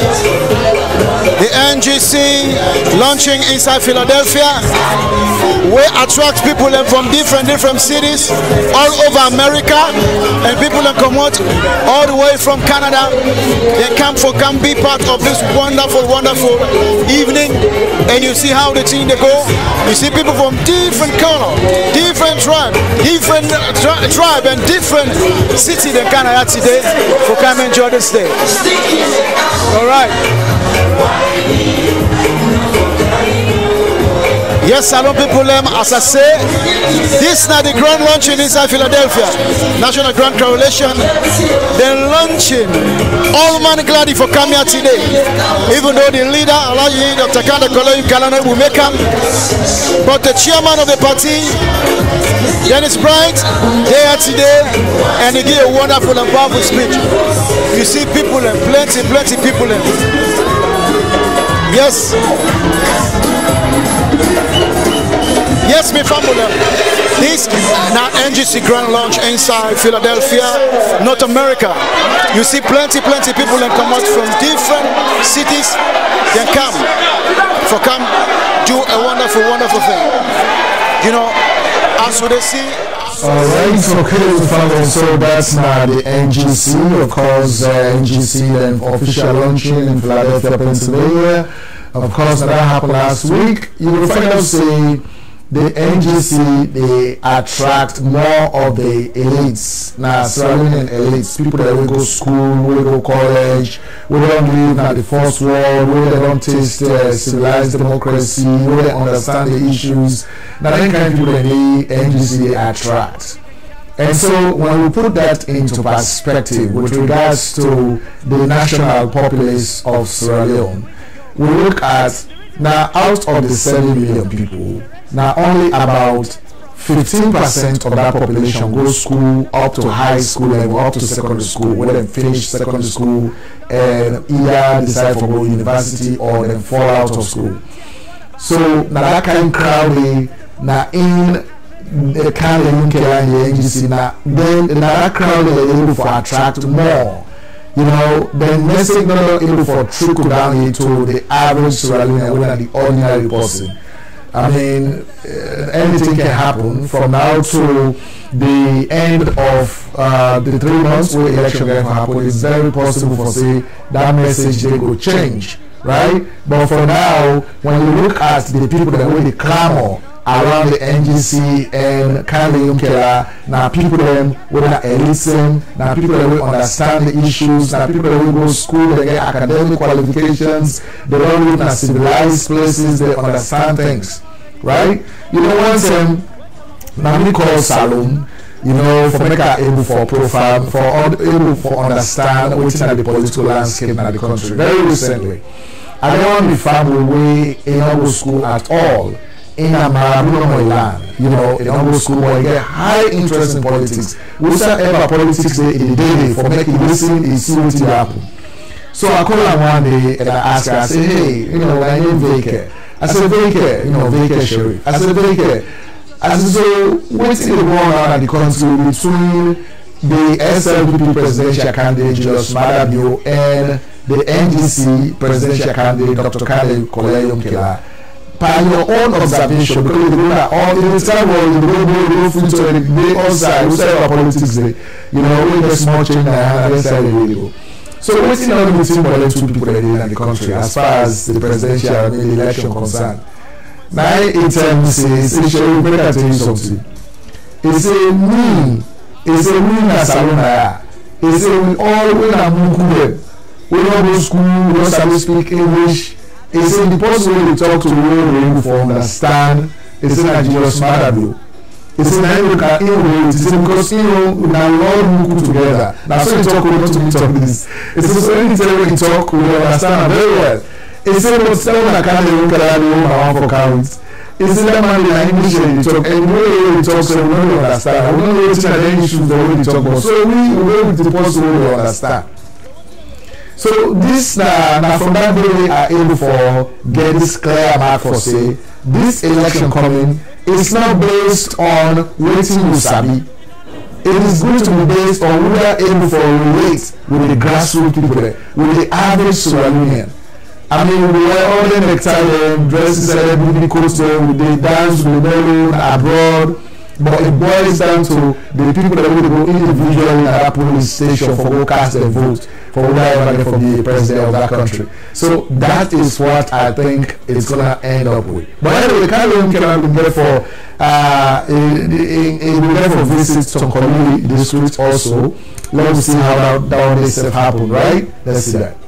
The NGC launching inside Philadelphia. We attract people from different cities all over America, and people that come out all the way from Canada. They come be part of this wonderful evening, and you see how the team they go. You see people from different color, different tribe, and different city in Canada today for come enjoy this day. All right. Yes, salon people, as I say, this is not the grand launching inside Philadelphia. National Grand Coalition. They're launching. All man glad for coming out today. Even though the leader, Dr. Kanda Koloyu Kalana, will make him. But the chairman of the party, Dennis Bright, they are today, and they give a wonderful and powerful speech. You see people and plenty people in. Yes. Yes, me family. This now NGC Grand Launch inside Philadelphia, North America. You see plenty people that come out from different cities. They come do a wonderful thing. You know, as we see. Alright, okay, so that's now the NGC, of course, NGC then official launching in Philadelphia, Pennsylvania. Of course, that happened last week. You will find out, say, the NGC, they attract more of the elites. Now, Sierra Leonean elites, people that will go school, will go college, we don't live in the first world, where they don't taste civilized democracy, where they understand the issues. Now, that kind of people that the NGC, they attract. And so, when we put that into perspective with regards to the national populace of Sierra Leone, we look at, now out of the 7 million people, now only about 15% of that population goes school up to high school level, up to secondary school, when they finish secondary school and either decide for go university or then fall out of school. So now that kind of crowd, now in the kind of NGC, now then that crowd is able to attract more. You know, the message not able for trickle down into the average Sierra Leonean and the ordinary person. I mean, anything can happen from now to the end of the 3 months where election can happen. It's very possible for say that message they go change, right? But for now, when you look at the people that will clamor around the NGC and Kanda Yunkela, now people them will listen, now people that will understand the issues, now people that will go to school, they get academic qualifications, they don't live in civilized places, they understand things, right? You know, once now we call Salon, you know, for make our able for profile, for able for understand what's in the political landscape in the country. Very recently, I don't want to be family way in our school at all. In Amarabu land, you know, in our school where you get high interest in politics. Whosoever politics they in the day for making listen is see what will happen. So I call her one day and I ask her, I say, hey, you know, my name Vake. I said, Vake, you know, Vake Sheriff. I said, Vake. I said, so what's in the going on in the country between the SLP presidential candidate Julius Madabio and the NGC presidential candidate Dr. Kanda Koloyu Kalana? By your own observation, because they are all in the time where they go they outside, whatever politics they, you know, we get small change and inside the radio. So what's in all the between more than 2 people that in the country as far as the presidential election concerned? Now it says, it should be better to tell you something. It's a me na Salona. It's a we all we na Mukude. We don't go to school, we don't study speak English. It's in the person when they talk to the way they able to understand. It's in Nigeria Madabio. It's in Nigeria it's in because you know now we all move together. Now so you talk we not to meet up this. It's also anytime when you talk we understand very well. It's in what someone that can't even carry on for counts. It's in that man in English and they talk and the way they talk so we don't understand. We don't know what's in the issues the way they talk about. So we go with the person we understand. So this now from that day we are able for get this clear mark for say this election coming is not based on waiting you sabi. It is going to be based on we are able for relate with the grassroots people there, with the average Sierra Leonean. I mean we are all in the time dresses celebrity costume, with the dance with the melon abroad. But it boils down to the people that will go individually at that polling station for go cast their vote for whoever for the president of that country. So that is what I think it's gonna end up with. But anyway, Kanda cannot be there for there for visits to community districts also. Let's see how that this happen, right? Let's see that.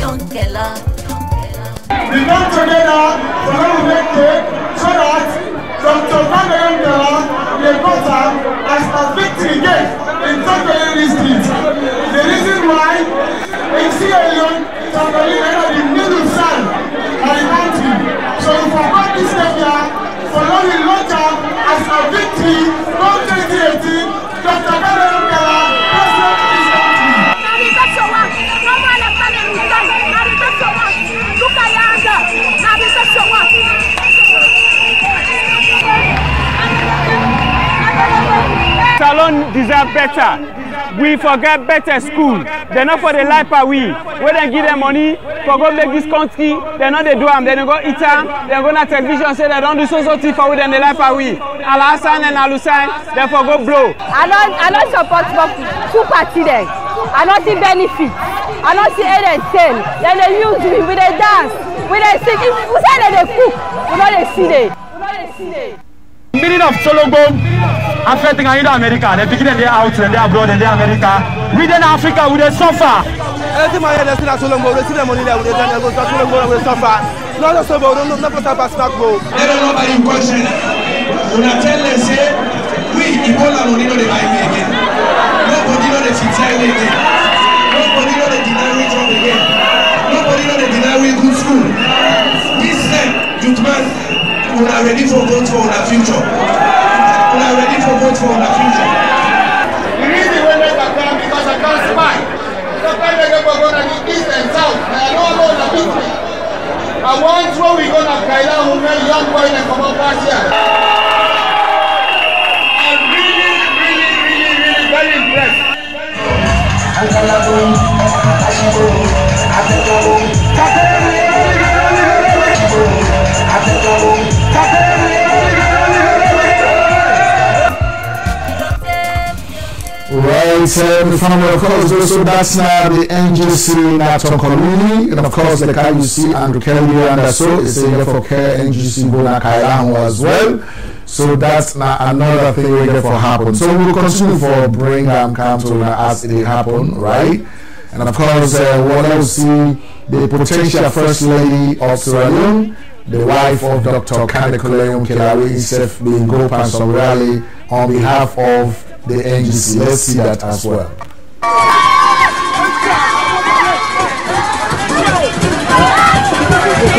We come together to make cake so that Dr. the daughter as a victory gift in Tokyo district. The reason why in Sierra Leone, Tanzania, the middle sun of the country. So we forgot this area for only launcher as a victory from 2018, Dr. President of this country. Salon deserve better. We forget better school. They're not for the life of we. When they give them money for go make this country, they're not they do them. They go eat them. They're going to television say they don't do so thing for we than the life of we. Al-Hassan and Al-Hussein, therefore go blow. I don't support two parties there. I don't see benefit. I don't see anything. Then they use me with a dance, with a sing. If we say that they cook, we know they see it. Meaning of Solomon affecting America, they begin their out and they abroad and they America. Within Africa, we suffer. Everything my head is in Solomon, we see the money there, we go to Solomon, we suffer. Not just about, not for snack bowl. They don't know about your question. When I tell them, say, we Ebola money no they buy me again. Nobody know the future again. Nobody know the deny job again. Nobody know the deny good school. This youth man. We are ready for vote for our future. We are ready for vote for our future. The reason we make a plan because I can't spy. Sometimes they go to the east and south. I don't know the victory. And once when we go to Kaila, who made young boy and come up last year. I'm really very impressed. Right, of course, also that's now the NGC Nato Community, and of course, the car you see Andrew Kelly and so is here for care NGC Bona Kailango as well. So that's now another thing we get for happen. So we'll continue for bring come to as it happen, right? And of course, we'll also see the potential First Lady of Sierra Leone, the wife of Dr. Kandekuleum Kilari Isef being go pan some rally on behalf of the NGC. Let's see that as well. Go.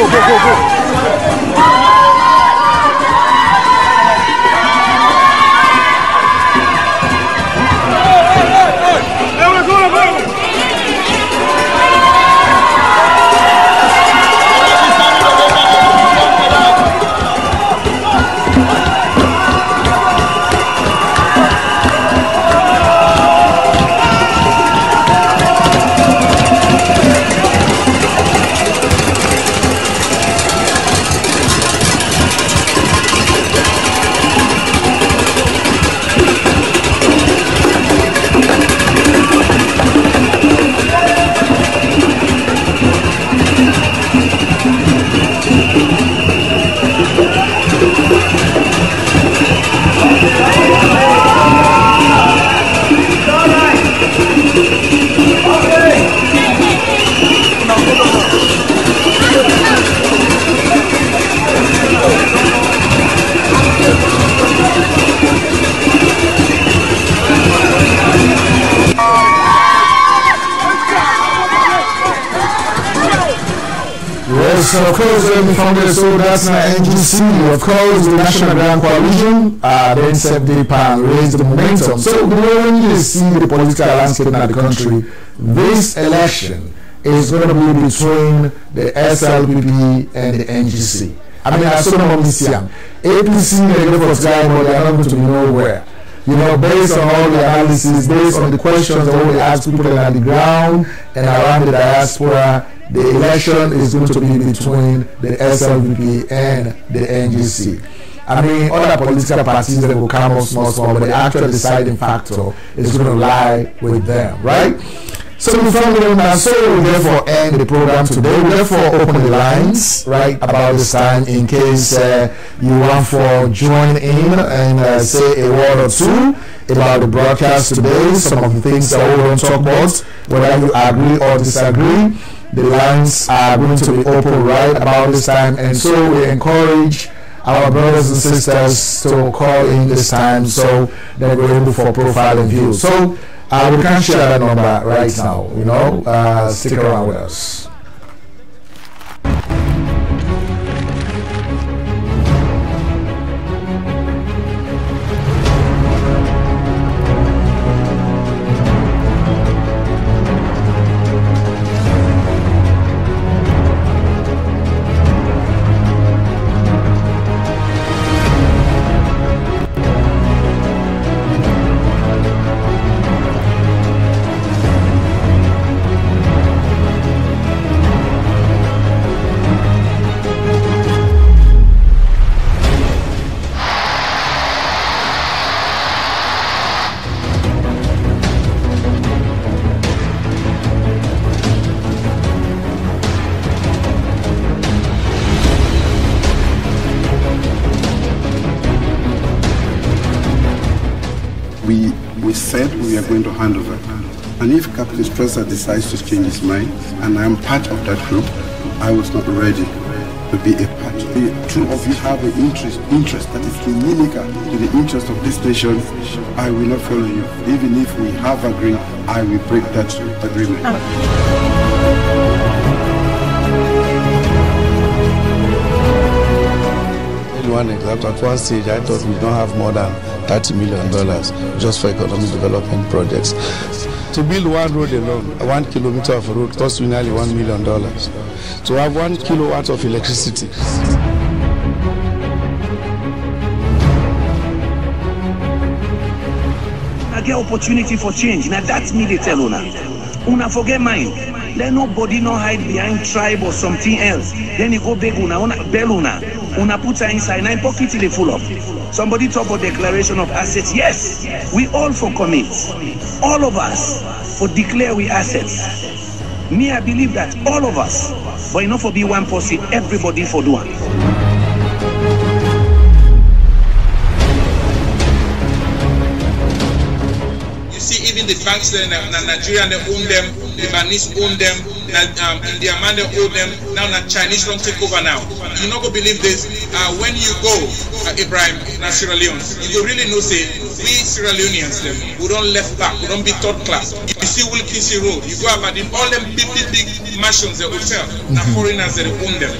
So of course, so that's the NGC. Of course, the National Grand Coalition then set the pan, raise the momentum. So when you see the political landscape in the country, this election is going to be between the SLPP and the NGC. I mean, I saw them this young. APC, they go for time, but they are not going to be nowhere. You know, based on all the analysis, based on the questions that we ask people on the ground and around the diaspora, the election is going to be between the SLPP and the NGC. I mean, other political parties that will come up small, but the actual deciding factor is going to lie with them, right? So before we so we therefore end the program today. We therefore open the lines right about this time in case you want to join in and say a word or two about the broadcast today, some of the things that we want to talk about, whether you agree or disagree. the lines are going to be open right about this time, and so we encourage our brothers and sisters to call in this time so that we're able for profile and view. So we can share that number right now, you know. Stick around with us. We said we are going to hand over. And if Captain Strasser decides to change his mind, and I am part of that group, I was not ready to be a part. The two of you have an interest that is inimical to the interest of this nation. I will not follow you. Even if we have agreed, I will break that agreement. One example, at one stage I thought we don't have more than $30 million just for economic development projects. To build one road alone, 1 kilometer of road costs me nearly $1 million. To have 1 kilowatt of electricity. I get opportunity for change. Now that's me they tell una. Una forget mine. Let nobody no hide behind tribe or something else. Then you go beg una bell una put her inside, now pocket till they full up. Somebody talk about declaration of assets. Yes, we all for commit. All of us for declare we assets. Me, I believe that all of us, but enough for be one person, everybody for do one. You see, even the banks in Nigeria, they own them, the Lebanese own them, India man they own them, now the Chinese don't take over now. You're not going to believe this. When you go, Ibrahim, Sierra Leone, you really know, say, we Sierra Leoneans, them, we don't left back, we don't be third class. You see Wilkinson Road, you go about in all them big mansions, the hotel, now foreigners, they own them.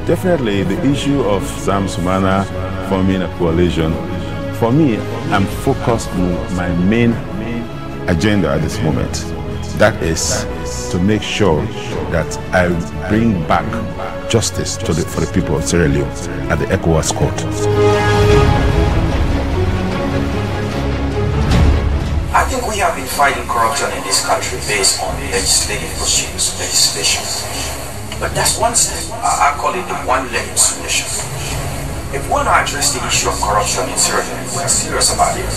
Definitely, the issue of Sam Sumana forming a coalition, for me, I'm focused on my main agenda at this moment. That is to make sure that I bring back justice for the people of Sierra Leone at the ECOWAS court. I think we have been fighting corruption in this country based on legislative pursuits, legislation. But that's one step. I call it the one-legged solution. If we want to address the issue of corruption in Sierra Leone, we're serious about it.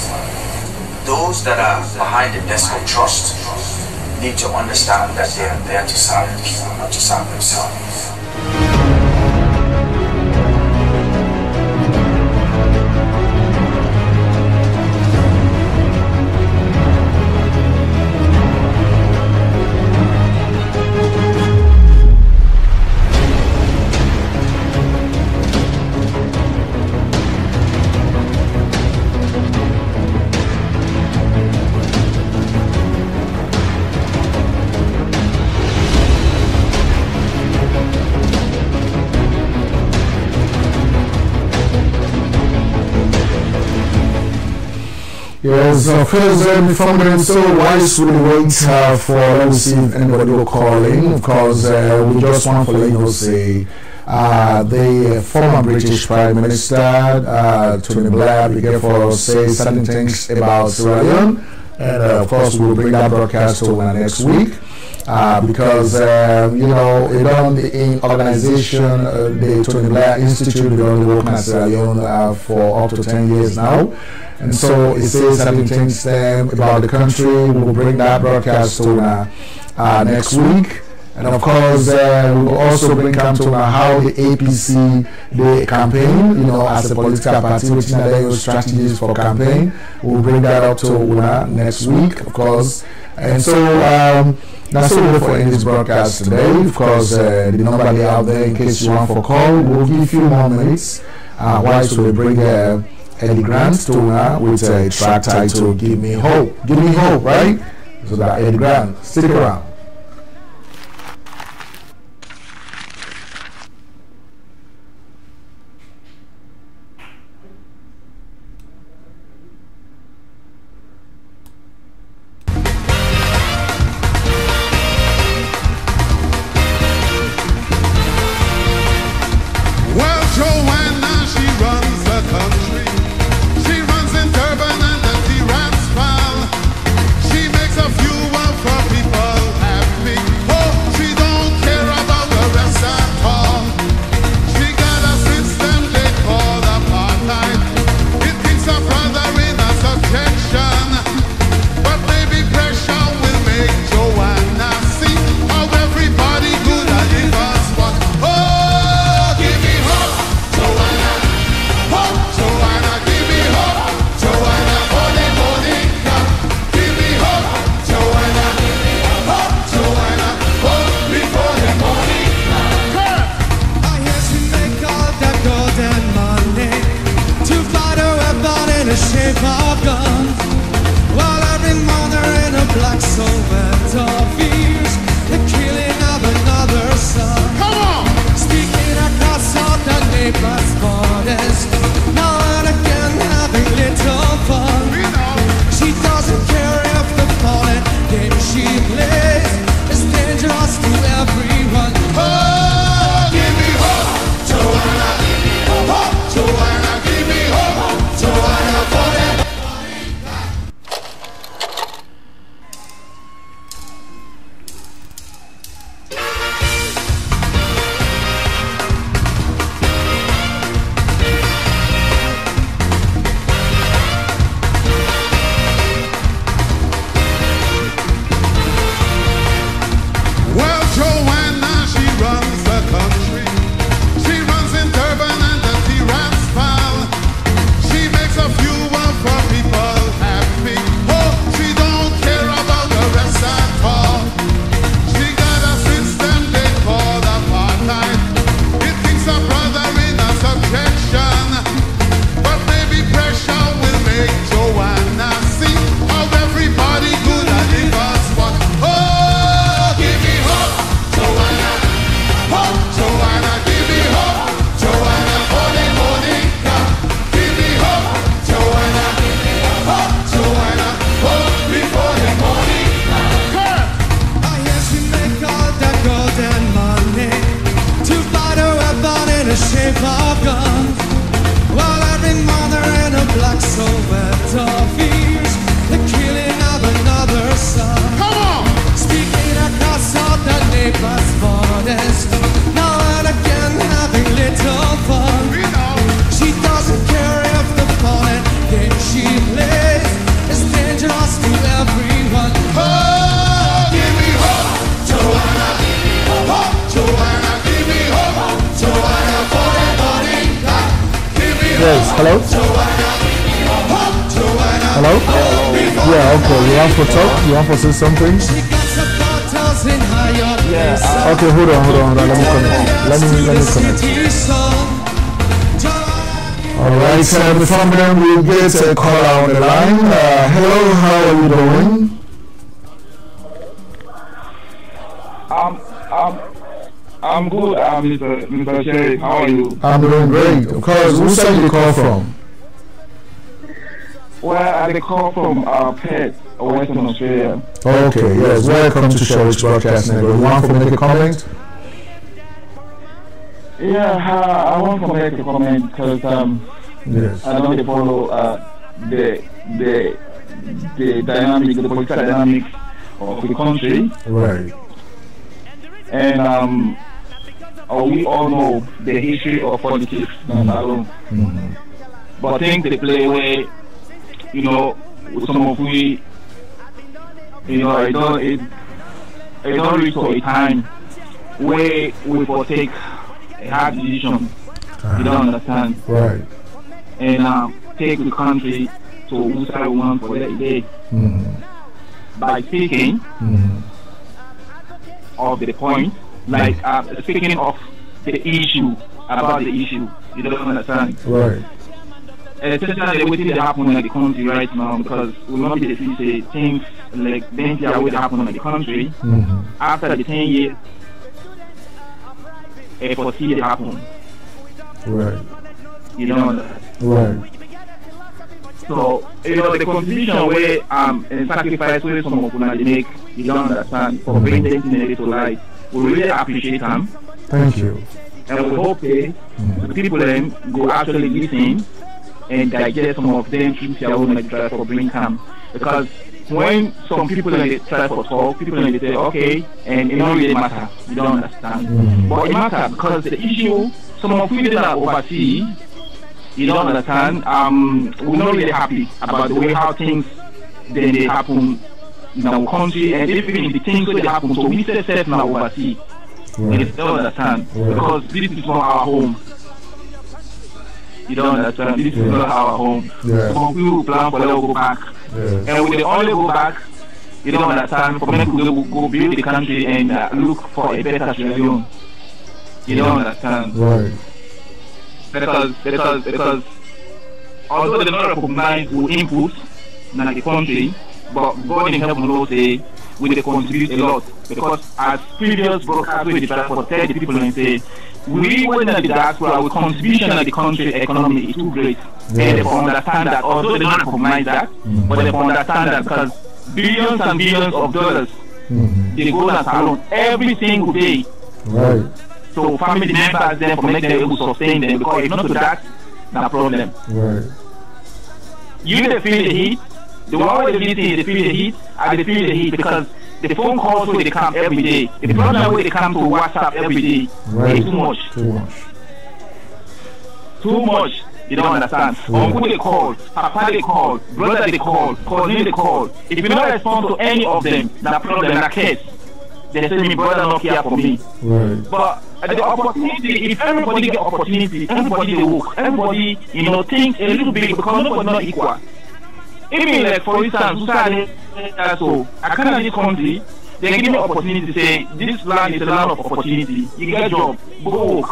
Those that are behind the desk of trust need to understand that they are there to serve the people, not to serve themselves. Yes, of course, from them, so why should we wait for, let me see if anybody will call in? Of course, we just want to let you know, say, the former British Prime Minister, Tony Blair, began for say certain things about Sierra Leone, and of course, we'll bring that broadcast to next week. Because you know, in organization, the Tony Blair Institute, been only working at Sierra Leone for up to 10 years now, and so it says certain things about the country. We'll bring that broadcast to next week, And of course, we'll also bring up to how the APC the campaign, as a political party, which is another strategies for campaign. We'll bring that up to Una next week, of course. And so that's all for in this broadcast today. Of course, the number they out there in case you want for call. We'll give you a few more minutes. While we bring Eddie Grant to Una with a track title "Give Me Hope." Give me hope, right? So that Eddie Grant, stick around. Hello? Hello? Yeah, okay. You want to talk? You want to say something? Yeah. Okay, hold on. Let me connect. Let me connect. Alright, before then we'll get a call on the line. Hello, how are you doing? I'm good, Mr. Sheriff. How are you? I'm doing great. Of course, who sent you call from? Well, I call from Perth, Western Australia. Okay, yes. Welcome to Sherix Broadcast Network. You want to make a comment? Yeah, I want to make a comment because yes. I don't follow the dynamics, the political dynamics of the country. Right. And we all know the history of politics, but things they play away, with some of we, it don't reach a time where we will take a hard decision. You don't understand? Right. And take the country to whose side we want for that day. By speaking of the point, like speaking of the issue, about the issue. You don't understand? Right. Especially waiting to happen in the country right now, because we not be the say things like things that will happen in the country after the 10 years. A foresee it happen. Right. You don't understand? Right. So the contribution where and sacrifice where some of them make, you don't understand, for bringing things to light. We really appreciate them. Thank you. And we hope the people then go actually listen and digest some of them things they want to try for bring come. Because when some people they try for talk, people they say okay, and it don't really matter. You don't understand. But it matters because the issue, some of people that are overseas, you don't understand, we're not really happy about the way how things then they happen in our country, and even the things that happen. So we say set now overseas. Right. You don't understand, because this is not our home. You don't understand, this is not our home. Some people plan for them to go back, and when they only go back, you don't understand, for many people go build the country and look for a better Sierra Leone. You don't understand. Right. Because although they don't recognize the input in the country, but God in heaven knows they will contribute a lot. Because as previous broadcasts we try to tell the people and say, we were in the diaspora, our contribution in the country economy is too great. And they understand that, although they don't recognize that, but they understand that because billions and billions of dollars they go to salon every single day. Right. So family members then for make them able to sustain them, because if not to that, no problem. Right. You they feel the heat, the one where they listen, they feel the heat, and they feel the heat because the phone calls where they come every day, the problem where they come to WhatsApp every day is too much. Too much. You don't understand. Uncle they call, Papa they call, brother they call, cousin they call. If you don't respond to any of them, that problem, that case, they say me brother not care for me. Right. But the opportunity, if everybody get opportunity, everybody they work, everybody think a little bit, because nobody not equal. Even like for instance, so I can't in this country, they give me opportunity to say this land is a land of opportunity. You get a job, go work.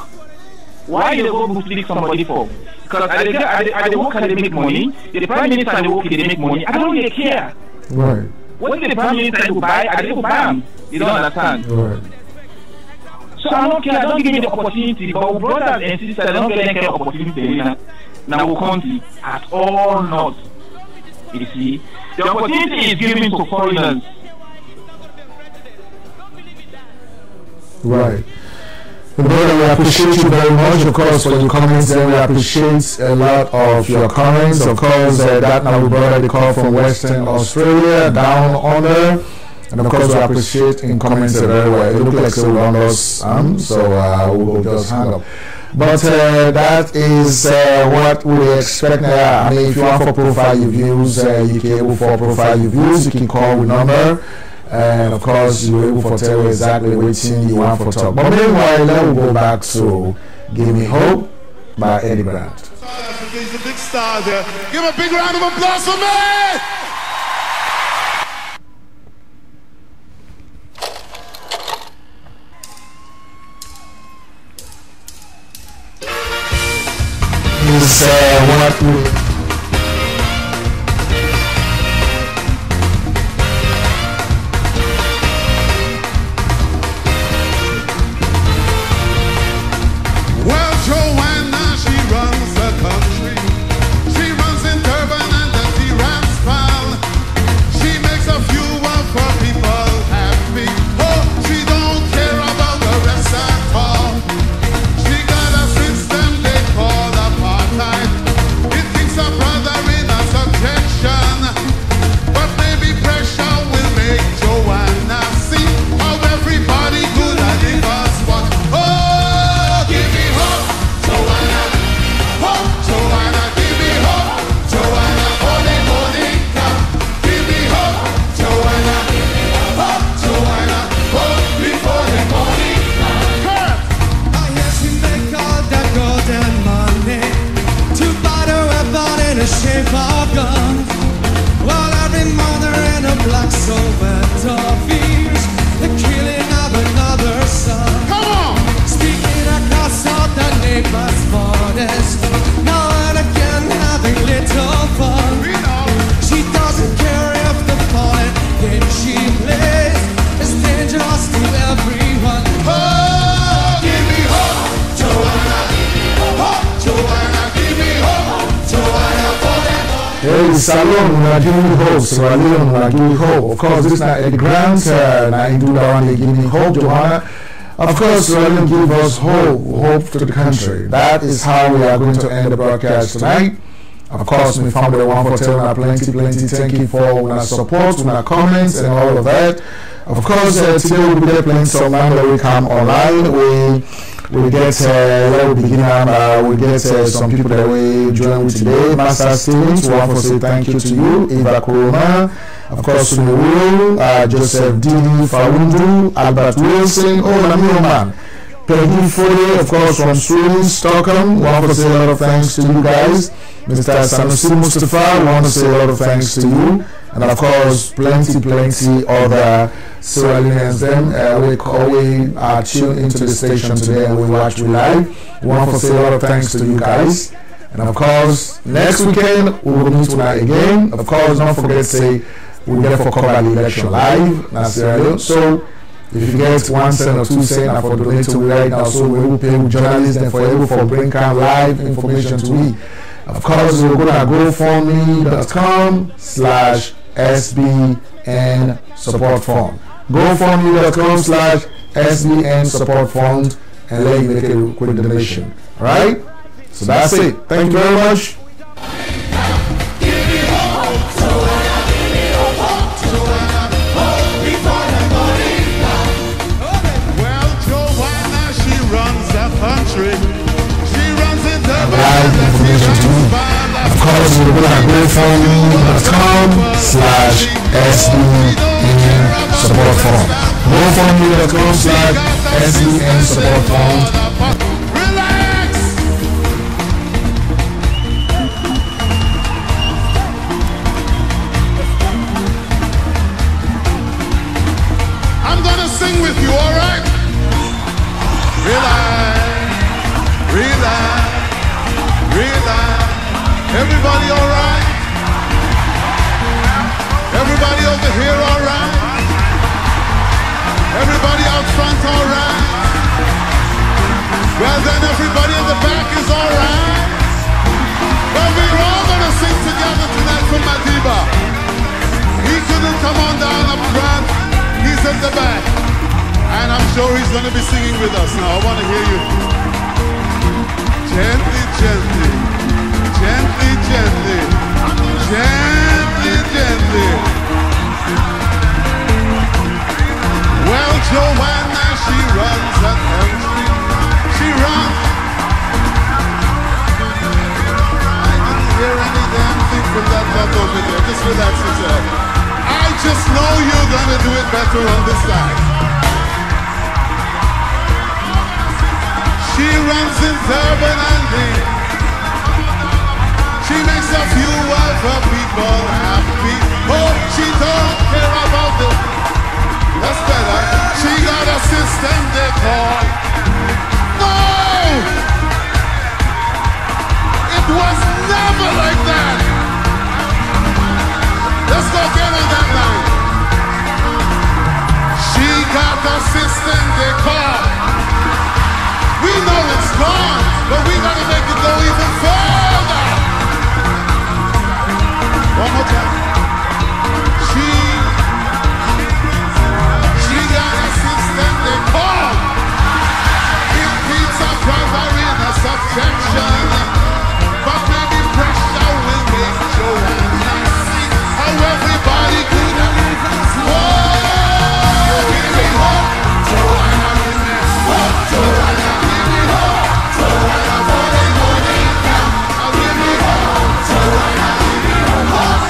Why you go to sleep somebody for? Because I they work and they make money. The prime minister and they work and they make money. I don't really care. Right. What did the prime minister to buy? I didn't buy them. You don't understand. Right. So I don't care. I don't give me the opportunity. But brothers and sisters, I don't get any opportunity in our country at all. Not. You see, the opportunity is given to foreigners. Right. Brother, we appreciate you very much, of course, for your comments, and we appreciate a lot of your comments. Of course, that now brother, they call from Western Australia, down under, and of course, we appreciate in comments very well. It looks like so on us, so we will just hang up. But that is what we expect now. I mean, if you want for profile your views, you can able for profile your views, you can call with number. And of course, you're able to tell exactly what you want for talk. But meanwhile, let me go back to Give Me Hope by Eddie Brand. He's a big star there. Give a big round of applause for me! Is what we... It thinks Hey, Salon, we are giving you hope. Sierra Leone, we are giving you hope. Of course, this is not a grant. I do that one, they give me hope, Johanna. Of course, Sierra Leone give us hope to the country. That is how we are going to end the broadcast tonight. Of course, we found the one for telling plenty. Thank you for our support, our comments, and all of that. Of course, today we'll be there playing some land that we come online. We get we get some people that we join with today. Master Stevens, we want to say thank you to you. Eva Corona, of course, Sunewuru, Joseph Didi Faundu, Albert Wilson, Namio Man. Peggy Foley, of course, from Sweden, Stockholm. We want to say a lot of thanks to you guys. Mr. Sanusi Mustafa, we want to say a lot of thanks to you. And of course, plenty other Sierra Leoneans. Then we tune into the station today and we watch you live. We want to say a lot of thanks to you guys. And of course, next weekend we will meet tonight again. Of course, don't forget to say we'll get for cover the election live in Sierra Leone. So if you get 1 cent or 2 cents for donate to right now, so we will pay journalists and for able for bring live information to we. Of course, we're gonna GoFundMe.com/SBN support fund. GoFundMe.com/SBN support fund, and let you make a quick donation. All right? So that's it. Thank you very much. Live information to me. Of course, we're going to GoFundMe.com/SBN support fund. GoFundMe.com/SBN support fund. Relax! I'm gonna sing with you, all right? Relax. Everybody all right? Everybody over here all right? Everybody out front all right? Well then everybody in the back is all right? Well, we're all gonna sing together tonight for Madiba. He couldn't come on down up front. He's in the back. And I'm sure he's gonna be singing with us now. I wanna hear you. Gently. Well, Joanna, she runs at Elm Street. She runs. I didn't hear any damn thing from that lot over there. Just relax yourself. I just know you're gonna do it better on this side. She runs in Durban and Lee. She makes a few of her people happy. Oh, she don't care about the... That's better. She got a system they call... No! It was never like that. Let's go again on that line. She got a system they call... We know it's gone, but we gotta make it go even further. One more time. She got a system they call. It keeps a bribery and a subjection, but maybe pressure will make Joanna see how everybody could have. Whoa, give me hope, Joanna, give me hope, Joanna.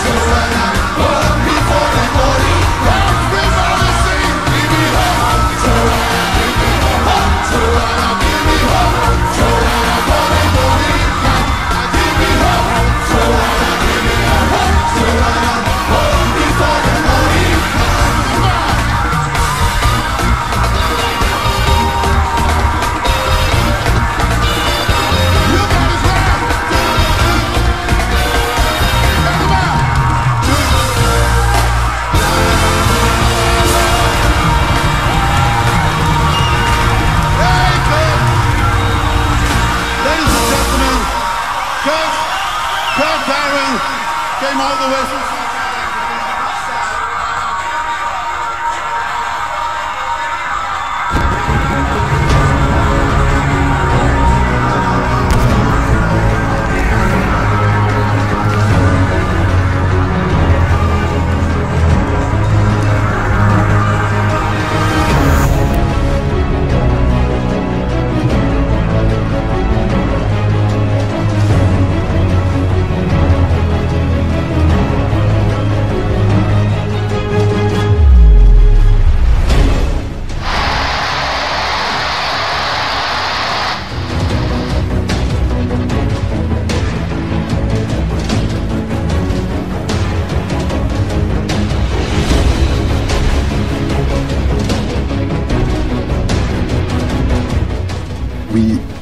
Joanna, all the way.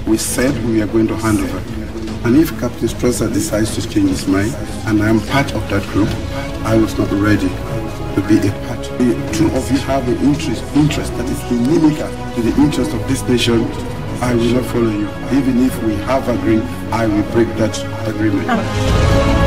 We said we are going to hand over. And if Captain Strasser decides to change his mind, and I am part of that group, I was not ready to be a part. Two of you have an interest that is inimical to the interest of this nation. I will not follow you. Even if we have agreed, I will break that agreement.